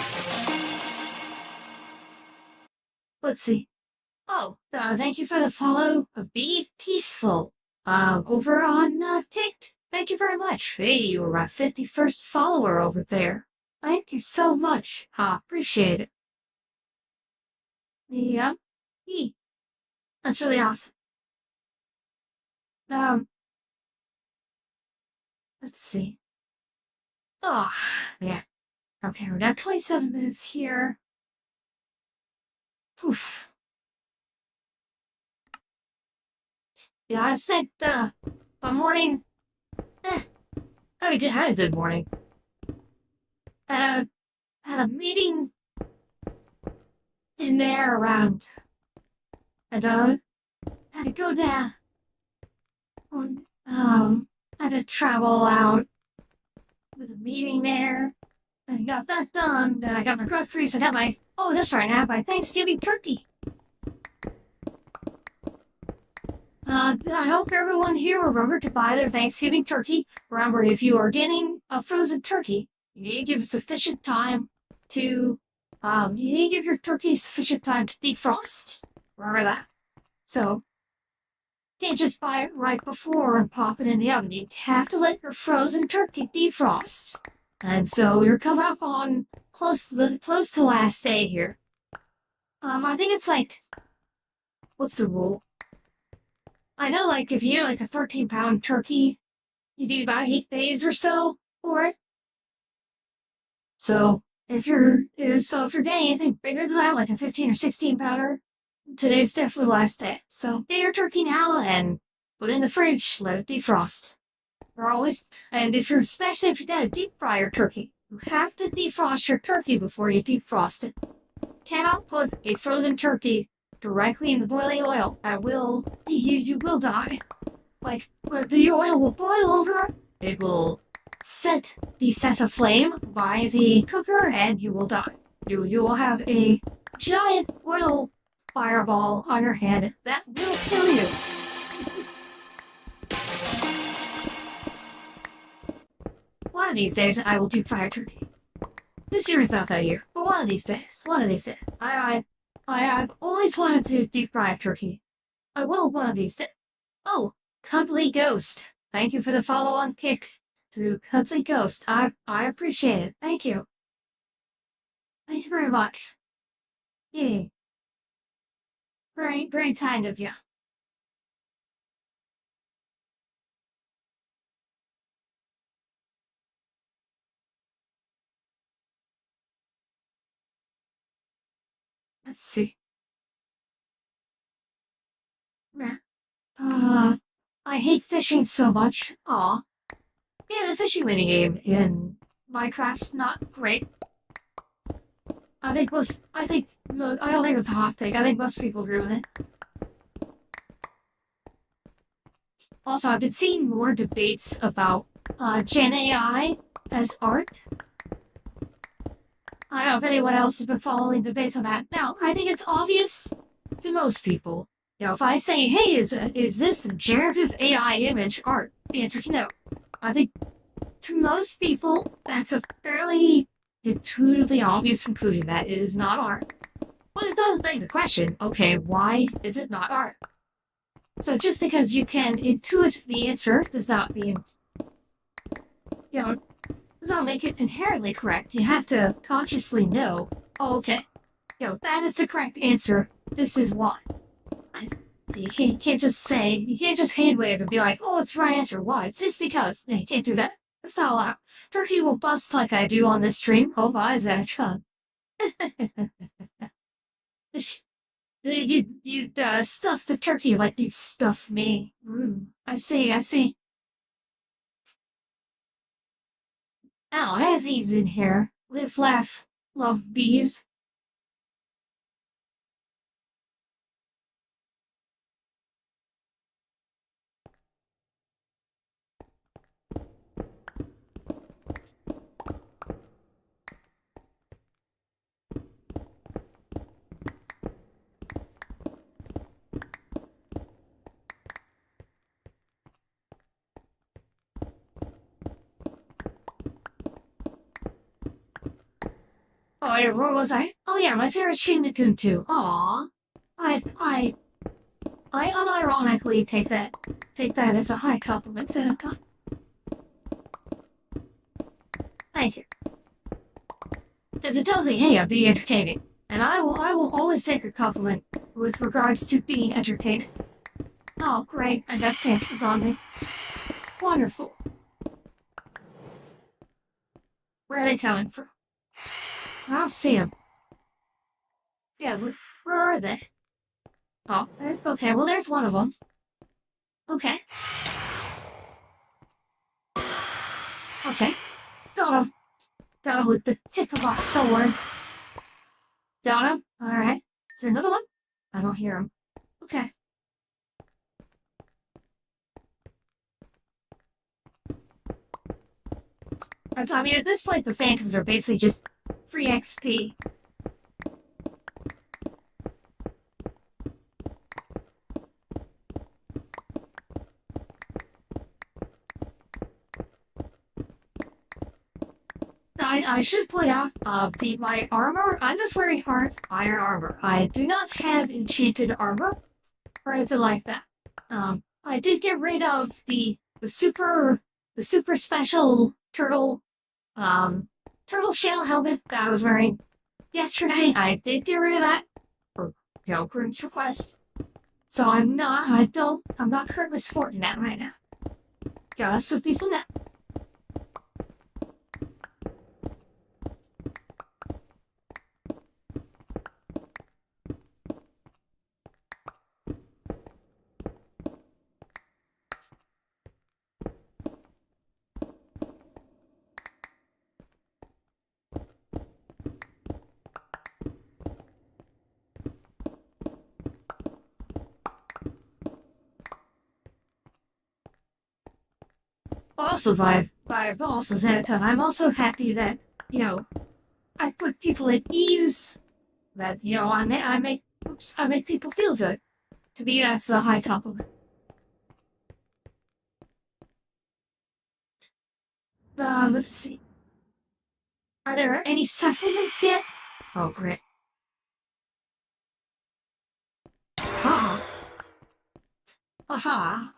Let's see. Oh, thank you for the follow. Be peaceful. Over on, Tick. Thank you very much. Hey, you were my 51st follower over there. Thank you so much. Appreciate it. Yeah. That's really awesome. Let's see. Oh, yeah. Okay, we're now 27 minutes here. Oof. Yeah, I spent, my morning, I had a good morning. Had a meeting in there around, and, had to go down, had to travel out with a meeting there. I got that done, then I got my groceries, I got my, oh, that's right, I have my Thanksgiving turkey. I hope everyone here remembered to buy their Thanksgiving turkey. Remember, if you are getting a frozen turkey, you need to give sufficient time to, you need to give your turkey sufficient time to defrost. Remember that. So, you can't just buy it right before and pop it in the oven. You have to let your frozen turkey defrost. And so you're coming up on close to the last day here. I think it's like, what's the rule? I know, like, if you get, like, a 13-pound turkey, you need about 8 days or so for it. So, if you're getting anything bigger than that, like a 15 or 16-pounder, today's definitely the last day. So, get your turkey now and put it in the fridge, let it defrost. And especially if you're gonna deep fry your turkey, you have to defrost your turkey before you defrost it. You cannot put a frozen turkey directly in the boiling oil. You will die. Like, the oil will boil over, it will be set aflame by the cooker, and you will die. You will have a giant oil fireball on your head that will kill you. One of these days, I will deep fry a turkey. This year is not that year, but one of these days, I've always wanted to deep fry a turkey. I will one of these days. Oh, Complete Ghost. Thank you for the follow-on kick to Complete Ghost. I appreciate it. Thank you. Thank you very much. Yay. Very, very kind of you. Let's see. I hate fishing so much. Aw. Yeah, the fishing minigame in Minecraft's not great. I don't think it's a hot take. I think most people agree with it. Also, I've been seeing more debates about Gen AI as art. I don't know if anyone else has been following debates on that. Now, I think it's obvious to most people. You know, if I say, hey, is this a generative AI image art? The answer is no. I think to most people, that's a fairly intuitively obvious conclusion that it is not art. But it does beg the question, okay, why is it not art? So just because you can intuit the answer does not mean, does not make it inherently correct. You have to consciously know, oh, okay, that is the correct answer. This is why. You can't just hand wave and be like, oh, it's the right answer. Why? Just because. No, you can't do that. That's not allowed. Turkey will bust like I do on this stream. Oh my, is that fun? You stuff the turkey like you stuff me. I see. Oh, Hazzy's in here. Live, laugh, love bees. Oh, yeah, where was I? Oh yeah, my favorite Shinigami too. Aww. I unironically take that as a high compliment, Seneca. Thank you. Because it tells me, hey, I'm being entertaining. And I will always take a compliment with regards to being entertaining. Oh, great, and that tent is on me. Wonderful. Where are they coming from? I don't see them. Yeah, where are they? Oh, okay, well there's one of them. Okay. Okay. Got him. Got him with the tip of my sword. Got him. Alright. Is there another one? I don't hear him. Okay. I mean, at this point, the phantoms are basically just free XP. I should point out, my armor, I'm just wearing iron armor. I do not have enchanted armor, or anything like that. I did get rid of the super special turtle shell helmet that I was wearing yesterday. I did get rid of that for Pilgrim's request. So I'm not currently sporting that right now. Just so people know. Also, I've also said it, I'm also happy that, I put people at ease, that, I make people feel good. To me, that's a high compliment. Let's see. Are there any settlements yet? Oh, great. Ah. Aha.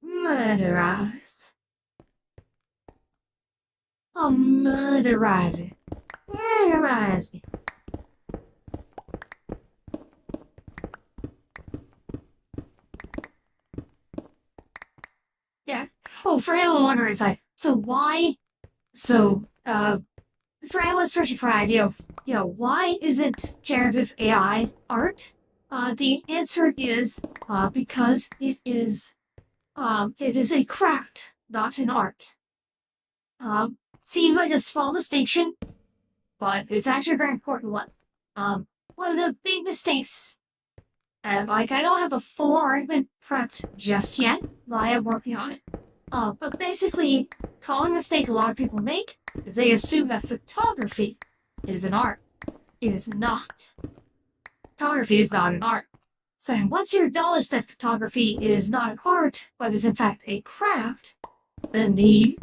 Murderers. Oh, murderize it. Murderize it. Yeah. Oh, for anyone wondering, for anyone searching for an idea of, why isn't generative AI art? The answer is, because it is a craft, not an art. Seems like a small distinction, but it's actually a very important one. One of the big mistakes, I don't have a full argument prepped just yet, but I am working on it. But basically, common mistake a lot of people make is they assume that photography is an art. It is not. Photography is not an art. So once you acknowledge that photography is not an art, but is in fact a craft, then the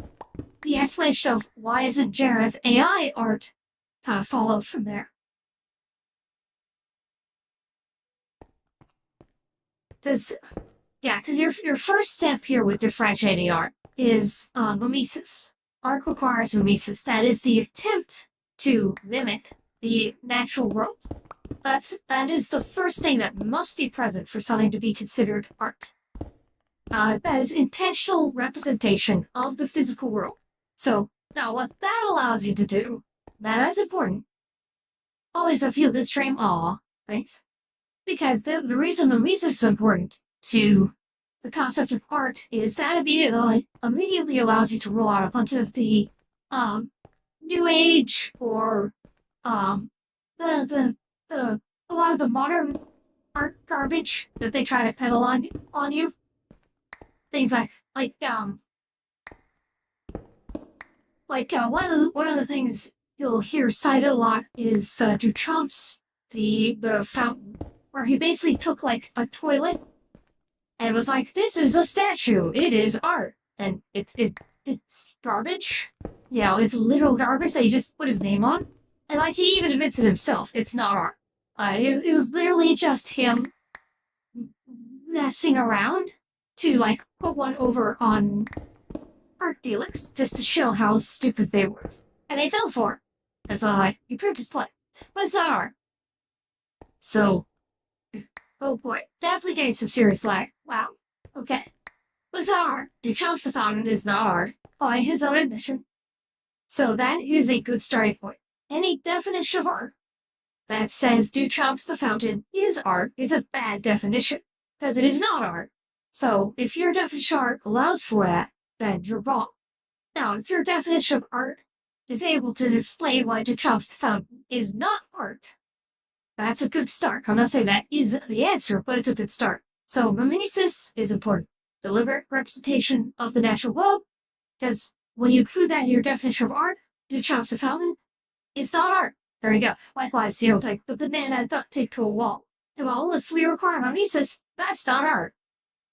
explanation of why isn't generative AI art kind of follows from there. Because your first step here with differentiating art is mimesis. Art requires mimesis. That is the attempt to mimic the natural world. That is the first thing that must be present for something to be considered art. That is intentional representation of the physical world. So, now what that allows you to do, that is important. Always I feel this stream, aw, thanks. Because the reason mimesis is important to the concept of art is that immediately allows you to roll out a bunch of the, new age, or, a lot of the modern art garbage that they try to peddle on you. Things one of the things you'll hear cited a lot is Duchamp's the fountain, where he basically took like a toilet and was like, "This is a statue. It is art," and it's garbage. It's literal garbage that he just put his name on, and he even admits it himself. It's not art. It was literally just him messing around to put one over on art dealers just to show how stupid they were. And they fell for it. And so he proved his point. But it's not art. So, oh boy, definitely getting some serious lag. Wow. Okay. But it's not art. Duchamp's the fountain is not art. By his own admission. So that is a good starting point. Any definition of art that says Duchamp's the Fountain is art is a bad definition, because it is not art. So if your definition of art allows for that, then you're wrong. Now, if your definition of art is able to explain why Duchamp's the Fountain is not art, that's a good start. I'm not saying that is the answer, but it's a good start. So mimesis is important. Deliberate representation of the natural world, because when you include that in your definition of art, Duchamp's the Fountain is not art. There you go. Likewise, like the banana duct tape to a wall. Well, if we require mimesis, that's not art.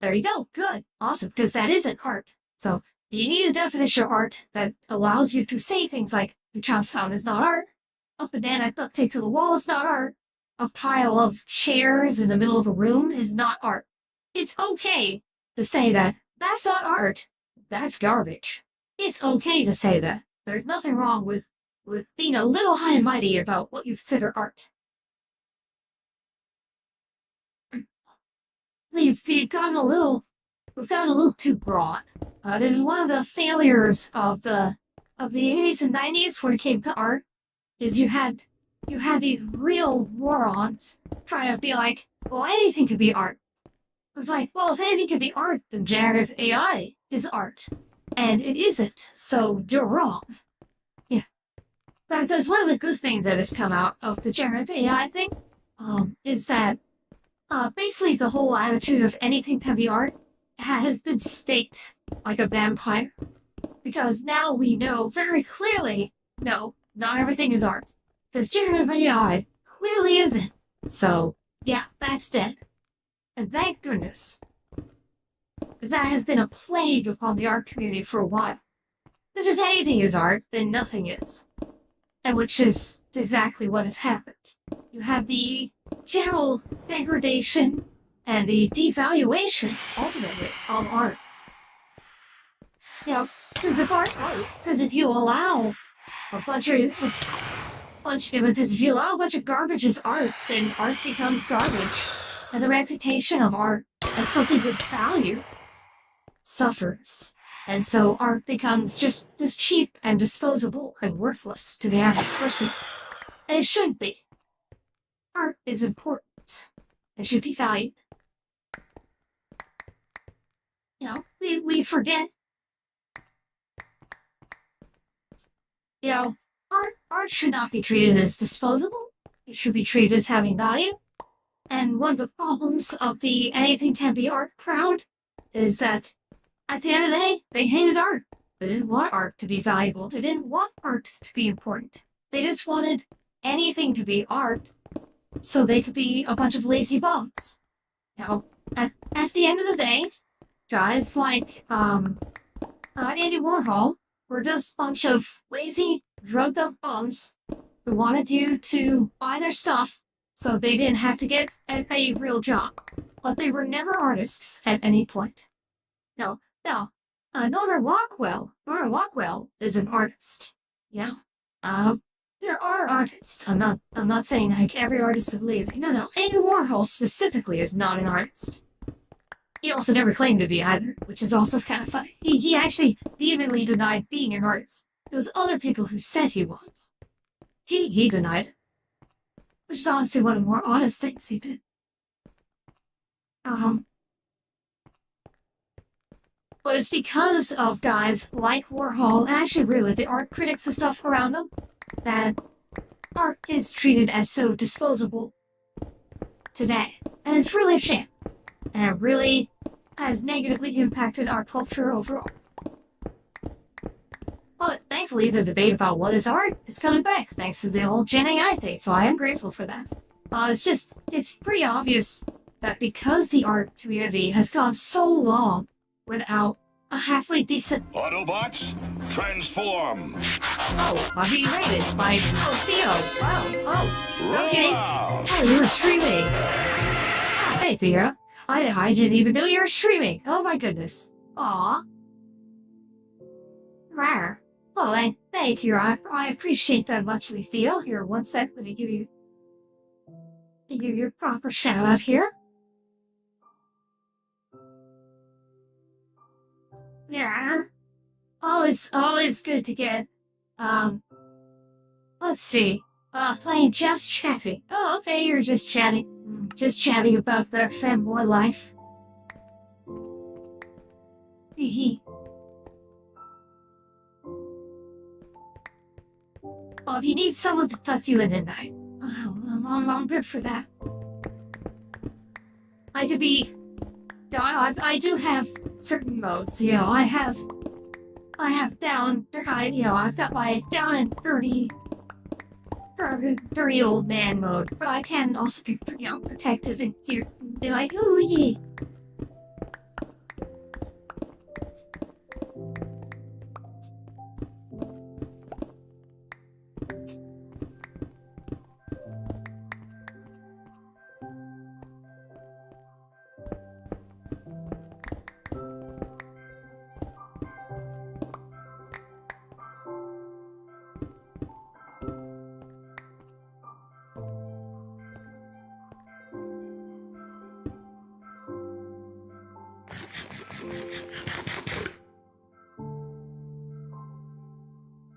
There you go. Good. Awesome, because that isn't art. So you need a definition of art that allows you to say things like Duchamp's Fountain is not art, a banana duct tape to the wall is not art, a pile of chairs in the middle of a room is not art. It's okay to say that that's not art, that's garbage. It's okay to say that. There's nothing wrong with being a little high and mighty about what you consider art. We've gotten a little too broad. This is one of the failures of the 80s and 90s when it came to art, is you had these real morons trying to be like, well, anything could be art. It's like, well, if anything could be art, then generative AI is art. And it isn't, so you're wrong. Yeah. But there's one of the good things that has come out of the generative AI thing, is that basically the whole attitude of anything can be art has been staked like a vampire. Because now we know very clearly, no, not everything is art. Because generative AI clearly isn't. So, yeah, that's dead. And thank goodness. Because that has been a plague upon the art community for a while. Because if anything is art, then nothing is. And which is exactly what has happened. You have the general degradation and the devaluation, ultimately, of art. You know, because if you allow a bunch of garbage as art, then art becomes garbage. And the reputation of art as something with value suffers. And so art becomes just as cheap and disposable and worthless to the average person. And it shouldn't be. Art is important. It should be valued. You know, we forget. You know, art should not be treated as disposable. It should be treated as having value. And one of the problems of the anything can be art crowd is that at the end of the day, they hated art. They didn't want art to be valuable. They didn't want art to be important. They just wanted anything to be art so they could be a bunch of lazy bums. Now, at the end of the day, guys like Andy Warhol were just a bunch of lazy, drugged-up bums who wanted you to buy their stuff so they didn't have to get a real job. But they were never artists at any point. No, Norman Rockwell is an artist. Yeah. There are artists. I'm not saying like every artist is lazy. No. Andy Warhol specifically is not an artist. He also never claimed to be either, which is also kind of funny. He actually vehemently denied being an artist. It was other people who said he was. He denied it. Which is honestly one of the more honest things he did. But it's because of guys like Warhol, and actually really the art critics and stuff around them, that art is treated as so disposable today. And it's really a shame. And it really has negatively impacted art culture overall. But thankfully, the debate about what is art is coming back, thanks to the whole Gen AI thing, so I am grateful for that. It's pretty obvious that because the art community has gone so long without a halfway decent... Autobots, transform! Oh, are being rated by... Oh, Theo! Wow, oh, okay. Wow. Oh, you were streaming. Ah, hey, Theo. I didn't even know you were streaming. Oh my goodness. Aw. Rare. Oh, and thank you. I appreciate that muchly, Theo. Here, one sec. Let me give you your proper shout out here. Yeah. Always good to get Let's see. Playing just chatting. Oh, okay, you're just chatting. Just chatting about their femboy life. Hee hee. Well, if you need someone to tuck you in at night, I'm good for that. I could be... You know, I do have certain modes, you know, I have down, you know, I've got my down and dirty old man mode, but I can also be, you know, protective and cute, and be like, ooh, yeah.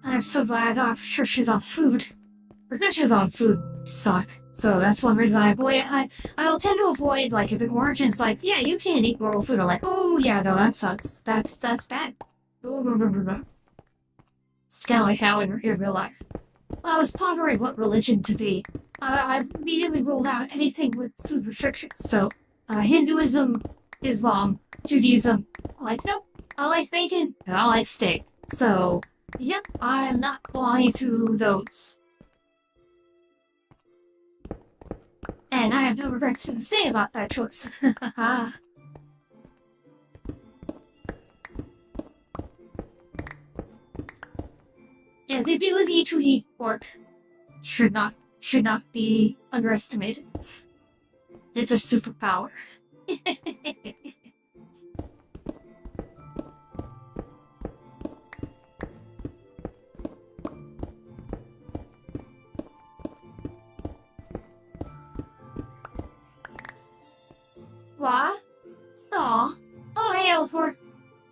I'm so glad I'm sure she's on food. Because she's on food suck. So that's one reason I will tend to avoid, like, if the origins like, yeah, you can't eat normal food. I'm like, oh yeah, no, that sucks. That's bad. It's kind of like how in real life. When I was pondering what religion to be, I immediately ruled out anything with food restrictions. So, Hinduism, Islam, Judaism. I'm like, nope. I like bacon, and I like steak. So, yep, I'm not belonging to those. And I have no regrets to this day about that choice. Yeah, the ability to eat pork should not be underestimated. It's a superpower. What? Aw. Oh, hey, Elford.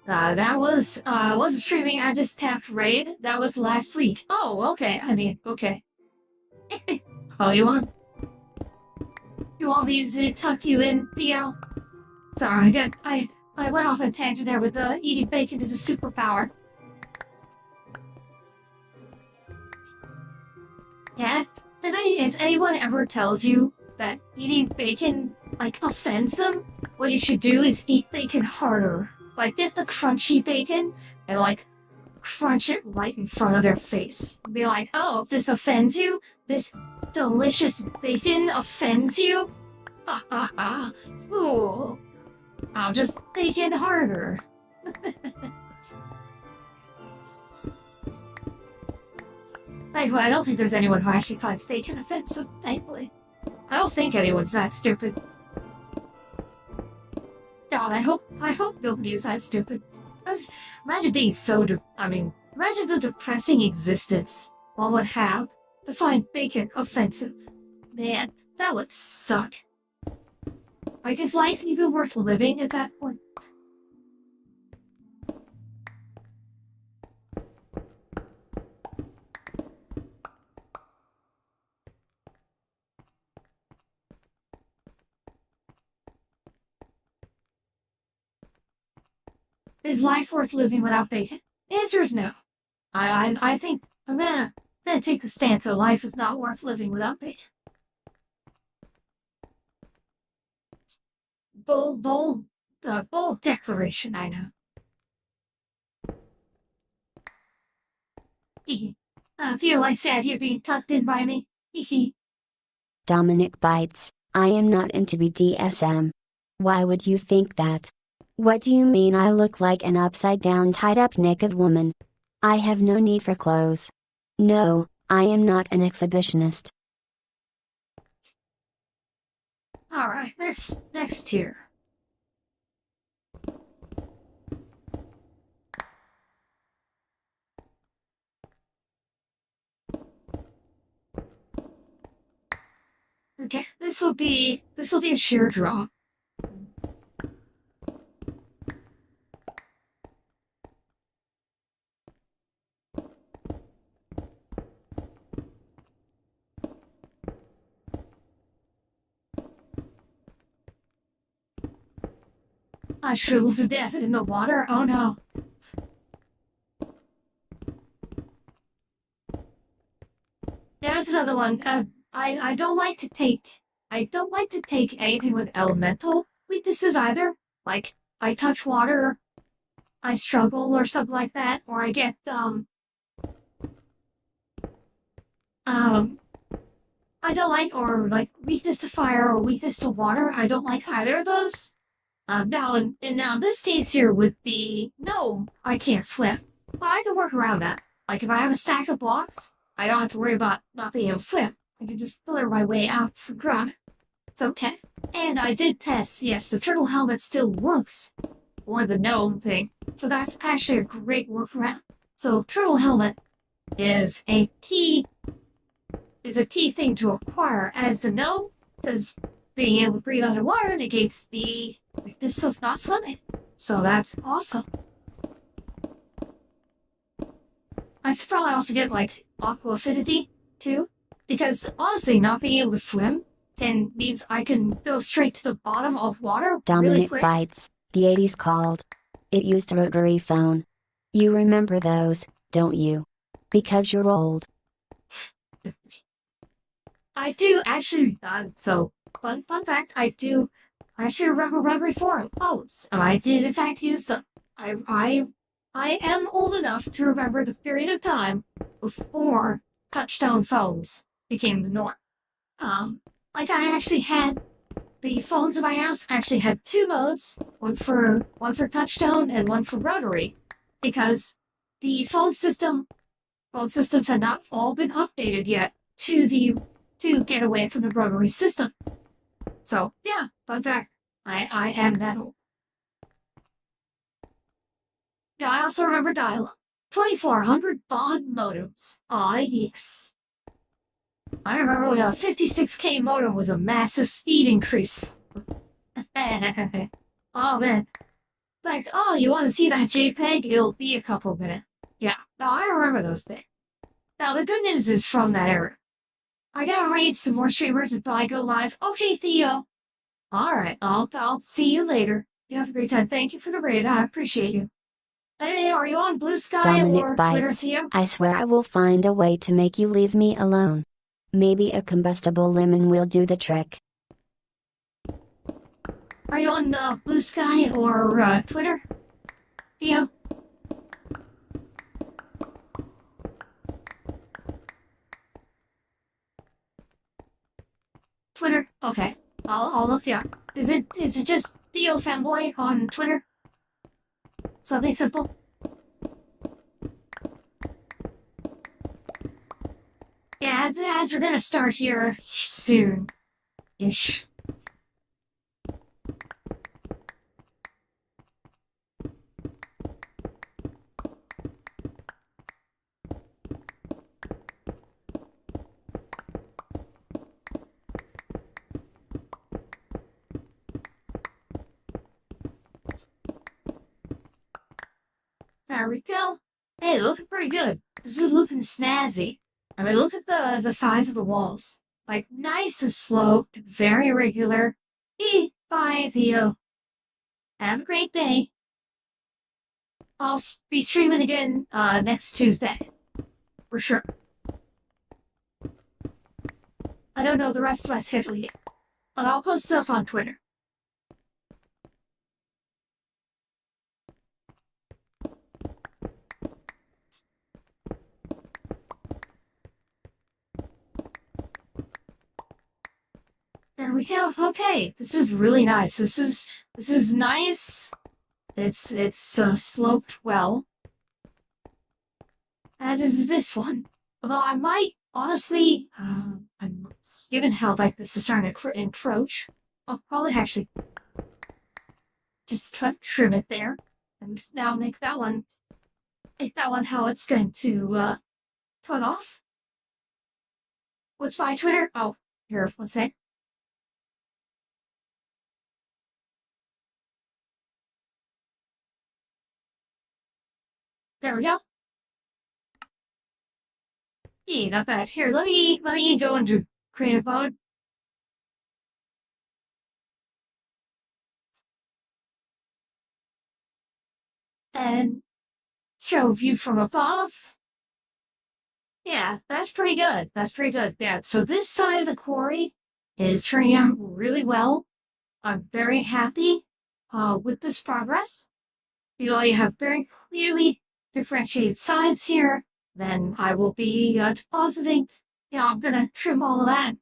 That wasn't streaming, I just tapped raid. That was last week. Oh, okay, I mean, okay. Oh, you want me to tuck you in, Theo? Sorry, I went off a tangent there with eating bacon is a superpower. Yeah? If anyone ever tells you that eating bacon, like, offends them, what you should do is eat bacon harder. Like, get the crunchy bacon and, like, crunch it right in front of their face. Be like, oh, this offends you? This delicious bacon offends you? Ha ha ha. Fool. I'll just bacon harder. Thankfully, I don't think there's anyone who actually finds bacon offensive, thankfully. I don't think anyone's that stupid. God, I hope nobody's that stupid. Imagine being so imagine the depressing existence one would have to find bacon offensive. Man, that would suck. Like, is life even worth living at that point? Is life worth living without bacon? The answer is no. I think I'm gonna take the stance that life is not worth living without bacon. Bold declaration, I know. I feel like sad here being tucked in by me. Dominic Bytes, I am not into BDSM. Why would you think that? What do you mean I look like an upside down tied up naked woman? I have no need for clothes. No, I am not an exhibitionist. Alright, next tier. Okay, this will be a sheer draw. I shriveled to death in the water. Oh no. There's another one. I don't like to take anything with elemental weaknesses either. Like, I touch water, I struggle or something like that, or I get, I don't like, or like, weakness to fire or weakness to water. I don't like either of those. Now in this case here with no, I can't swim. But I can work around that. Like, if I have a stack of blocks, I don't have to worry about not being able to swim. I can just pillar my way out for ground. It's okay. And I did test, yes, the turtle helmet still works. Or the gnome thing. So that's actually a great workaround. So turtle helmet is a key thing to acquire as the gnome, because being able to breathe underwater negates the weakness of not swimming. So that's awesome. I could probably also get, like, aqua affinity, too. Because, honestly, not being able to swim means I can go straight to the bottom of water Dominic really quick. Bytes, the 80s called. It used a rotary phone. You remember those, don't you? Because you're old. I do actually, so, fun fact, I actually remember rotary phones. And I did, in fact, use them. I am old enough to remember the period of time before touchtone phones became the norm. Like, I actually had the phones in my house actually had two modes, one for touchtone and one for rotary, because the phone systems had not all been updated yet to get away from the rotary system. So yeah, fun fact, I am that old. Yeah, I also remember dial-up. 2400 baud modems. Ah, yes. I remember when a 56K modem was a massive speed increase. Oh man. Like, oh, you want to see that JPEG? It'll be a couple minutes. Yeah, no, I remember those things. Now, the good news is from that era. I gotta raid some more streamers until I go live. Okay, Theo. Alright, I'll see you later. You have a great time. Thank you for the raid. I appreciate you. Hey, are you on Blue Sky Dominic or Twitter, Bytes, Theo? I swear I will find a way to make you leave me alone. Maybe a combustible lemon will do the trick. Are you on Blue Sky or Twitter, Theo? Twitter? Okay. I'll look you up. Is it just Theo Fanboy on Twitter? Something simple? Yeah, ads are gonna start here soon-ish. There we go. Hey, looking pretty good. This is looking snazzy. I mean, look at the size of the walls. Like, nice and sloped, very regular. Bye, Theo. Have a great day. I'll be streaming again next Tuesday. For sure. I don't know the rest of my schedule yet. But I'll post it up on Twitter. There we go. Okay, this is really nice. This is nice. It's sloped well. As is this one. Although I might honestly, given how like this is starting to encroach, I'll probably actually just trim it there, and now make that one how it's going to cut off. What's my Twitter? Oh, here, one sec. There we go. Yeah, not bad. Here, let me go into creative mode. and show view from above. Yeah, that's pretty good. That's pretty good. Yeah, so this side of the quarry is turning out really well. I'm very happy with this progress. You have very clearly differentiated sides here. Then I will be depositing. Yeah, I'm gonna trim all of that.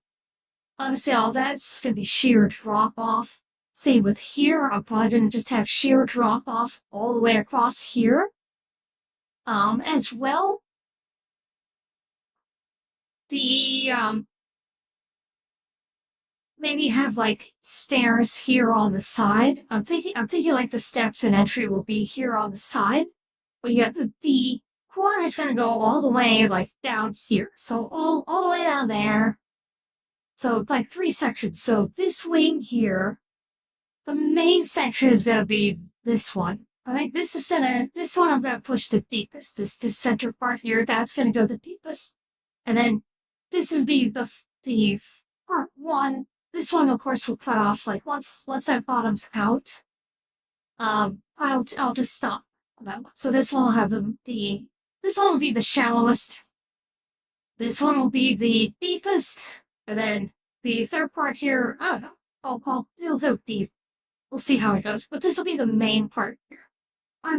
Obviously, all that's gonna be sheer drop off. Same with here. I'm probably gonna just have sheer drop off all the way across here. As well. The maybe have like stairs here on the side. I'm thinking like the steps and entry will be here on the side. But yeah, the corner is gonna go all the way like down here. So all the way down there. So like 3 sections. So this wing here, the main section is gonna be this one. I think this one I'm gonna push the deepest. This center part here, that's gonna go the deepest. And then this is the part 1. This one, of course, will cut off like once that bottom's out. I'll just stop. So this one will have this one will be the shallowest. This one will be the deepest, and then the third part here, I don't know. It'll go deep. We'll see how it goes. But this will be the main part here.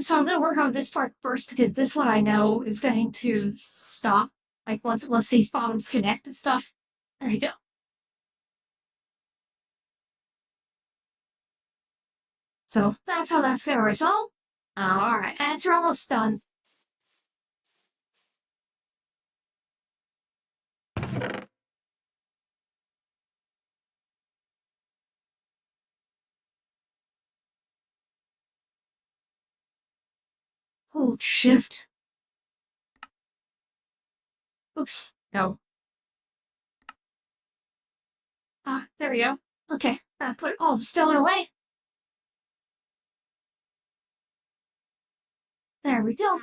So I'm gonna work on this part first because this one I know is going to stop. Like once these bottoms connect and stuff. There you go. So that's how that's gonna resolve. Alright, and it's almost done. Hold shift. Oops, no. There we go. Okay, I put all the stone away. There we go.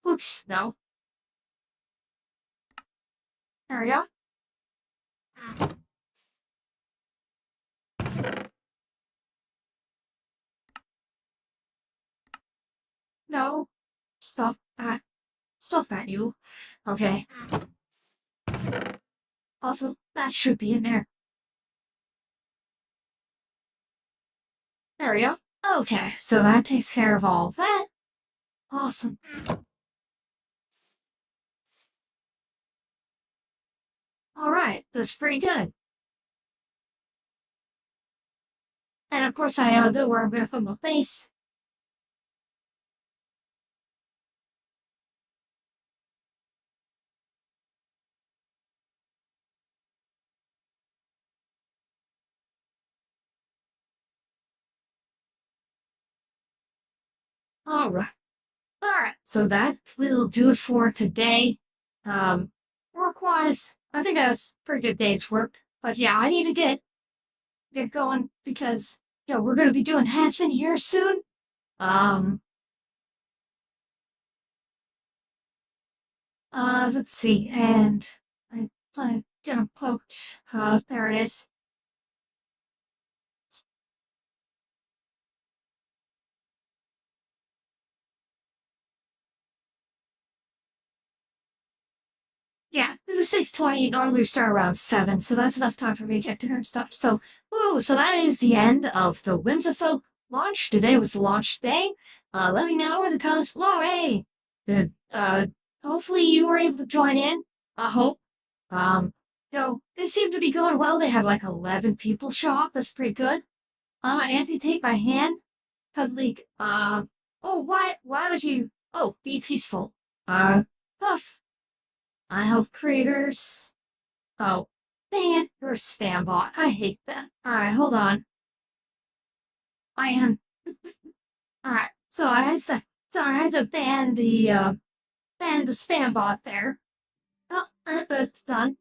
Oops, no. There we go. No. Stop that. Stop that, you. Okay. Also, that should be in there. There we go. Okay, so that takes care of all of that. Awesome. Alright, that's pretty good. And of course I know where I'm gonna put my base. Alright. So that will do it for today. Work-wise, I think that was a pretty good day's work. But yeah, I need to get going because, we're gonna be doing Hazbin here soon. Let's see, and I'm gonna poke, there it is. Yeah, the 6:20 normally start around 7, so that's enough time for me to get dinner and stuff. So, so that is the end of the Whimsifolk launch. Today was the launch day. Let me know in the comments below. Hey, good. Hopefully you were able to join in. I hope. It seemed to be going well. They had like 11 people show up. That's pretty good. Amputate my hand. Cuddly. Why would you? Oh, be peaceful. Tough. I help creators. Oh, dang it, you're a spam bot. I hate that. Alright, hold on. I am. Alright, so I had to ban the spam bot there. Oh, that's done.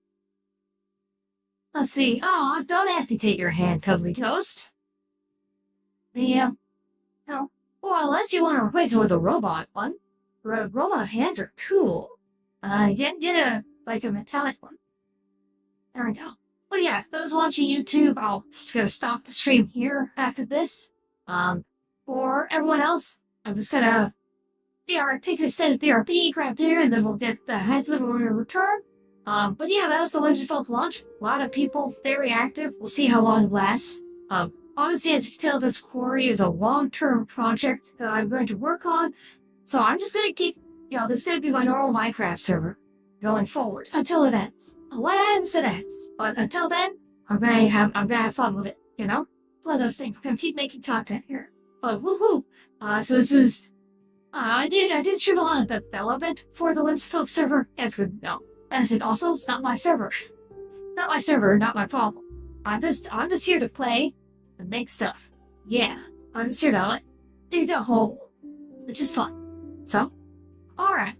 Let's see. Oh, don't amputate your hand, Cuddly Ghost. Well, unless you want to replace it with a robot one. Robot hands are cool. Get a metallic one. There we go. But yeah, those watching YouTube, I'll just gonna stop the stream here after this. For everyone else, I'm just gonna take a set of BRB, grab dinner, and then we'll get the highest level in return. But yeah, that was the Whimsifolk launch. A lot of people, very active. We'll see how long it lasts. Obviously, as you can tell, this quarry is a long-term project that I'm going to work on. So I'm just gonna keep, this is gonna be my normal Minecraft server going forward until it ends. Once it ends. But until then, I'm gonna have fun with it, One of those things. I'm gonna keep making content here. But woohoo! So this is, I did stream a lot of the development for the Whimsifolk server. That's good. No. That's it. Also, it's not my server. Not my server, not my problem. I'm just here to play and make stuff. Yeah. I'm just here to dig a hole. Which is fun. So, alright.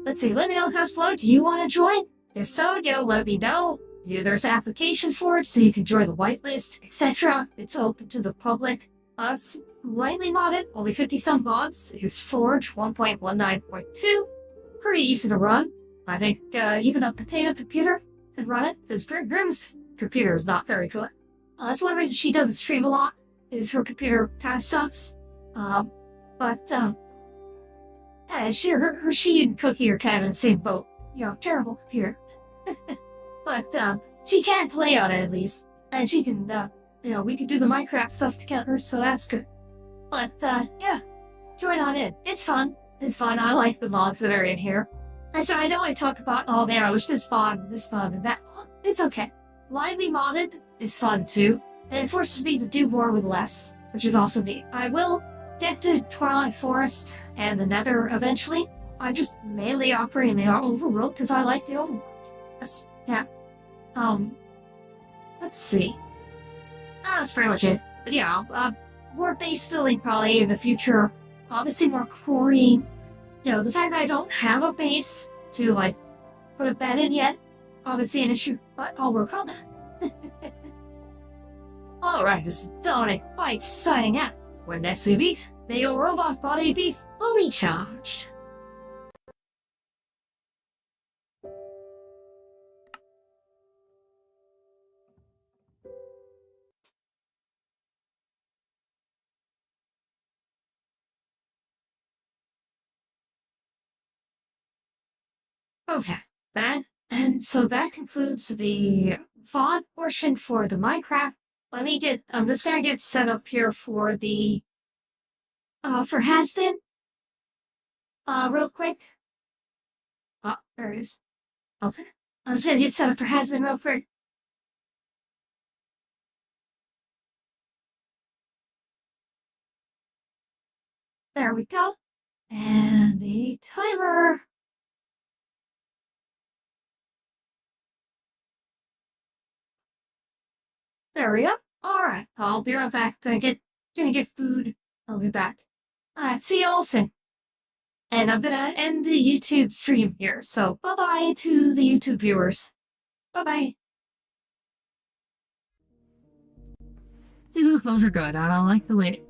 Let's see, let me know how below. Do you want to join? If so, let me know. There's applications for it, so you can join the whitelist, etc. It's open to the public. It's lightly modded, only 50-some mods. It's Forge 1.19.2. Pretty easy to run. I think even a potato computer can run it, because Grim's computer is not very good. That's one reason she doesn't stream a lot, is her computer kind of sucks. She and Cookie are kind of in the same boat. Terrible computer. But, she can play on it at least. And she can, we can do the Minecraft stuff together, so that's good. But, yeah. Join on in. It's fun. It's fun. I like the mods that are in here. And so I know I talk about, oh man, I wish this fun, and that fun. It's okay. Lightly modded is fun too. And it forces me to do more with less, which is also neat. I will get to Twilight Forest and the Nether eventually. I just mainly operate in the overworld because I like the overworld. Yeah. Let's see. That's pretty much it. But yeah, more base building probably in the future. Obviously more quarrying. The fact that I don't have a base to, put a bed in yet, obviously an issue, but I'll work on that. Alright, this is Dominic Bytes signing out. When next we meet, may your robot body be fully charged. Okay, so that concludes the VOD portion for the Minecraft. I'm just gonna get set up here for the, for Has-Been, real quick. Oh, there it is. Okay. I'm just gonna get set up for Has-Been real quick. There we go. And the timer. There we go. Alright, I'll be right back. Gonna get food. I'll be back. Alright, see you all soon. And I'm gonna end the YouTube stream here, so bye-bye to the YouTube viewers. Bye-bye. See, those are good. I don't like the way...